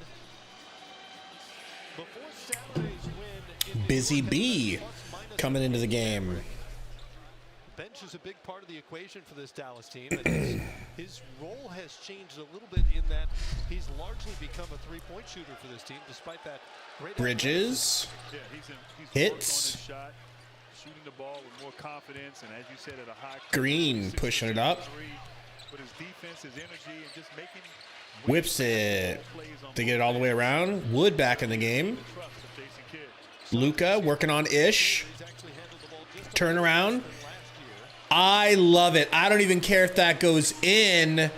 E: before Saturday's win in
B: Busy B coming into the game.
E: bench is a big part of the equation for this Dallas team. And his role has changed a little bit in that he's largely become a three-point shooter for this team, despite that great
B: Bridges
F: Yeah, he's
B: hits.
F: worked on his shot, shooting the ball with more confidence, and as you said, at a high
B: Green pushing it up.
F: But his defense, his energy, and just making
B: Whips it. They get it all the way around. Wood back in the game.
F: trust of Jason Kidd.
B: Luka working on Ish. Turn around. I love it. I don't even care if that goes in.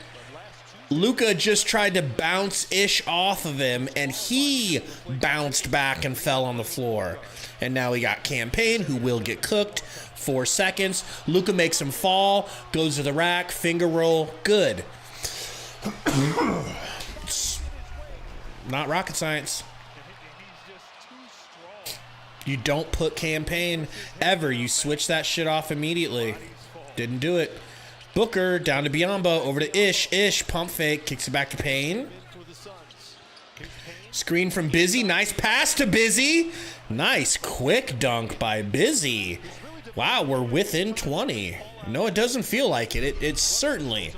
B: Luka just tried to bounce Ish off of him, and he bounced back and fell on the floor. And now we got Campaign, who will get cooked. 4 seconds. Luka makes him fall, goes to the rack, finger roll. Good. It's not rocket science.
F: He's just too strong.
B: You don't put campaign ever. You switch that shit off immediately. Didn't do it. Booker down to Biombo, over to Ish. Ish pump fake, kicks it back to Payne. Screen from Busy. Nice pass to Busy. Nice quick dunk by Busy. Wow, we're within 20. No, it doesn't feel like it. It certainly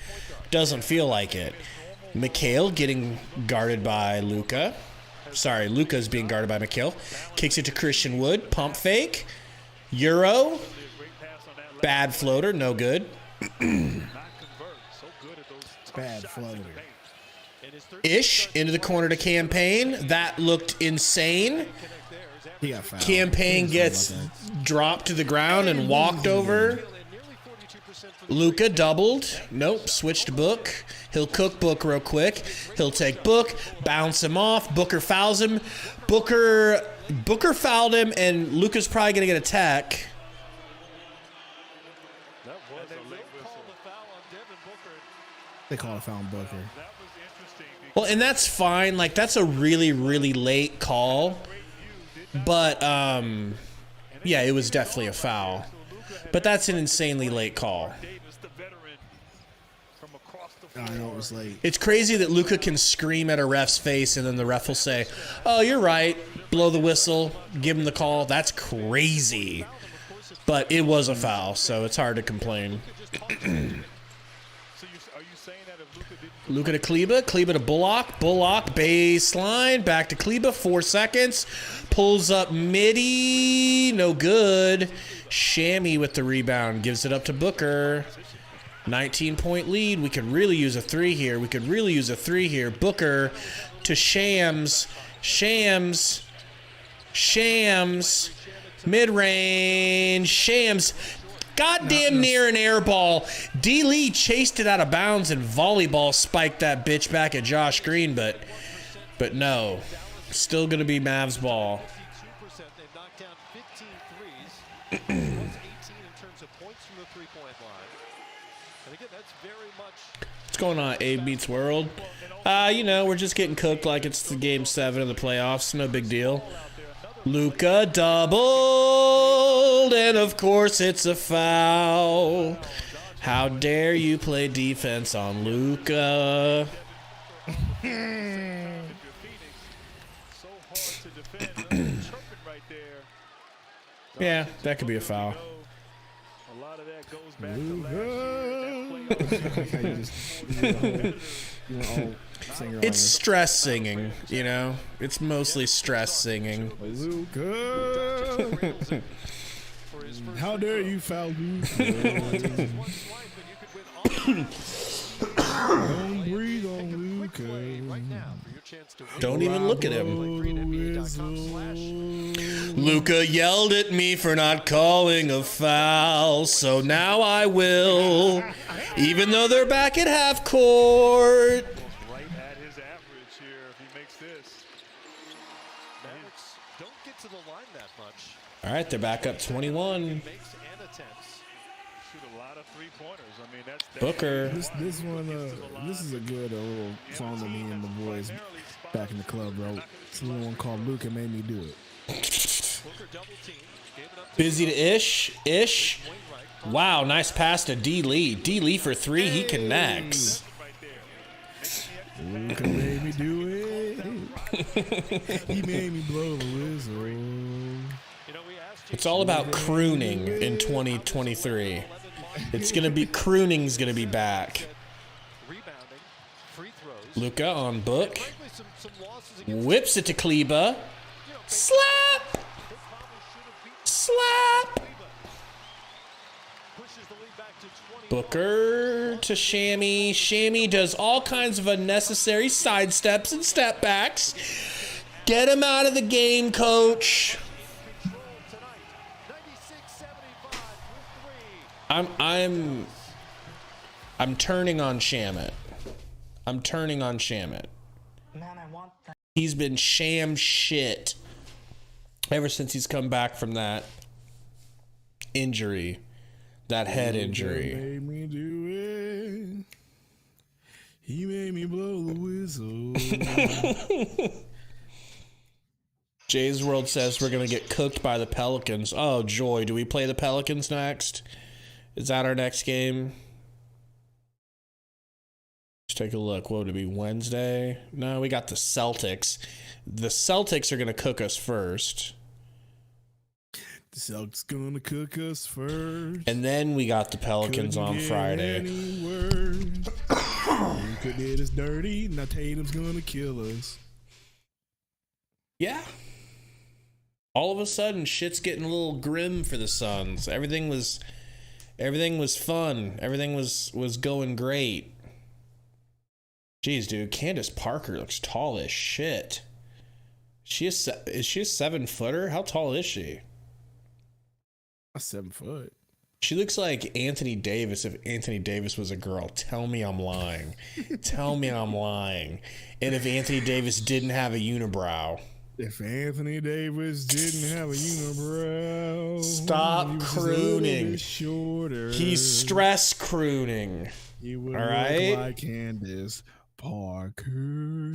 B: doesn't feel like it. Mikhail getting guarded by Luka. Sorry, Luka's being guarded by Mikhail. Kicks it to Christian Wood. Pump fake. Euro. Bad floater. No good.
A: Bad floater.
B: Ish into the corner to Campaign. That looked insane.
A: He got fouled.
B: Campaign gets dropped to the ground and walked over. Luka doubled. Nope, switched to Book. He'll cook Book real quick. He'll take Book, bounce him off. Booker fouls him. Booker fouled him, and Luka's probably going to get a tech.
A: They call a foul on Booker.
B: Well, and that's fine. Like, that's a really, really late call. But, yeah, it was definitely a foul. But that's an insanely late call.
A: I know it was late.
B: It's crazy that Luka can scream at a ref's face and then the ref will say, "Oh, you're right." Blow the whistle, give him the call. That's crazy. But it was a foul, so it's hard to complain. Luka to Kleba. Kleba to Bullock. Bullock baseline. Back to Kleba. 4 seconds. Pulls up midi. No good. Shammy with the rebound. Gives it up to Booker. 19-point lead. We could really use a 3 here. Booker to Shams. Shams. Mid-range. Shams. Goddamn near an air ball. D. Lee chased it out of bounds and volleyball spiked that bitch back at Josh Green, but no. Still going to be Mavs ball. What's going on, Abe Meets World? You know, we're just getting cooked like it's the game 7 of the playoffs. No big deal. Luka doubled, and of course it's a foul. How dare you play defense on Luka? Yeah, that could be a foul. It's stress singing, you know? It's mostly stress singing.
A: Luka. How dare you foul Luka? Don't breathe on Luka.
B: Don't even look at him. Luka yelled at me for not calling a foul, so now I will, even though they're back at half court.
F: Right at his average here if he makes this. Mavericks don't get to the line that much.
B: All right, they're back up 21.
F: Shoot a lot of 3-pointers. I mean, that's
B: Booker.
A: This one, this is a good little song that me and the boys back in the club wrote. It's a little one called Luka Made Me Do It.
B: Busy to Ish. Ish. Wow, nice pass to D. Lee. D. Lee for 3. He connects.
A: Luka made me do it. He made me blow the whistle.
B: It's all about crooning in 2023. It's gonna be crooning's gonna be back. Luka on Book. Whips it to Kleba. Slap! Slap! Booker to Shammy. Shammy does all kinds of unnecessary side steps and step backs. Get him out of the game, coach. I'm turning on Shamit. I'm turning on Shamit.
I: Man, I want that.
B: He's been sham shit ever since he's come back from that injury, that head injury.
A: He made me do it. He made me blow the whistle.
B: Jay's World says we're going to get cooked by the Pelicans. Oh, joy. Do we play the Pelicans next? Is that our next game? Let's take a look. What would it be? Wednesday? No, we got the Celtics. The Celtics are going to cook us first.
A: The Celtics going to cook us first.
B: And then we got the Pelicans on Friday.
A: You could get us dirty. Now Tatum's going to kill us.
B: Yeah. All of a sudden, shit's getting a little grim for the Suns. Everything was fun. Everything was going great. Jeez, dude, Candace Parker looks tall as shit. Is she a 7-footer? How tall is she?
A: A 7 foot.
B: She looks like Anthony Davis if Anthony Davis was a girl. Tell me I'm lying. Tell me I'm lying. And if Anthony Davis didn't have a unibrow.
A: If Anthony Davis didn't have a unibrow.
B: Stop crooning.
A: Shorter.
B: He's stress crooning.
A: He would
B: all
A: look
B: right?
A: like Candace Parker.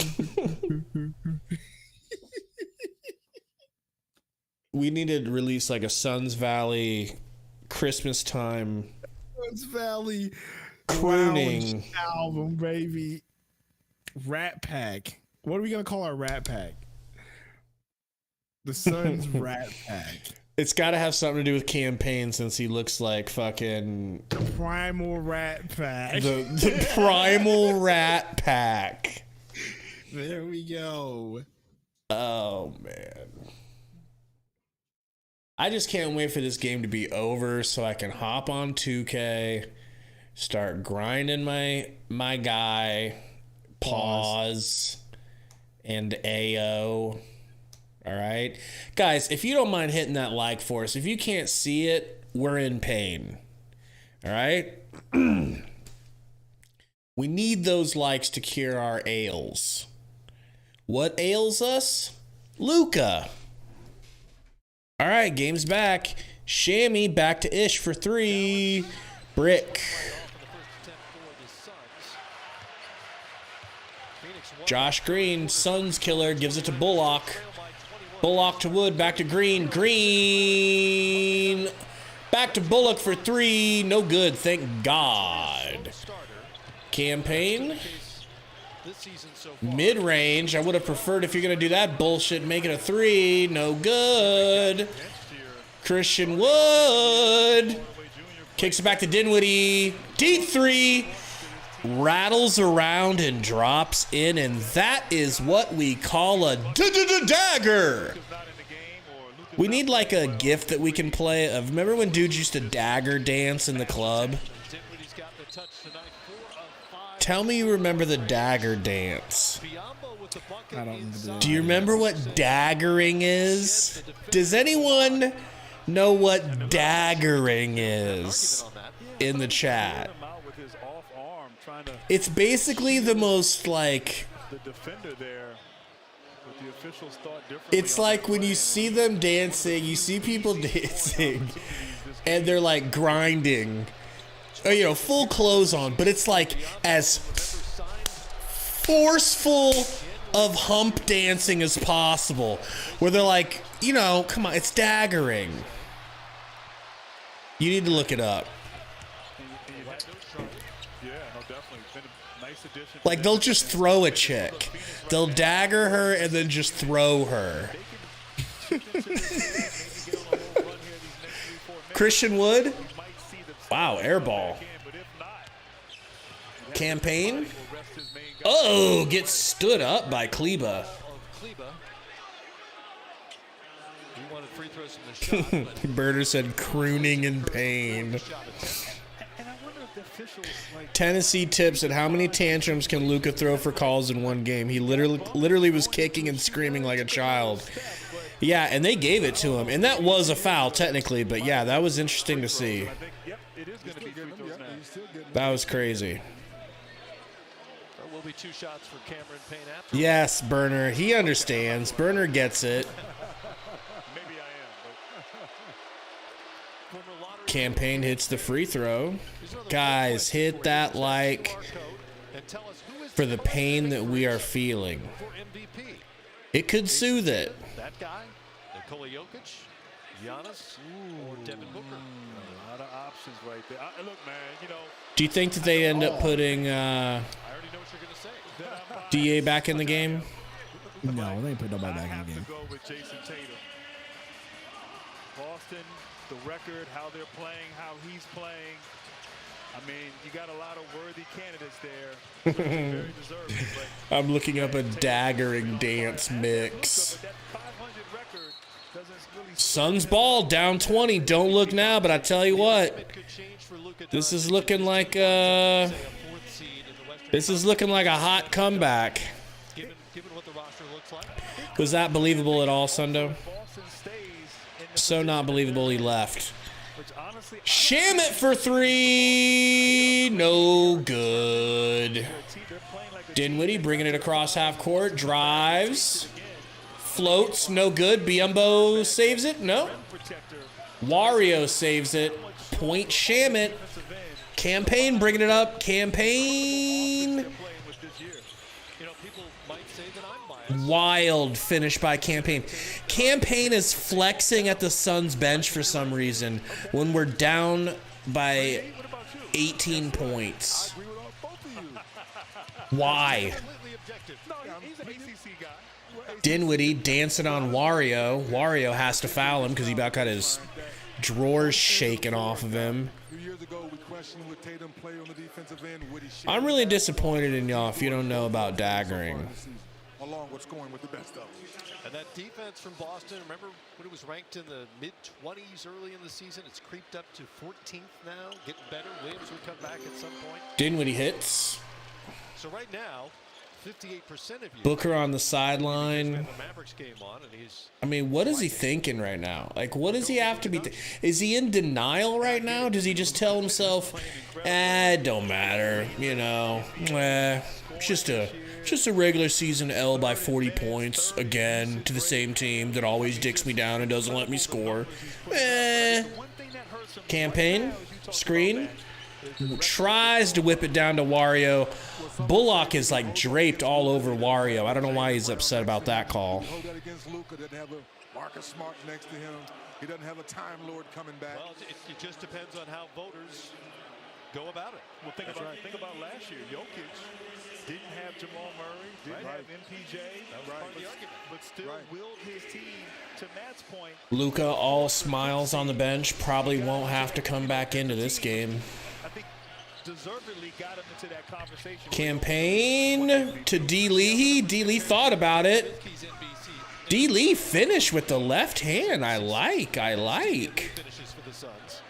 B: We need to release like a Suns Valley Christmas time
A: Suns Valley
B: crooning
A: album, baby. Rat Pack. What are we gonna call our Rat Pack? The Suns Rat Pack.
B: It's got to have something to do with campaign since he looks like fucking
A: the Primal Rat Pack.
B: The Primal Rat Pack.
A: There we go.
B: Oh man. I just can't wait for this game to be over so I can hop on 2K, start grinding my guy, pause, and AO. All right? Guys, if you don't mind hitting that like for us, if you can't see it, we're in pain. All right? We need those likes to cure our ails. What ails us? Luka. All right, game's back. Shammy back to Ish for 3. Brick. Josh Green, Suns killer, gives it to Bullock. Bullock to Wood, back to Green. Green. Back to Bullock for 3. No good, thank God. Campaign. Mid-range. I would have preferred if you're going to do that bullshit, make it a 3. No good. Christian Wood. Kicks it back to Dinwiddie. Deep 3. Rattles around and drops in, and that is what we call a dagger. We need like a gift that we can play of. Remember when dudes used to dagger dance in the club? Tell me you remember the dagger dance.
A: I don't remember.
B: Do you remember what daggering is? Does anyone know what daggering is in the chat? It's basically the most like... It's like when you see them dancing, you see people dancing, and they're like grinding. Or, you know, full clothes on, but it's like as forceful of hump dancing as possible. Where they're like, you know, come on, it's daggering. You need to look it up. Like, they'll just throw a chick. They'll dagger her and then just throw her. Christian Wood? Wow, airball. Campaign? Oh, gets stood up by Kleba. Birder said crooning in pain. Tennessee tips at how many tantrums can Luka throw for calls in one game. He literally was kicking and screaming like a child. Yeah, and they gave it to him. And that was a foul, technically. But yeah, that was interesting to see. That was crazy.
E: There will be 2 shots for Cameron Payne after.
B: Yes, Burner. He understands. Burner gets it.
F: Maybe I am, but
B: Campaign hits the free throw. Guys, hit that like for the pain that we are feeling. It could soothe it.
E: That guy, Nikola Jokic, Giannis, or Devin Booker.
F: A lot of options right there. Look, man, you know.
B: Do you think that they end up putting
E: I already know what you're going to say.
B: DA back in the game?
A: No, they ain't put nobody
F: I
A: back in
F: have
A: the game.
F: to go with Jason Tatum. Boston, the record, how they're playing, how he's playing. I mean, you got a lot of worthy candidates there. Very deserving, but
B: I'm looking up a daggering dance mix.
F: that 500 record doesn't really
B: Suns ball down 20. Don't look now, but I tell you what, this is looking like a hot comeback.
E: Given what the roster looks like.
B: Was that believable at all, Sundo? So not believable he left. Shamit for three. No good. Dinwiddie bringing it across half court. Drives. Floats. No good. Biombo saves it. No. Wario saves it. Point Shamit. Campaign bringing it up. Campaign. Wild finish by Campaign. Campaign is flexing at the Suns bench for some reason when we're down by 18 points. Why? Dinwiddie dancing on Wario. Wario has to foul him because he about got his drawers shaken off of him. I'm really disappointed in y'all if you don't know about daggering.
G: Along with scoring with the best of them.
E: And that defense from Boston, remember when it was ranked in the mid-20s early in the season? It's creeped up to 14th now, getting better. Williams would come back at some point.
B: Dinwiddie hits.
E: So right now, 58% of you.
B: Booker on the sideline.
E: The Mavericks game on, and he's.
B: I mean, what is he thinking right now? Like, what does he have to be? Is he in denial right now? Does he just tell himself, it don't matter, you know, just a regular season L by 40 points again to the same team that always dicks me down and doesn't let me score. Campaign, screen, tries to whip it down to Wario. Bullock is like draped all over Wario. I don't know why he's upset about that call.
G: Hold that against Luka. Doesn't have a Marcus Smart next to him. He doesn't have a Time Lord coming back.
E: Well, it just depends on how voters go about it.
F: Well, think about last year. Jokic didn't have Jamal Murray, didn't have MPJ, but still willed his team to Matt's point.
B: Luka all smiles on the bench. Probably won't have to come back into this game.
F: I think deservedly got him into that conversation.
B: Campaign to D. Lee. D. Lee thought about it. D. Lee finished with the left hand. I like.
E: Finishes for the Suns.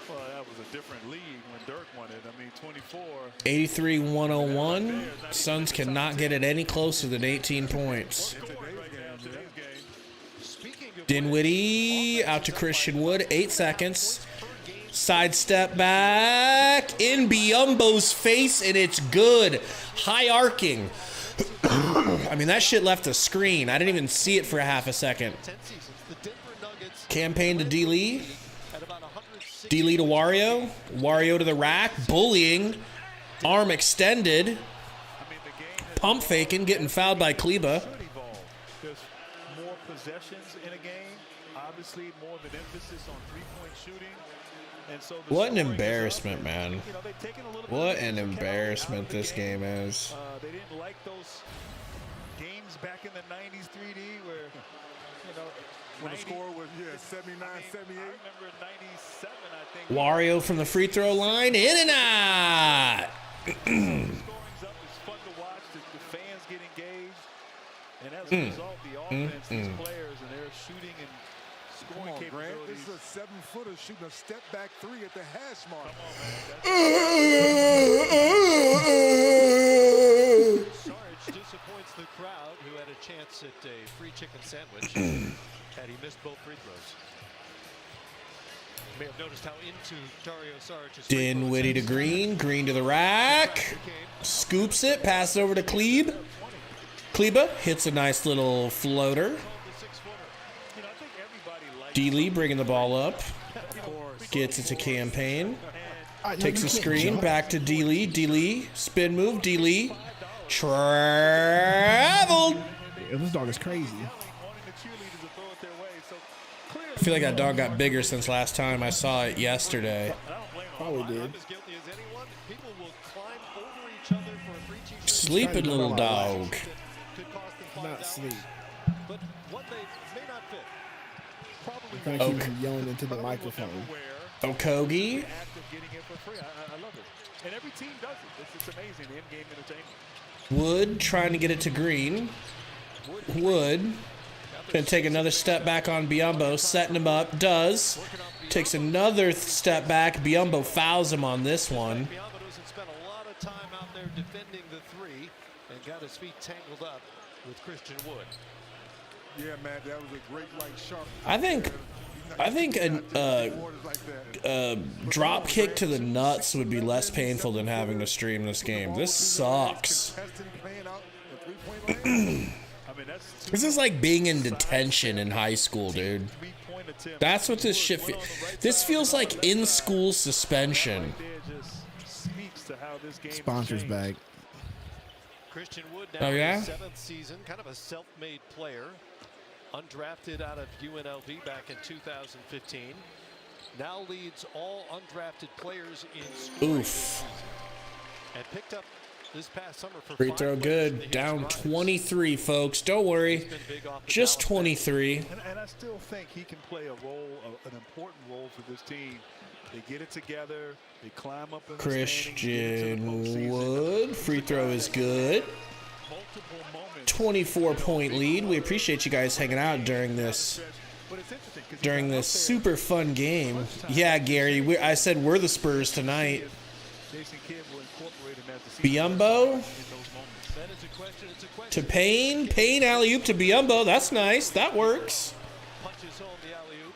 F: Well, that was a different league when Dirk won it. I mean, 24.
B: 83-101. Suns cannot get it any closer than 18 points. Dinwiddie out to Christian Wood. 8 seconds. Sidestep back in Biombo's face, and it's good. High arcing. I mean, that shit left a screen. I didn't even see it for a half a second. Campaign to D. Lee. D. Lee to Wario. Wario to the rack. Bullying. Arm extended. Pump faking. Getting fouled by Kleba.
F: There's more possessions in a game. Obviously, more of an emphasis on three-point shooting. And so
B: what an embarrassment, man. What an embarrassment this game is.
F: They didn't like those games back in the 90s 3D where,
G: when the score was 79, 78.
F: I remember 97, I think.
B: Wario from the free throw line. In and out.
F: Scoring's up. It's fun to watch. The fans get engaged. And as a result, the offense, these players, and their shooting and scoring capabilities.
G: This is a 7-footer shooting a step back three at the hash mark.
E: Sarge disappoints the crowd who had a chance at a free chicken sandwich had he missed both free throws. You may have noticed how into Dario Sarge.
B: Dinwiddie to Green. Green to the rack. Scoops it. Passes over to Kleba. Kleba hits a nice little floater. D. Lee bringing the ball up. Gets it to Campaign. Takes a screen. Back to D. Lee. D. Lee. Spin move. D. Lee. Traveled.
A: This dog is crazy.
B: I feel like that dog got bigger since last time I saw it yesterday.
A: Probably did.
B: Sleeping little dog.
A: Not sleep.
E: But what they may not fit. Probably
A: Trying to keep him yelling into the microphone.
B: Okogie.
F: I love it. And every team does it. It's amazing, the in-game entertainment.
B: Wood trying to get it to Green. Wood. Gonna take another step back on Biyombo, setting him up. Does. Takes another step back. Biyombo fouls him on this one.
E: Biyombo doesn't spend a lot of time out there defending the three and got his feet tangled up with Christian Wood.
G: Yeah, man, that was a great, like, sharp.
B: I think a drop kick to the nuts would be less painful than having to stream this game. This sucks. This is like being in detention in high school, dude. That's what this shit feels. This feels like in-school suspension.
A: Sponsors back.
E: Christian Wood now
B: Oh, yeah?
E: in his 7th season, kind of a self-made player. Undrafted out of UNLV back in 2015. Now leads all undrafted players in scoring this season. And picked up this past summer for
B: Free throw good. Down 23, folks. Don't worry. Just 23.
F: And I still think he can play a role, an important role for this team. They get it together. They climb up in the
B: Christian Wood. Free throw is good. 24-point lead. We appreciate you guys hanging out during this super fun game. Yeah, Gary. I said we're the Spurs tonight. Biyombo to Payne. Payne alley-oop to Biyombo. That's nice. That works.
E: Punches home the alley-oop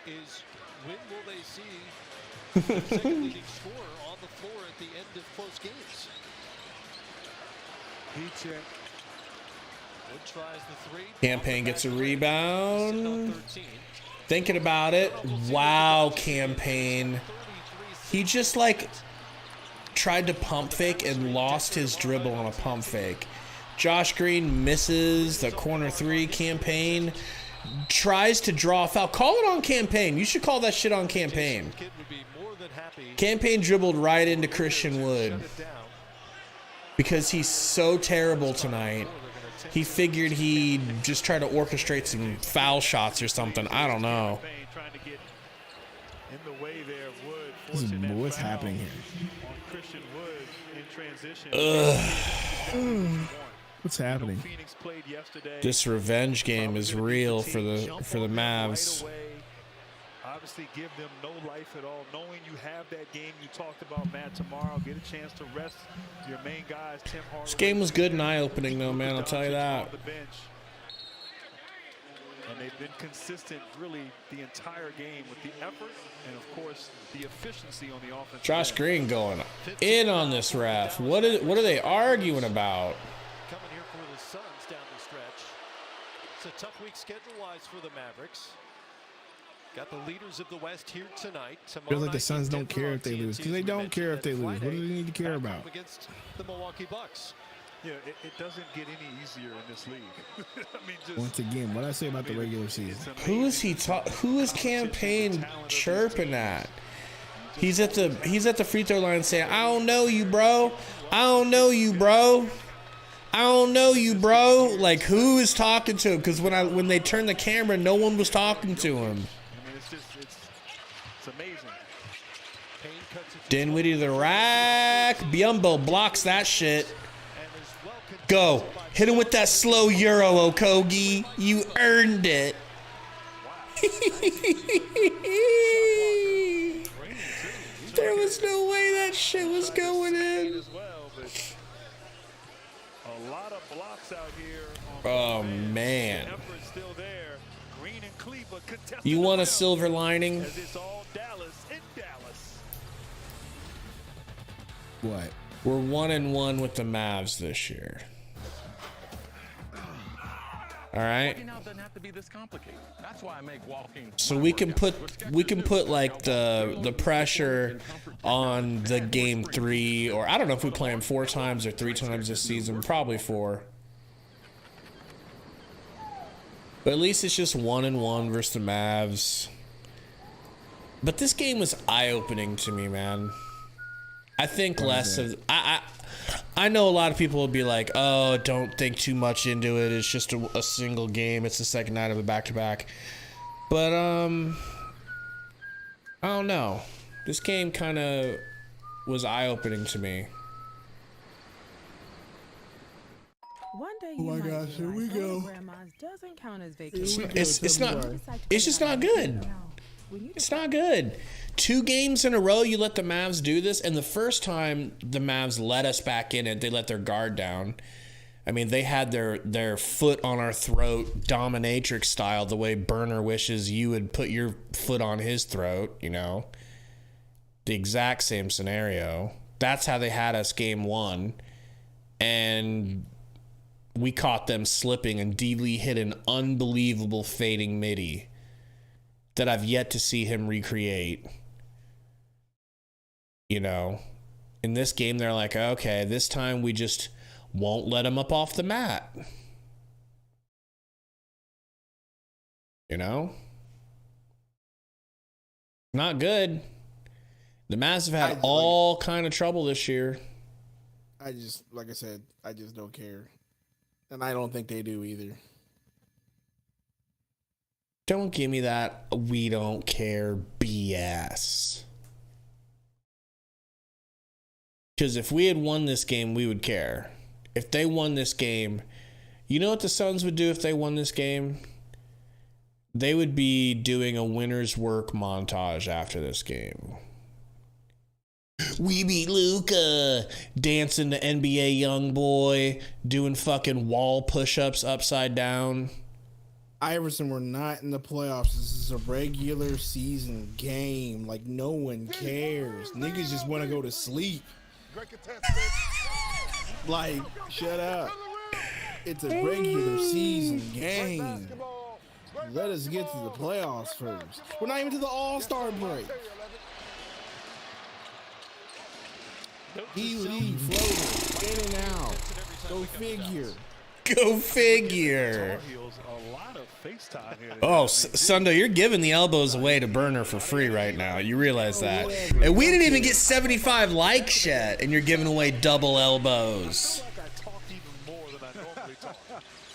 E: is when will they see the second leading scorer on the floor at the end of close games? Wood tries the three.
B: Campaign gets a rebound. Thinking about it. Wow, Campaign. He just like tried to pump fake and lost his dribble on a pump fake. Josh Green misses the corner three. Campaign tries to draw a foul. Call it on Campaign. You should call that shit on Campaign. Campaign dribbled right into Christian Wood because he's so terrible tonight. He figured he'd just try to orchestrate some foul shots or something. I don't know.
A: What's happening here? What's happening?
B: This revenge game is real for the Mavs.
F: Obviously give them no life at all, knowing you have that game you talked about, Matt, tomorrow. Get a chance to rest your main guys. Tim Hardaway.
B: This game was good and eye-opening though, man, I'll tell you that.
F: And they've been consistent really the entire game with the effort and of course the efficiency on the offense.
B: Josh Green going in on this ref. What are they arguing about?
E: Coming here for the Suns down the stretch. It's a tough week schedule-wise for the Mavericks. Got the leaders of the West here tonight.
A: Feels like the Suns don't care if they lose because they don't care if they lose. What do they need to care about?
E: Against the Milwaukee Bucks.
F: Yeah, it doesn't get any easier in this league. I mean, just,
A: once again, what I say about the regular season.
B: Who is Campaign chirping at? He's at the free throw line saying, "I don't know you, bro. I don't know you, bro. I don't know you, bro." Like, who is talking to him? Because when they turned the camera, no one was talking to him.
F: It's amazing.
B: Dinwiddie to the rack. Biyombo blocks that shit. Go. Hit him with that slow Euro, Okogie. You earned it. There was no way that shit was going in.
F: A lot of blocks out here.
B: Oh, man. You want a silver lining?
A: What?
B: We're 1-1 with the Mavs this year. All right. So we can put like the pressure on the game 3, or I don't know if we play them 4 times or 3 times this season. Probably 4. But at least it's just 1-1 versus the Mavs. But this game was eye-opening to me, man. I think less of... I know a lot of people will be like, oh, don't think too much into it. It's just a single game. It's the second night of a back-to-back. But, I don't know. This game kind of was eye-opening to me.
J: One day you might gosh, here we go. Grandma's doesn't count as vacation.
B: It's not. It's just not good. It's not good. 2 games in a row, you let the Mavs do this, and the first time the Mavs let us back in it, they let their guard down. I mean, they had their foot on our throat, dominatrix style, the way Burner wishes you would put your foot on his throat. You know, the exact same scenario. That's how they had us game 1, and we caught them slipping, and D. Lee hit an unbelievable fading midi that I've yet to see him recreate. You know, in this game, they're like, okay, this time we just won't let him up off the mat. You know? Not good. The Mavs have had all kind of trouble this year.
A: I just, like I said, I just don't care. And I don't think they do either.
B: Don't give me that we don't care BS. Because if we had won this game, we would care. If they won this game, you know what the Suns would do if they won this game? They would be doing a winner's work montage after this game. We beat Luka, dancing to NBA Youngboy, doing fucking wall push-ups upside down.
A: Iverson, we're not in the playoffs. This is a regular season game. Like, no one cares. Niggas just want to go to sleep. Like, shut up. It's a regular season game. Let us get to the playoffs first. We're not even to the All-Star break. D-Lee, floater, in and out. Go figure.
B: Go figure. Oh, Sundo, you're giving the elbows away to Burner for free right now. You realize that. And we didn't even get 75 likes yet, and you're giving away double elbows.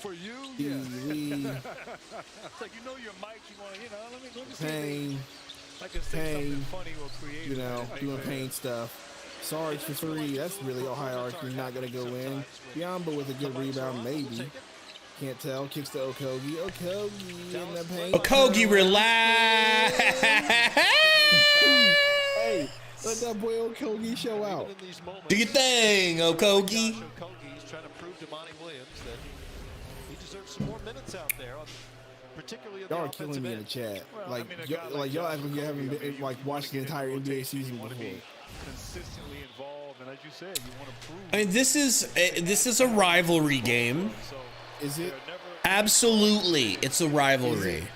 G: For you,
A: D-Lee.
F: Like, you know your mic, you want to, let me
A: Pain. Pain. You know, doing pain stuff. Sarge for 3. That's really a hierarchy. Not going to go in. Biombo with a good rebound, maybe. Can't tell. Kicks to Okogie. Okogie in the paint.
B: Okogie, relax.
A: Hey, let that boy Okogie show out.
B: Do your thing, Okogie.
E: He's trying to prove to Monty Williams that he deserves some more minutes out there. Particularly
A: y'all are killing me in the chat. Like, y'all act like you haven't been, watched the entire NBA season before.
F: Consistently involved, and as you said, you want to prove.
B: I mean, this is a rivalry game.
A: Is it?
B: Absolutely, it's a rivalry.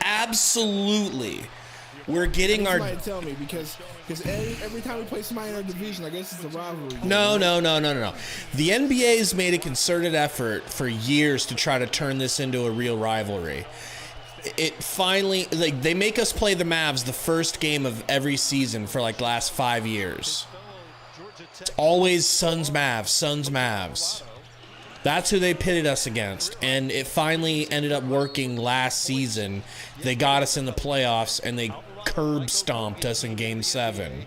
B: Absolutely, we're getting our.
A: Somebody tell me because every time we play somebody in our division, I guess it's a rivalry game.
B: No. The NBA's made a concerted effort for years to try to turn this into a real rivalry. It finally, like, they make us play the Mavs the first game of every season for like last 5 years. It's always Suns Mavs. That's who they pitted us against, and it finally ended up working last season. They got us in the playoffs, and they curb stomped us in Game 7.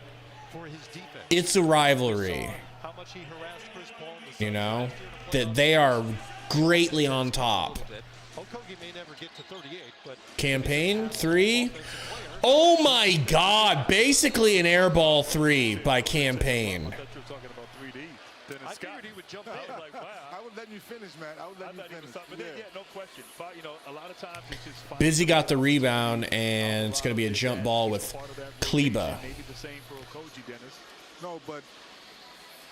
B: It's a rivalry. You know, that they are greatly on top. Campaign 3. Oh my God! Basically an airball 3 by Campaign.
F: I figured he would jump in like, wow.
G: I would let you finish, man. I would let you finish.
F: But then, yeah, no question. A lot of times it's just
B: Busy got the rebound, and it's going to be a jump ball with Kleba.
F: Maybe the same for Okogie, Dennis.
G: No, but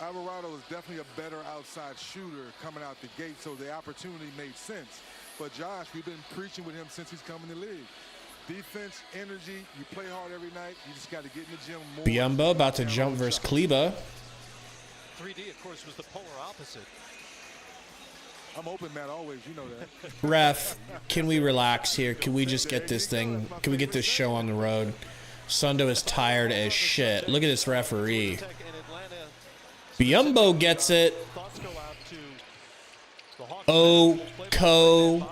G: Alvarado is definitely a better outside shooter coming out the gate, so the opportunity made sense. But Josh, we've been preaching with him since he's come in the league. Defense, energy, you play hard every night. You just got to get in the gym more.
B: Biombo about to jump versus Kleba.
E: 3D, of course, was the polar opposite.
G: I'm open, Matt, always. You know that.
B: Ref, can we relax here? Can we just get this thing? Can we get this show on the road? Sundo is tired as shit. Look at this referee. Biumbo gets it. Okogie.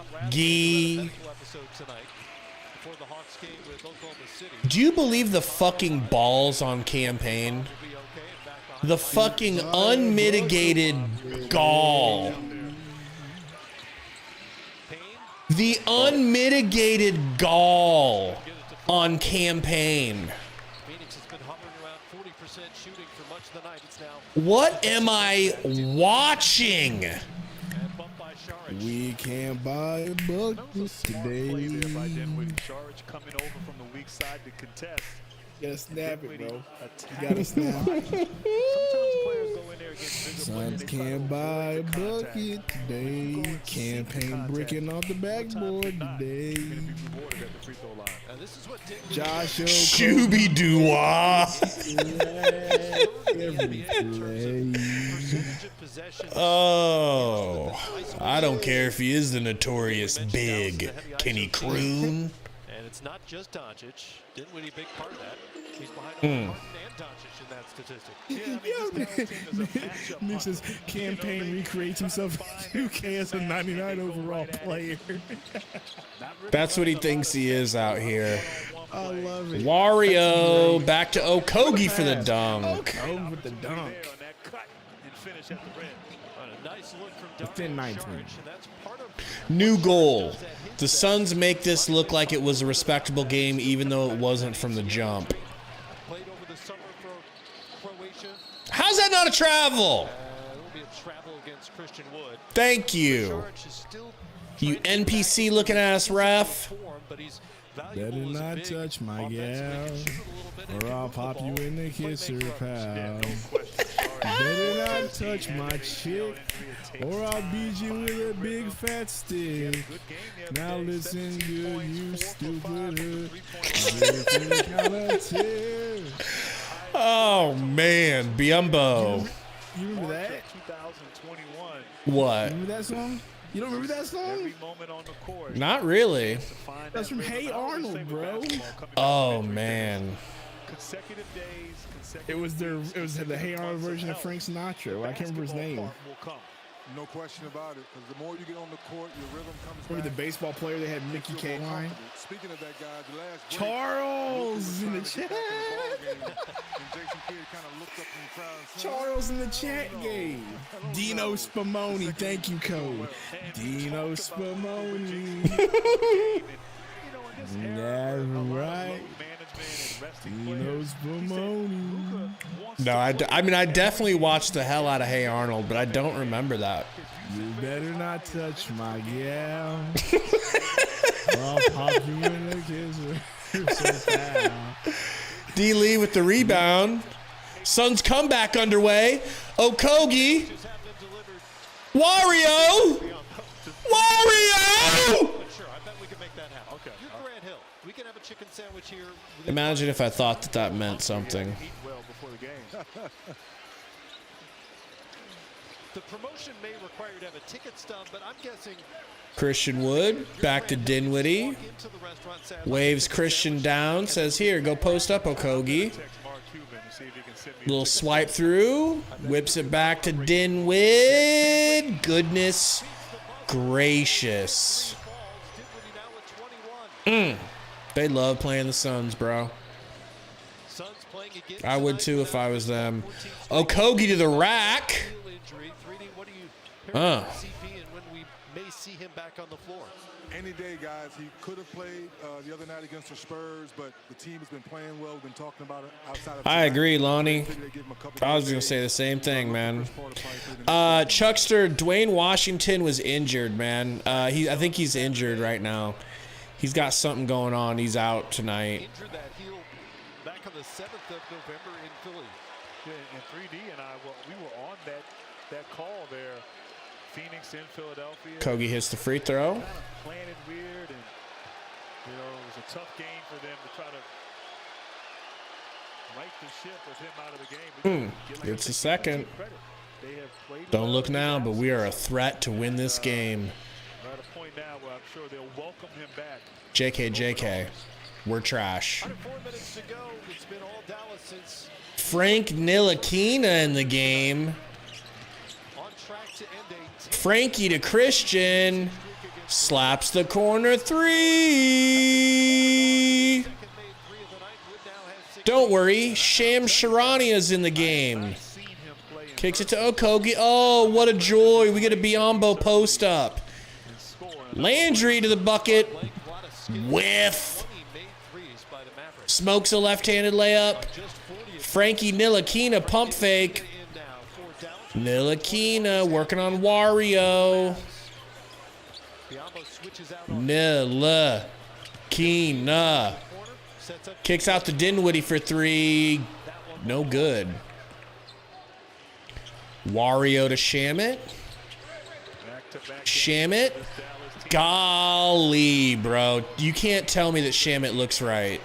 B: Do you believe the fucking balls on campaign? The fucking unmitigated gall. The unmitigated gall on campaign. What am I watching?
A: We can't buy a bucket today. You gotta snap it, bro. You gotta snap it. Suns can't buy a bucket today. Campaign bricking off the backboard today. Josh
B: Shooby Doo-wah. Oh, I don't care if he is the notorious big Kenny Kroon.
E: And it's not just Doncic. Dinwiddie, big part of that. He's behind Harden and Doncic in that statistic.
A: Nix's campaign recreates himself in 2K as a 99 overall player.
B: That's what he thinks he is out here.
A: I love it.
B: Wario back to Okogie for the dunk.
A: Okogie with the dunk. Within 19.
B: New goal. The Suns make this look like it was a respectable game, even though it wasn't from the jump. How's that not a travel? Thank you. You NPC looking ass ref.
A: Better not touch my gal, or I'll pop you in the kisser, pal. Better not touch my chick, or I'll beat you with a big fat stick. Now listen good, you stupid hood.
B: Oh man, Biumbo.
A: You remember that?
B: What?
A: Remember that song? You don't remember that song?
B: Not really.
A: That's from Hey Arnold, bro.
B: Oh man.
A: It was the Hey Arnold version of Frank Sinatra. I can't remember his name.
G: No question about it. Because the more you get on the court, your rhythm comes back.
A: Remember the baseball player they had Mickey K line?
G: Speaking of that guy, the last break,
A: Charles in the chat.
G: and Jason Kidd kind of looked up in the crowd and said,
A: Charles in the chat game. Dino Spumoni, thank you, Code. Dino Spumoni. That's right. Dino Spumoni.
B: No, I mean, I definitely watched the hell out of Hey Arnold, but I don't remember that.
A: You better not touch my gal. I'll pop you in the kisser.
B: D. Lee with the rebound. Suns comeback underway. Okogie. Wario. Wario. Imagine if I thought that meant something.
E: The promotion may require you to have a ticket stub, but I'm guessing
B: Christian Wood back to Dinwiddie. Waves Christian down. Says, here, go post up, Okogie. Little swipe through. Whips it back to Dinwiddie. Goodness gracious. They love playing the Suns, bro. I would too if I was them. Okogie to the rack.
G: Any day, guys. He could have played the other night against the Spurs, but the team has been playing well. We've been talking about it outside of.
B: I agree, Lonnie. I was going to say the same thing, man. Chuckster, Dwayne Washington was injured, man. I think he's injured right now. He's got something going on. He's out tonight.
E: Injured that heel back on the 7th of November in Philly.
F: Yeah, and 3D and I, we were on that call there. Phoenix in Philadelphia.
B: Kogi hits the free throw.
F: Kind of planted weird, and it was a tough game for them to try to right the ship with him out of the game.
B: It's a second.
F: They have played
B: Don't
F: well
B: look
F: in his
B: now, but we are a
F: absence.
B: threat to win this game.
F: We're at a point now where I'm sure they'll welcome him back.
B: JK. We're trash.
E: 4 minutes to go. It's been all Dallas since
B: Frank Ntilikina in the game.
E: on track to end a
B: Frankie to Christian. Slaps the corner 3. Don't worry, Sham Charania's in the game. Kicks it to Okogie. Oh, what a joy. We get a Biombo post up. Landry to the bucket. Whiff. Smokes a left-handed layup. Frankie Ntilikina pump fake. Ntilikina working on Wario. Ntilikina. Kicks out to Dinwiddie for 3. No good. Wario to Shamit. Shamit. Golly, bro. You can't tell me that Shamit looks right.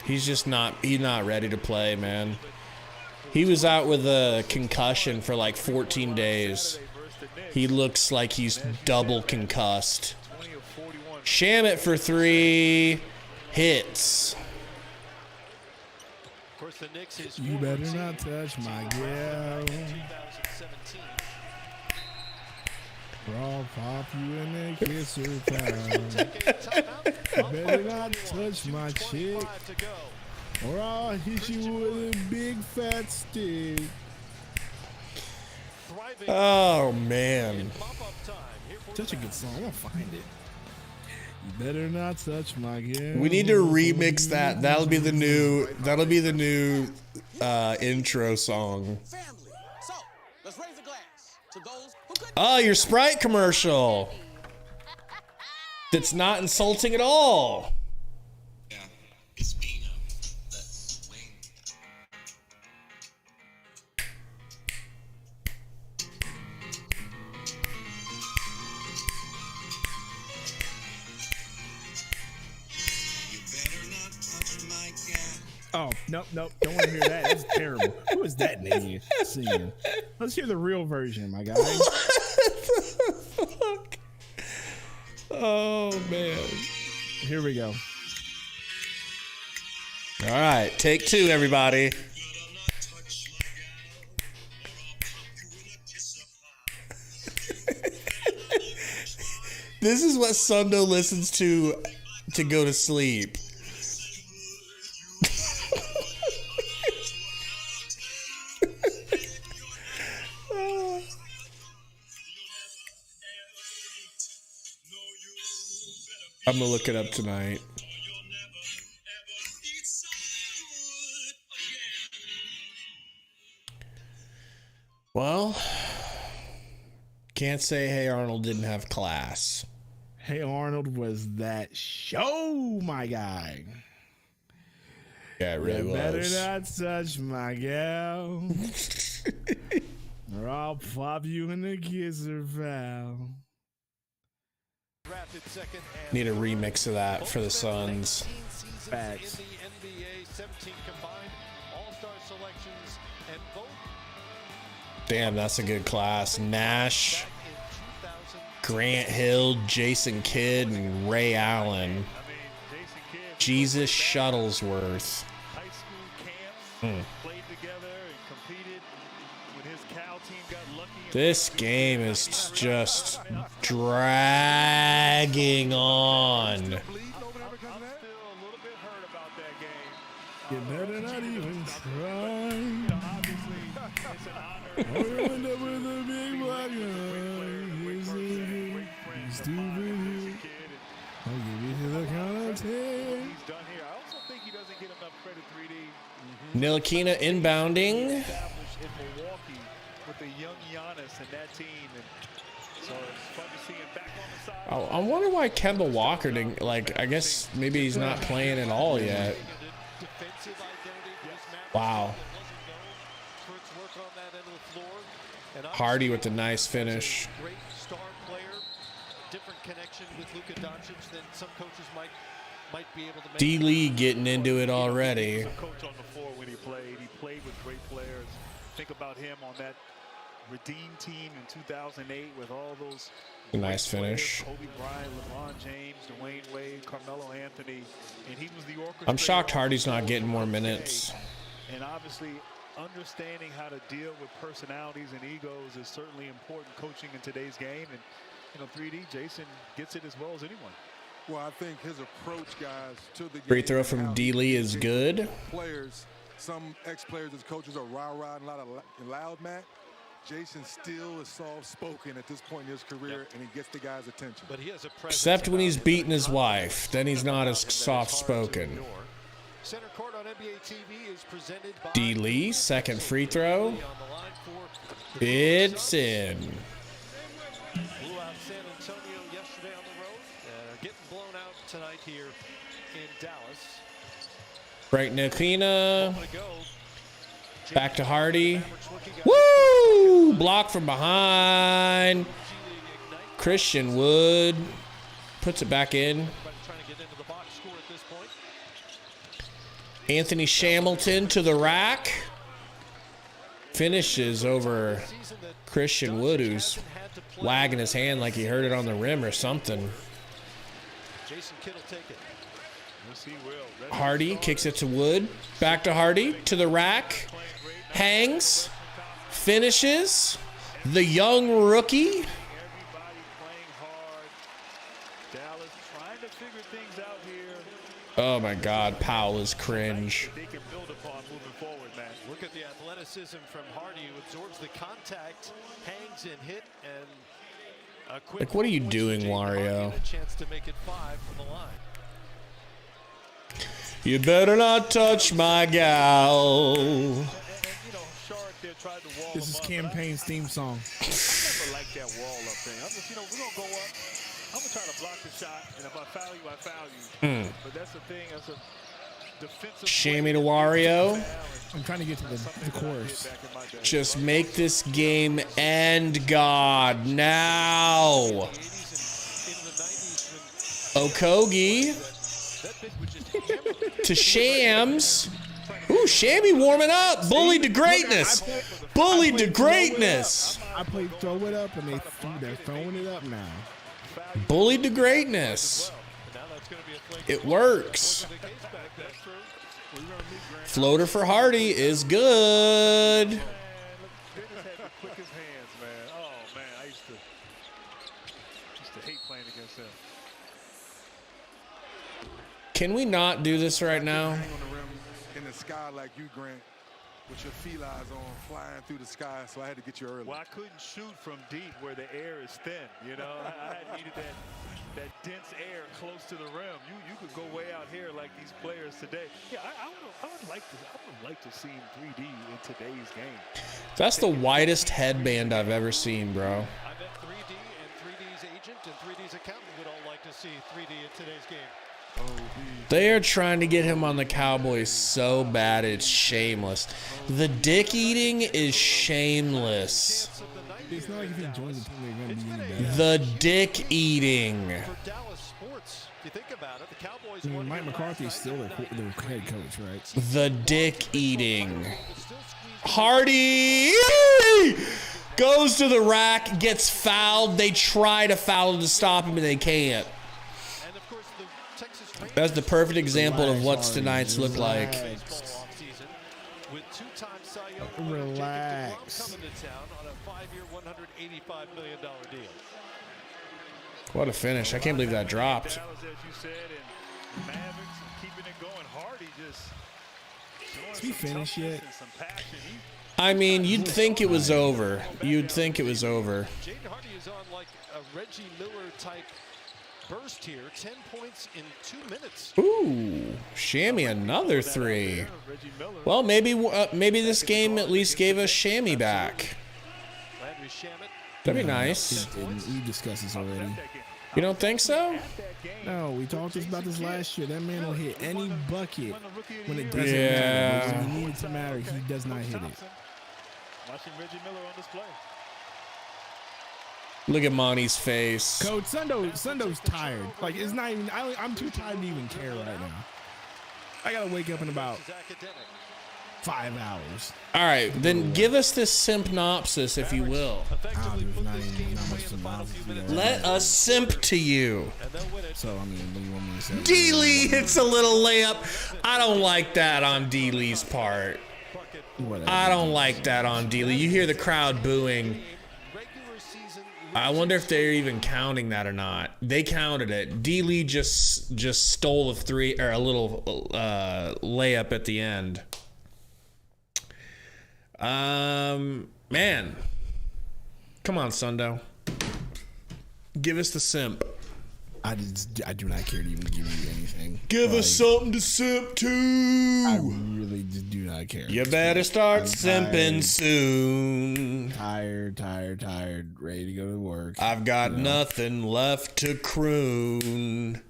B: He's not ready to play, man. He was out with a concussion for like 14 days. He looks like he's double concussed. Shamit for 3. Hits.
A: You better not touch my gal. I'll pop you in the kisser town. You better not touch my chick, or I'll hit you with a big fat stick.
B: Oh, man.
A: Such a good song. I'm gonna find it. You better not touch my gal.
B: We need to remix that. That'll be the new intro song. Oh, your Sprite commercial. That's not insulting at all.
K: Yeah, it's Bino. That's Wayne. You better not touch my cat.
A: Oh, nope. Don't want to hear that. That's terrible. Who is that nigga singing? Let's hear the real version, my guy.
B: Fuck. Oh, man.
A: Here we go.
B: All right, take 2, everybody. This is what Sundo listens to go to sleep. I'm gonna look it up tonight. Well, can't say Hey Arnold didn't have class.
A: Hey Arnold was that show, my guy.
B: Yeah, it really
A: you
B: was.
A: Better not touch my gal, or I'll pop you in the kisser foul.
B: Need a remix of that for the Suns.
A: Facts.
B: Damn, that's a good class. Nash, Grant Hill, Jason Kidd, and Ray Allen. Jesus Shuttlesworth. This game is just dragging on.
A: You better not even try. Or you'll end up with a big black eye. He's stupid. I'll give you to the count of 10.
F: He's done here. I also think he doesn't get enough credit. 3D.
B: Ntilikina inbounding.
F: Established in Milwaukee with the young Giannis and that team, and so it's fun to see him back on the side.
B: Oh, I wonder why Kemba Walker didn't, like, I guess maybe he's not playing at all yet. Wow. Hardy with a nice finish.
E: Great star player, different connection with Luka Doncic than some coaches might be able to make.
B: D-Lee getting into it already.
F: Coach on the floor when he played with great players. Think about him on that Redeem team in 2008 with all those
B: nice finish.
F: Kobe Bryant, LeBron James, Dwayne Wade, Carmelo Anthony, and he was the orchestrator.
B: I'm shocked Hardy's not getting more minutes.
F: And obviously, understanding how to deal with personalities and egos is certainly important coaching in today's game. And, you know, 3D, Jason gets it as well as anyone.
G: Well, I think his approach, guys, to the game.
B: Free throw from D. Lee is good.
G: Players, some ex-players and coaches are rah-rah and a lot of loud, Matt. Jason still is soft-spoken at this point in his career, and he gets the guy's attention.
E: But he has a
B: except when he's beating his wife. Then he's not as soft-spoken.
E: Center court on NBA TV is presented by
B: D. Lee, second free throw. It's in.
E: Blew out San Antonio yesterday on the road. Are getting blown out tonight here in Dallas.
B: Right, Nakina. Back to Hardy. Woo! Block from behind. Christian Wood puts it back in. Anthony Shamilton to the rack. Finishes over Christian Wood, who's wagging his hand like he heard it on the rim or something. Hardy kicks it to Wood. Back to Hardy. To the rack. Hangs. Finishes. The young rookie. Oh my God, Powell is cringe.
E: Look at the athleticism from Hardy, who absorbs the contact, hangs and hit, and a quick
B: like, what are you doing, Wario?
E: A chance to make it 5 from the line.
B: You better not touch my gal.
A: This is Campaign's theme song.
F: I never like that wall up there. I'm just, we're going to go up. I'm going to try to block the shot, and if I foul you, I foul you. But that's the thing. That's a defensive.
B: Shammy to Wario.
A: I'm trying to get to the chorus.
B: Just make this game end, God, now. Okogie to Shams. Ooh, Shammy warming up. Bullied to greatness. Bullied to greatness.
A: I played throw it up, and they're throwing it up now.
B: Bullied to greatness. It works. Floater for Hardy is good.
F: Dennis had the quickest hands, man. Oh, man, I used to hate playing against him.
B: Can we not do this right now?
G: On the rim in the sky like you, Grant, with your felines on, flying through the sky, so I had to get you early.
F: Well, I couldn't shoot from deep where the air is thin. I needed that dense air close to the rim. You could go way out here like these players today. Yeah, I would like to see 3D in today's game.
B: That's the widest headband I've ever seen, bro.
E: I bet 3D and 3D's agent and 3D's accountant would all like to see 3D in today's game.
B: They are trying to get him on the Cowboys so bad it's shameless. The dick eating is shameless.
A: It's not like if he joins the team, they're going to be any better.
B: The dick eating.
E: For Dallas sports, if you think about it, the Cowboys.
A: I mean, Mike McCarthy is still their head coach, right?
B: The dick eating. Hardy goes to the rack, gets fouled. They try to foul him to stop him, and they can't. That's the perfect example of what tonight's look like.
A: Relax.
B: What a finish. I can't believe that dropped.
A: Is he finished yet?
B: I mean, you'd think it was over. You'd think it was over.
E: Jaden Hardy is on like a Reggie Miller type burst here. 10 points in 2 minutes.
B: Ooh, Shammy another 3. Well, maybe this game at least gave us Shammy back. That'd be nice.
A: We discussed this already.
B: You don't think so?
A: No, we talked about this last year. That man will hit any bucket when it doesn't matter.
B: Yeah.
A: When he needs to matter, he does not hit it.
F: Watching Reggie Miller on display.
B: Look at Monty's face.
A: Coach, Sundo's tired. Like, it's not even, I'm too tired to even care right now. I got to wake up in about 5 hours.
B: All right, then give us this synopsis, if you will. Let us simp to you.
A: So, I mean, what do you want me to say?
B: D-Lee hits a little layup. I don't like that on D-Lee's part. I don't like that on D-Lee. You hear the crowd booing. I wonder if they're even counting that or not. They counted it. D-Lee just stole a three or a little layup at the end. Man, come on, Sundo. Give us the simp.
A: I do not care to even give you anything.
B: Give us something to simp to.
A: I really just do not care.
B: You better start simping soon.
A: Tired, ready to go to work.
B: I've got nothing left to croon.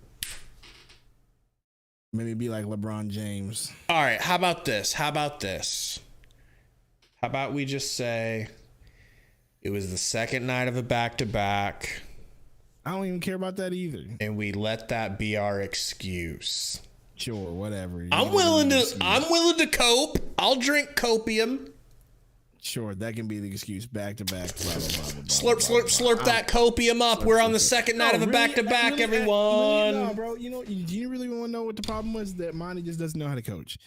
A: Maybe be like LeBron James.
B: All right, how about this? How about we just say it was the second night of a back-to-back.
A: I don't even care about that either.
B: And we let that be our excuse.
A: Sure, whatever.
B: I'm willing to cope. I'll drink copium.
A: Sure, that can be the excuse. Back-to-back.
B: Slurp that copium up. We're on the second night of a back-to-back, everyone.
A: No, bro. Do you really want to know what the problem was? That Monty just doesn't know how to coach.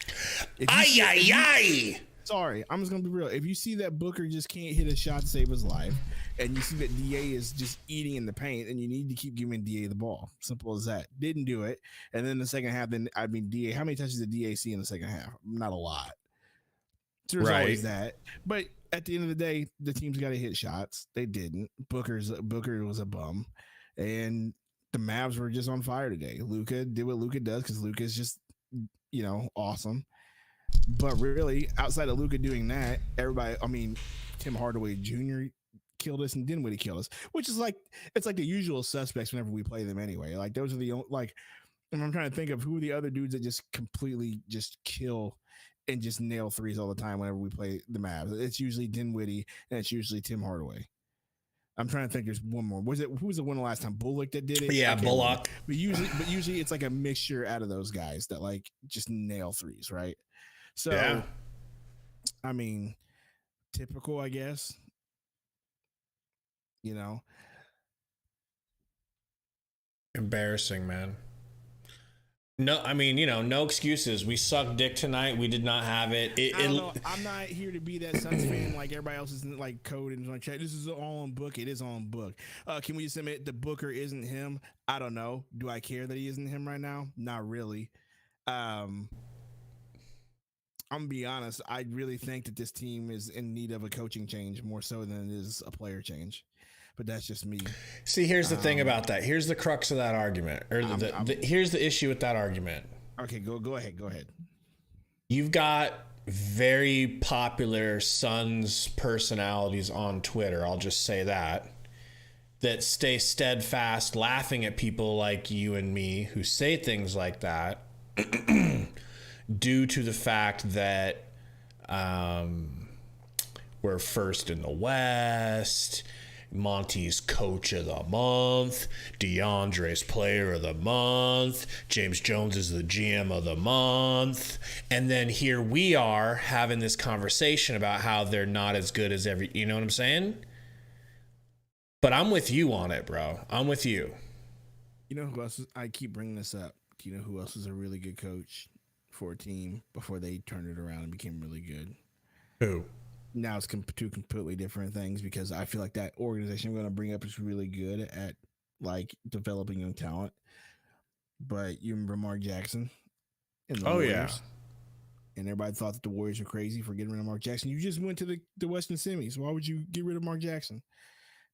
A: Sorry, I'm just gonna be real. If you see that Booker just can't hit a shot to save his life, and you see that DA is just eating in the paint, then you need to keep giving DA the ball. Simple as that. Didn't do it, and then the second half, DA. How many touches did DA see in the second half? Not a lot. So there's always that. But at the end of the day, the team's got to hit shots. They didn't. Booker was a bum, and the Mavs were just on fire today. Luka did what Luka does because Luka's just awesome. But really, outside of Luka doing that, everybody, Tim Hardaway Jr. killed us and Dinwiddie killed us, which is it's like the usual suspects whenever we play them anyway. Like those are the only, and I'm trying to think of who are the other dudes that just completely just kill and just nail threes all the time whenever we play the Mavs. It's usually Dinwiddie and it's usually Tim Hardaway. I'm trying to think. There's one more. Who was the one last time? Bullock that did it.
B: Yeah, Bullock.
A: But usually it's like a mixture out of those guys that just nail threes, right? So, yeah. Typical, I guess.
B: Embarrassing, man. No, no excuses. We sucked dick tonight. We did not have it.
A: I don't know. I'm not here to be that Suns fan like everybody else is code and like chat. This is all on book. It is on book. Can we just admit the Booker isn't him? I don't know. Do I care that he isn't him right now? Not really. I'm gonna be honest. I really think that this team is in need of a coaching change more so than it is a player change. But that's just me.
B: See, here's the thing about that. Here's the crux of that argument, or here's the issue with that argument.
A: Okay, go ahead.
B: You've got very popular Suns personalities on Twitter. I'll just say that stay steadfast, laughing at people like you and me who say things like that. Due to the fact that we're first in the West, Monty's coach of the month, DeAndre's player of the month, James Jones is the GM of the month, and then here we are having this conversation about how they're not as good as you know what I'm saying? But I'm with you on it, bro. I'm with you.
A: You know who else I keep bringing this up? Do you know who else is a really good coach for a team before they turned it around and became really good?
B: Who?
A: Now it's two completely different things because I feel like that organization I'm going to bring up is really good at developing young talent. But you remember Mark Jackson and the Warriors? Yeah. And everybody thought that the Warriors were crazy for getting rid of Mark Jackson. You just went to the Western Semis. Why would you get rid of Mark Jackson?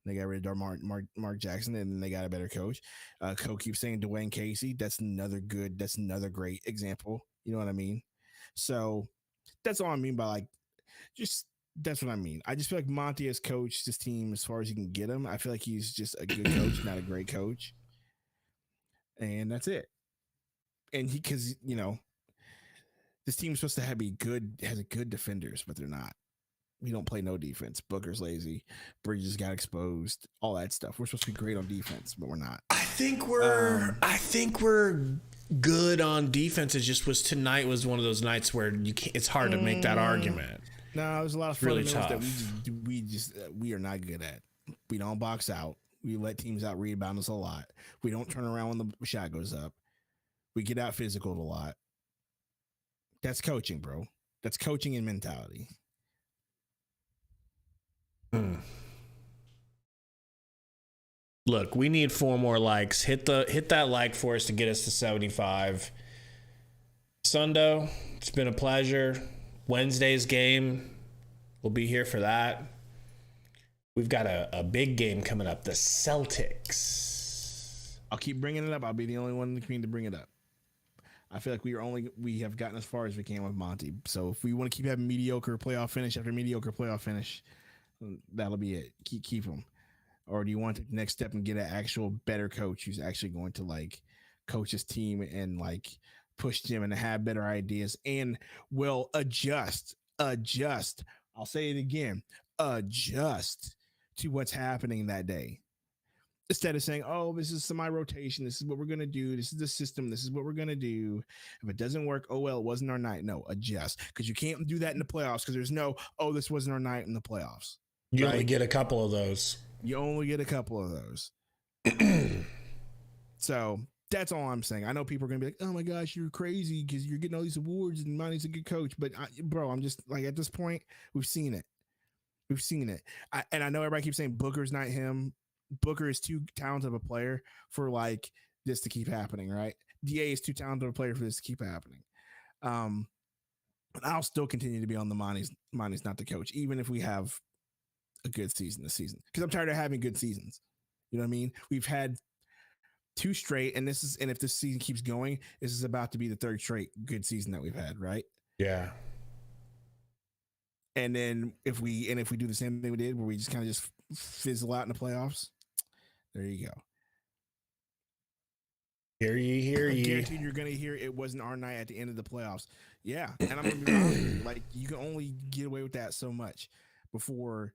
A: They got rid of Mark Jackson, and then they got a better coach. Coach keeps saying Dwayne Casey. That's another great example. You know what I mean? So that's all I mean by that's what I mean. I just feel like Monty has coached this team as far as he can get him. I feel like he's just a good coach, not a great coach. And that's it. And because this team is supposed to has good defenders, but they're not. We don't play no defense. Booker's lazy. Bridges got exposed. All that stuff. We're supposed to be great on defense, but we're not.
B: I think we're good on defense. It just was tonight was one of those nights where you can't, it's hard to make that argument.
A: No, there's a lot of
B: Really
A: fundamentals
B: tough.
A: that we are not good at. We don't box out. We let teams out rebound us a lot. We don't turn around when the shot goes up. We get out physical a lot. That's coaching, bro. That's coaching and mentality.
B: Look, we need 4 more likes. Hit that like for us to get us to 75. Sundo, it's been a pleasure. Wednesday's game, we'll be here for that. We've got a big game coming up, the Celtics.
A: I'll keep bringing it up. I'll be the only one in the community to bring it up. I feel like we have gotten as far as we can with Monty. So if we want to keep having mediocre playoff finish after mediocre playoff finish, that'll be it. Keep them. Or do you want to take the next step and get an actual better coach who's actually going to like coach his team and like push them and have better ideas and will adjust. I'll say it again. Adjust to what's happening that day. Instead of saying, oh, this is semi-rotation. This is what we're going to do. This is the system. This is what we're going to do. If it doesn't work, oh, well, it wasn't our night. No, adjust. Because you can't do that in the playoffs because there's no, oh, this wasn't our night in the playoffs.
B: You only get a couple of those.
A: You only get a couple of those. So that's all I'm saying. I know people are going to be like, oh, my gosh, you're crazy because you're getting all these awards and Monty's a good coach. But, bro, I'm just like at this point, we've seen it. We've seen it. And I know everybody keeps saying Booker's not him. Booker is too talented of a player for like this to keep happening, right? DA is too talented of a player for this to keep happening. But I'll still continue to be on the Monty's not the coach, even if we have a good season this season. Because I'm tired of having good seasons. You know what I mean? We've had 2 straight, and if this season keeps going, this is about to be the 3rd straight good season that we've had, right?
B: Yeah.
A: And then if we do the same thing we did, where we just kind of just fizzle out in the playoffs, there you go.
B: Hear ye.
A: Guaranteed you're gonna hear it wasn't our night at the end of the playoffs. Yeah, and I'm gonna be honest with you, like you can only get away with that so much before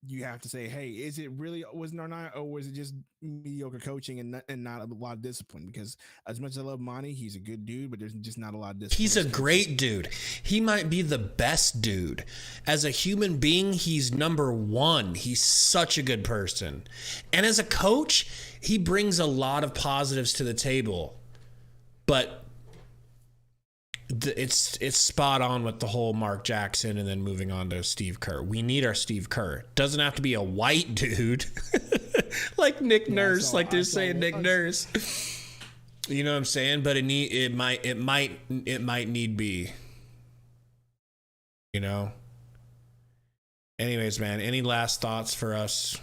A: you have to say, hey, is it really wasn't our night, or was it just mediocre coaching and not a lot of discipline? Because as much as I love Monty, he's a good dude, but there's just not a lot of discipline.
B: He's a great dude. He might be the best dude. As a human being, he's number 1. He's such a good person. And as a coach, he brings a lot of positives to the table. But it's spot on with the whole Mark Jackson and then moving on to Steve Kerr. We need our Steve Kerr. Doesn't have to be a white dude like Nick Nurse, like they're saying Nick Nurse. You know what I'm saying? But it might need be. You know. Anyways, man, any last thoughts for us?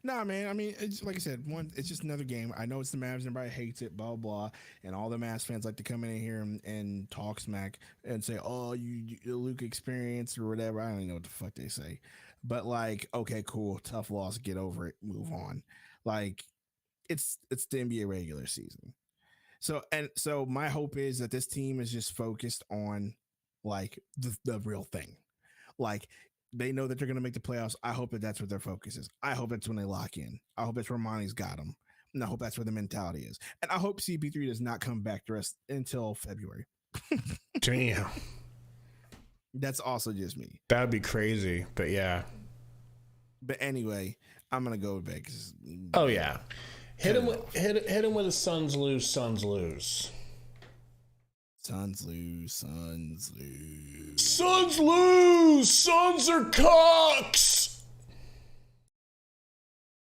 A: Nah, man. I mean, it's like I said, it's just another game. I know it's the Mavs, and everybody hates it, blah, blah, and all the Mavs fans like to come in here and talk smack and say, oh, you Luke experience or whatever. I don't even know what the fuck they say. But like, okay, cool. Tough loss. Get over it. Move on. Like, it's the NBA regular season. So my hope is that this team is just focused on like the real thing. Like, they know that they're going to make the playoffs. I hope that that's what their focus is. I hope that's when they lock in. I hope that's where Monty's got them. And I hope that's where the mentality is. And I hope CP3 does not come back to us until February.
B: Damn.
A: That's also just me.
B: That would be crazy, but yeah.
A: But anyway, I'm going to go with bed.
B: Oh, yeah. Hit him with a Suns lose, Suns lose.
A: Suns lose, Suns lose.
B: Suns lose! Suns are cocks!